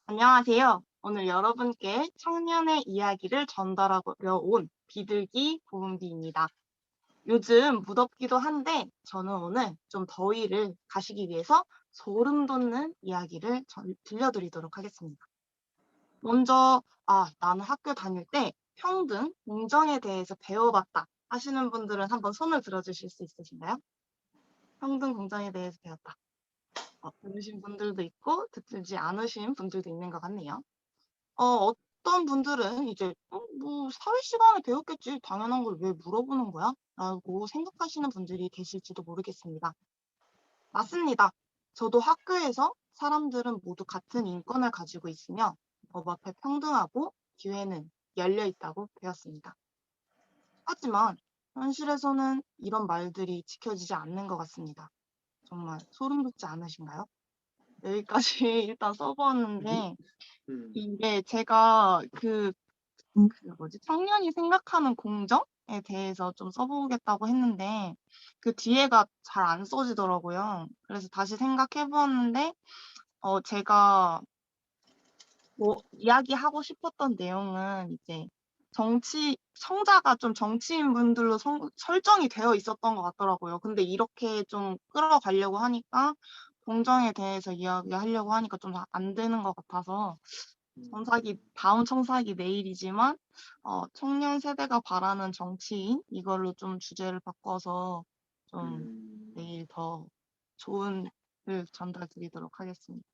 S11: 안녕하세요. 오늘 여러분께 청년의 이야기를 전달하려 온 비둘기 고은비입니다. 요즘 무덥기도 한데 저는 오늘 좀 더위를 가시기 위해서 소름 돋는 이야기를 들려드리도록 하겠습니다. 먼저 나는 학교 다닐 때 평등, 공정에 대해서 배워봤다 하시는 분들은 한번 손을 들어주실 수 있으신가요? 평등, 공정에 대해서 배웠다. 들으신 분들도 있고 듣지 않으신 분들도 있는 것 같네요. 어떤 분들은 이제 뭐 사회 시간에 배웠겠지 당연한 걸 왜 물어보는 거야? 라고 생각하시는 분들이 계실지도 모르겠습니다. 맞습니다. 저도 학교에서 사람들은 모두 같은 인권을 가지고 있으며 법 앞에 평등하고 기회는 열려 있다고 배웠습니다. 하지만 현실에서는 이런 말들이 지켜지지 않는 것 같습니다. 정말 소름 돋지 않으신가요? 여기까지 일단 써보았는데 이게 제가 청년이 생각하는 공정에 대해서 좀 써보겠다고 했는데 그 뒤에가 잘 안 써지더라고요. 그래서 다시 생각해 보았는데 제가 뭐 이야기하고 싶었던 내용은 이제 청자가 좀 정치인 분들로 설정이 되어 있었던 것 같더라고요. 근데 이렇게 좀 끌어가려고 하니까 공정에 대해서 이야기하려고 하니까 좀 안 되는 것 같아서 다음 청사기 내일이지만 청년 세대가 바라는 정치인 이걸로 좀 주제를 바꿔서 좀 내일 더 좋은 글 전달드리도록 하겠습니다.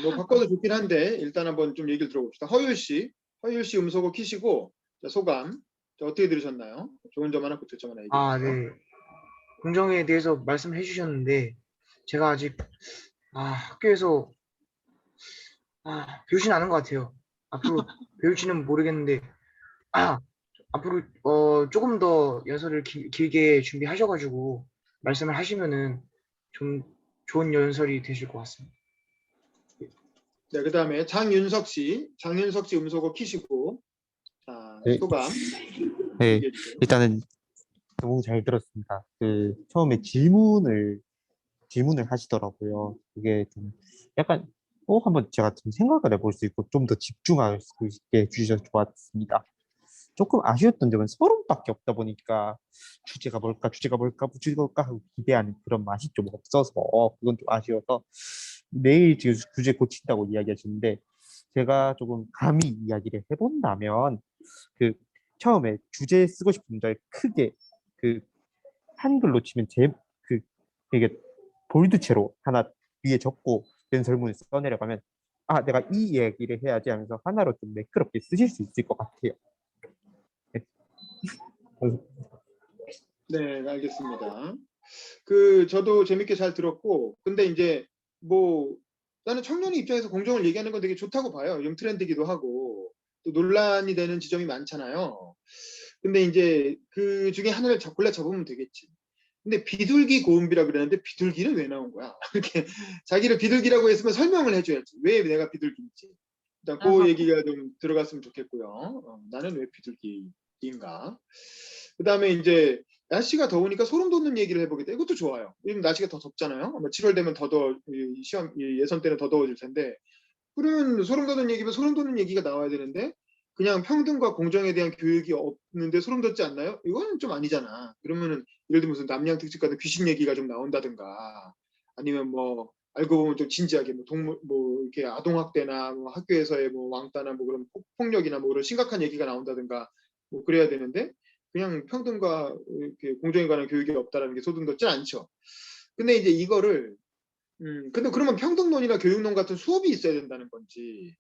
S1: 뭐 바꿔도 좋긴 한데 일단 한번 좀 얘기를 들어봅시다. 허율 씨 음소거 키시고 자, 소감 자, 어떻게 들으셨나요? 좋은 점 하나, 고칠 점 하나 얘기해 주세요.
S2: 네. 공정에 대해서 말씀해 주셨는데 제가 아직 학교에서 배우진 않은 것 같아요. 앞으로 배울지는 모르겠는데 앞으로 조금 더 연설을 길게 준비하셔가지고 말씀을 하시면은 좀 좋은 연설이 되실 것 같습니다.
S1: 네, 그 다음에 장윤석 씨 음소거 키시고 자,
S9: 네.
S1: 소감
S9: 네,
S1: 얘기해 주세요.
S9: 일단은 너무 잘 들었습니다. 처음에 질문을 하시더라고요. 그게 좀 약간 한번 제가 좀 생각을 해볼 수 있고 좀 더 집중할 수 있게 해주셔서 좋았습니다. 조금 아쉬웠던 점은 서론밖에 없다 보니까 주제가 뭘까 하고 기대하는 그런 맛이 좀 없어서 그건 좀 아쉬워서 내일 지금 주제 고친다고 이야기하시는데 제가 조금 감히 이야기를 해본다면 처음에 주제 쓰고 싶은 문장을 크게 한글로 치면 되게 볼드체로 하나 위에 적고 연설문을 써내려가면 내가 이 이야기를 해야지 하면서 하나로 좀 매끄럽게 쓰실 수 있을 것 같아요.
S1: 네, 알겠습니다. 저도 재밌게 잘 들었고 근데 이제 뭐 나는 청년의 입장에서 공정을 얘기하는 건 되게 좋다고 봐요. 요즘 트렌드기도 하고 또 논란이 되는 지점이 많잖아요. 근데 이제 그 중에 하나를 골라 잡으면 되겠지. 근데 비둘기 고은비라 그랬는데 비둘기는 왜 나온 거야? 이렇게 자기를 비둘기라고 했으면 설명을 해줘야지. 왜 내가 비둘기인지. 일단 그 얘기가 좀 들어갔으면 좋겠고요. 나는 왜 비둘기인가? 그 다음에 이제 날씨가 더우니까 소름 돋는 얘기를 해보겠다. 이것도 좋아요. 요즘 날씨가 더 덥잖아요. 아마 7월 되면 예선 때는 더 더워질 텐데 그러면 소름 돋는 얘기면 소름 돋는 얘기가 나와야 되는데 그냥 평등과 공정에 대한 교육이 없는데 소름 돋지 않나요? 이거는 좀 아니잖아. 그러면은 예를 들면 무슨 남양 특집 같은 귀신 얘기가 좀 나온다든가 아니면 뭐 알고 보면 좀 진지하게 뭐 동물 뭐 이렇게 아동 학대나 뭐 학교에서의 뭐 왕따나 뭐 그런 폭력이나 뭐 그런 심각한 얘기가 나온다든가 뭐 그래야 되는데 그냥 평등과 이렇게 공정에 관한 교육이 없다라는 게 소름 돋지 않죠. 근데 이제 이거를 근데 그러면 평등론이나 교육론 같은 수업이 있어야 된다는 건지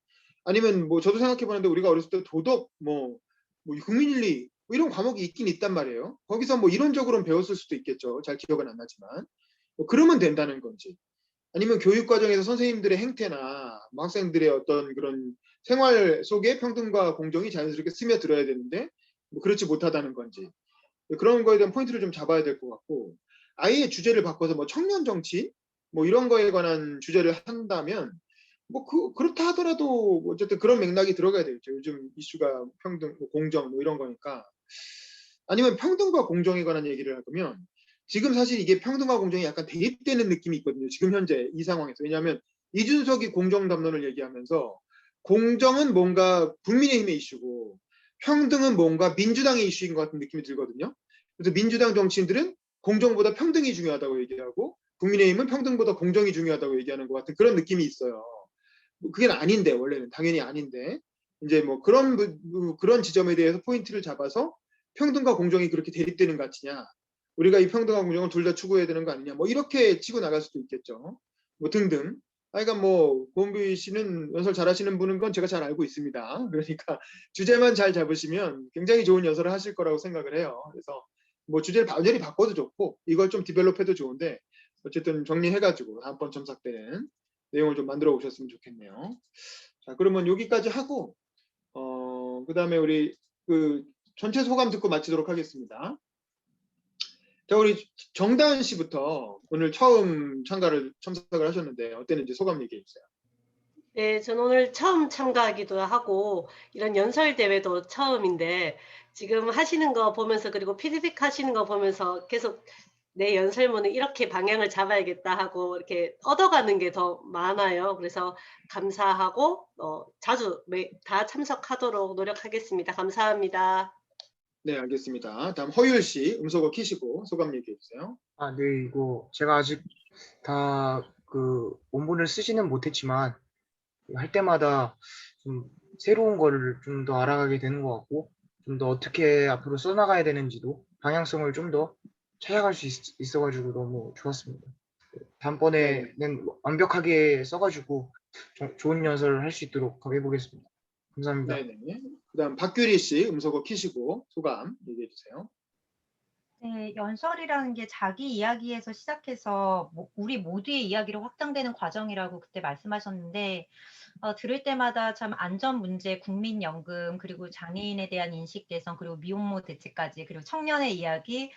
S1: 아니면 뭐 저도 생각해 보는데 우리가 어렸을 때 도덕 뭐 국민윤리 뭐 이런 과목이 있긴 있단 말이에요. 거기서 뭐 이론적으로는 배웠을 수도 있겠죠. 잘 기억은 안 나지만 뭐 그러면 된다는 건지 아니면 교육 과정에서 선생님들의 행태나 뭐 학생들의 어떤 그런 생활 속에 평등과 공정이 자연스럽게 스며들어야 되는데 뭐 그렇지 못하다는 건지 그런 거에 대한 포인트를 좀 잡아야 될 것 같고 아예 주제를 바꿔서 뭐 청년 정치 뭐 이런 거에 관한 주제를 한다면 뭐 그렇다 하더라도 뭐 어쨌든 그런 맥락이 들어가야 되겠죠. 요즘 이슈가 평등, 뭐 공정 뭐 이런 거니까 아니면 평등과 공정에 관한 얘기를 할 거면 지금 사실 이게 평등과 공정이 약간 대립되는 느낌이 있거든요. 지금 현재 이 상황에서. 왜냐하면 이준석이 공정 담론을 얘기하면서 공정은 뭔가 국민의힘의 이슈고 평등은 뭔가 민주당의 이슈인 것 같은 느낌이 들거든요. 그래서 민주당 정치인들은 공정보다 평등이 중요하다고 얘기하고 국민의힘은 평등보다 공정이 중요하다고 얘기하는 것 같은 그런 느낌이 있어요. 그게 아닌데 원래는 당연히 아닌데 이제 뭐 그런 지점에 대해서 포인트를 잡아서 평등과 공정이 그렇게 대립되는 것 같으냐 우리가 이 평등과 공정을 둘 다 추구해야 되는 거 아니냐 뭐 이렇게 치고 나갈 수도 있겠죠 뭐 등등 그러니까 뭐 고은비 씨는 연설 잘하시는 분인 건 제가 잘 알고 있습니다 그러니까 주제만 잘 잡으시면 굉장히 좋은 연설을 하실 거라고 생각을 해요 그래서 뭐 주제를 완전히 바꿔도 좋고 이걸 좀 디벨롭해도 좋은데 어쨌든 정리해가지고 다음번 첨삭 때는 내용을 좀 만들어 오셨으면 좋겠네요. 자, 그러면 여기까지 하고 그다음에 우리 그 전체 소감 듣고 마치도록 하겠습니다. 자, 우리 정다은 씨부터 오늘 처음 참석을 하셨는데 어땠는지 소감 얘기해 주세요.
S5: 네, 저는 오늘 처음 참가하기도 하고 이런 연설 대회도 처음인데 지금 하시는 거 보면서 그리고 피드백 하시는 거 보면서 계속 내 연설문은 이렇게 방향을 잡아야겠다 하고 이렇게 얻어가는 게 더 많아요. 그래서 감사하고 자주 다 참석하도록 노력하겠습니다. 감사합니다.
S1: 네, 알겠습니다. 다음 허율 씨 음소거 키시고 소감 얘기해 주세요.
S2: 아, 네, 이거 제가 아직 다 그 원본을 쓰지는 못했지만 할 때마다 좀 새로운 거를 좀 더 알아가게 되는 것 같고 좀 더 어떻게 앞으로 써나가야 되는지도 방향성을 좀 더 찾아갈 수 있어가지고 너무 좋았습니다. 다음번에는 완벽하게 써가지고 좋은 연설을 할 수 있도록 해보겠습니다. 감사합니다.
S1: 네네. 그다음 박규리 씨 음소거 키시고 소감 얘기해 주세요.
S7: 네, 연설이라는 게 자기 이야기에서 시작해서 우리 모두의 이야기로 확장되는 과정이라고 그때 말씀하셨는데 들을 때마다 참 안전 문제, 국민연금, 그리고 장애인에 대한 인식 개선, 그리고 미혼모 대책까지, 그리고 청년의 이야기,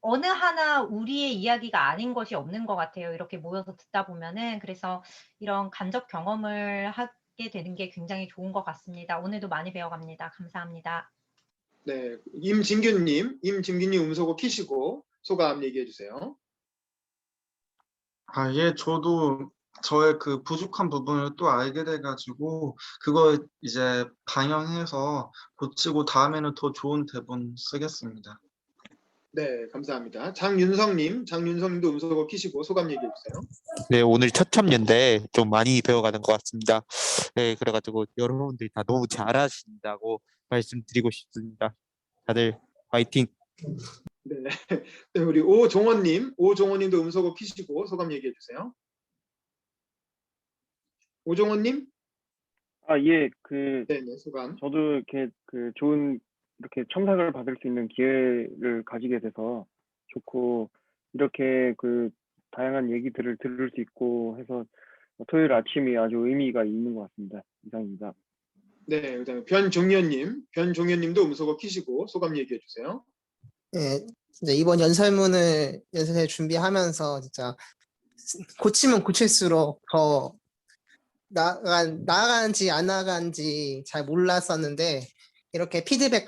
S7: 어느 하나 우리의 이야기가 아닌 것이 없는 것 같아요. 이렇게 모여서 듣다 보면은. 그래서 이런 간접 경험을 하게 되는 게 굉장히 좋은 것 같습니다. 오늘도 많이 배워갑니다. 감사합니다.
S1: 네, 임진규님 음소거 키시고 소감 얘기해 주세요.
S4: 아, 예, 저도 저의 그 부족한 부분을 또 알게 돼가지고 그걸 이제 반영해서 고치고 다음에는 더 좋은 대본 쓰겠습니다.
S1: 네, 감사합니다. 장윤성님도 음소거 키시고 소감 얘기해 주세요.
S9: 네, 오늘 첫 참여인데 좀 많이 배워가는 것 같습니다. 네, 그래가지고 여러분들이 다 너무 잘하신다고 말씀드리고 싶습니다. 다들 화이팅!
S1: 네, 네, 우리 오종원님도 음소거 키시고 소감 얘기해 주세요. 오종원님?
S8: 아, 예,
S1: 네, 소감.
S8: 저도 이렇게 좋은 이렇게 첨삭을 받을 수 있는 기회를 가지게 돼서 좋고 이렇게 다양한 얘기들을 들을 수 있고 해서 토요일 아침이 아주 의미가 있는 것 같습니다. 이상입니다.
S1: 네, 그다음에 변종현님도 음소거 키시고 소감 얘기해 주세요.
S6: 네, 진짜 이번 연설문을 연설회 준비하면서 진짜 고치면 고칠수록 더 나아가는지 안 나아가는지 잘 몰랐었는데 이렇게 피드백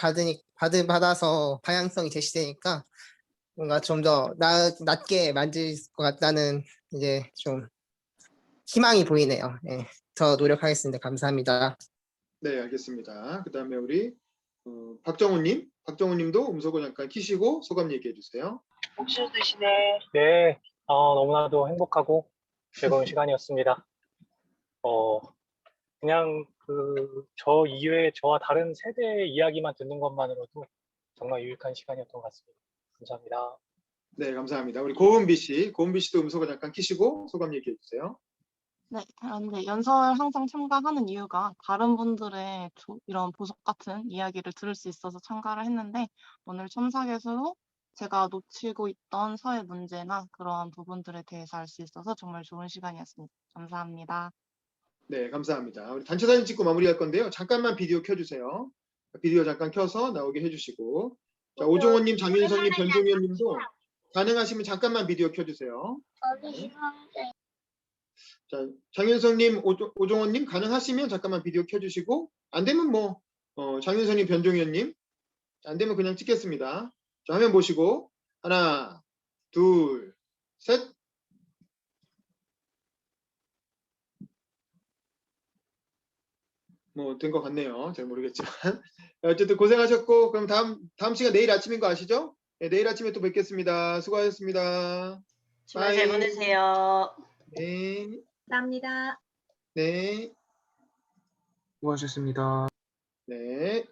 S6: 받아서 방향성이 제시되니까 뭔가 좀 더 낮게 만질 것 같다는 이제 좀 희망이 보이네요. 네, 더 노력하겠습니다. 감사합니다.
S1: 네, 알겠습니다. 그다음에 우리 박정우님도 음소거 잠깐 키시고 소감 얘기해 주세요.
S3: 네, 너무나도 행복하고 즐거운 시간이었습니다. 그냥 저 이외에 저와 다른 세대의 이야기만 듣는 것만으로도 정말 유익한 시간이었던 것 같습니다. 감사합니다.
S1: 네, 감사합니다. 우리 고은비 씨도 음소거 잠깐 키시고 소감 얘기해 주세요.
S11: 네, 그런데 연설 항상 참가하는 이유가 다른 분들의 이런 보석 같은 이야기를 들을 수 있어서 참가를 했는데 오늘 첨삭에서도 제가 놓치고 있던 사회 문제나 그런 부분들에 대해서 알 수 있어서 정말 좋은 시간이었습니다. 감사합니다.
S1: 네, 감사합니다. 우리 단체 사진 찍고 마무리할 건데요. 잠깐만 비디오 켜주세요. 비디오 잠깐 켜서 나오게 해주시고, 자, 오종원님, 장윤성님, 변종현님도 가능하시면 잠깐만 비디오 켜주세요. 자, 장윤성님, 오종원님 가능하시면 잠깐만 비디오 켜주시고, 안 되면 뭐 장윤성님, 변종현님, 안 되면 그냥 찍겠습니다. 자, 화면 보시고 하나, 둘, 셋. 뭐 된 것 같네요. 잘 모르겠지만 어쨌든 고생하셨고 그럼 다음 시간 내일 아침인 거 아시죠? 네, 내일 아침에 또 뵙겠습니다. 수고하셨습니다.
S5: 주말 잘
S1: 바이.
S5: 보내세요.
S1: 네,
S7: 감사합니다.
S1: 네,
S2: 수고하셨습니다.
S1: 네.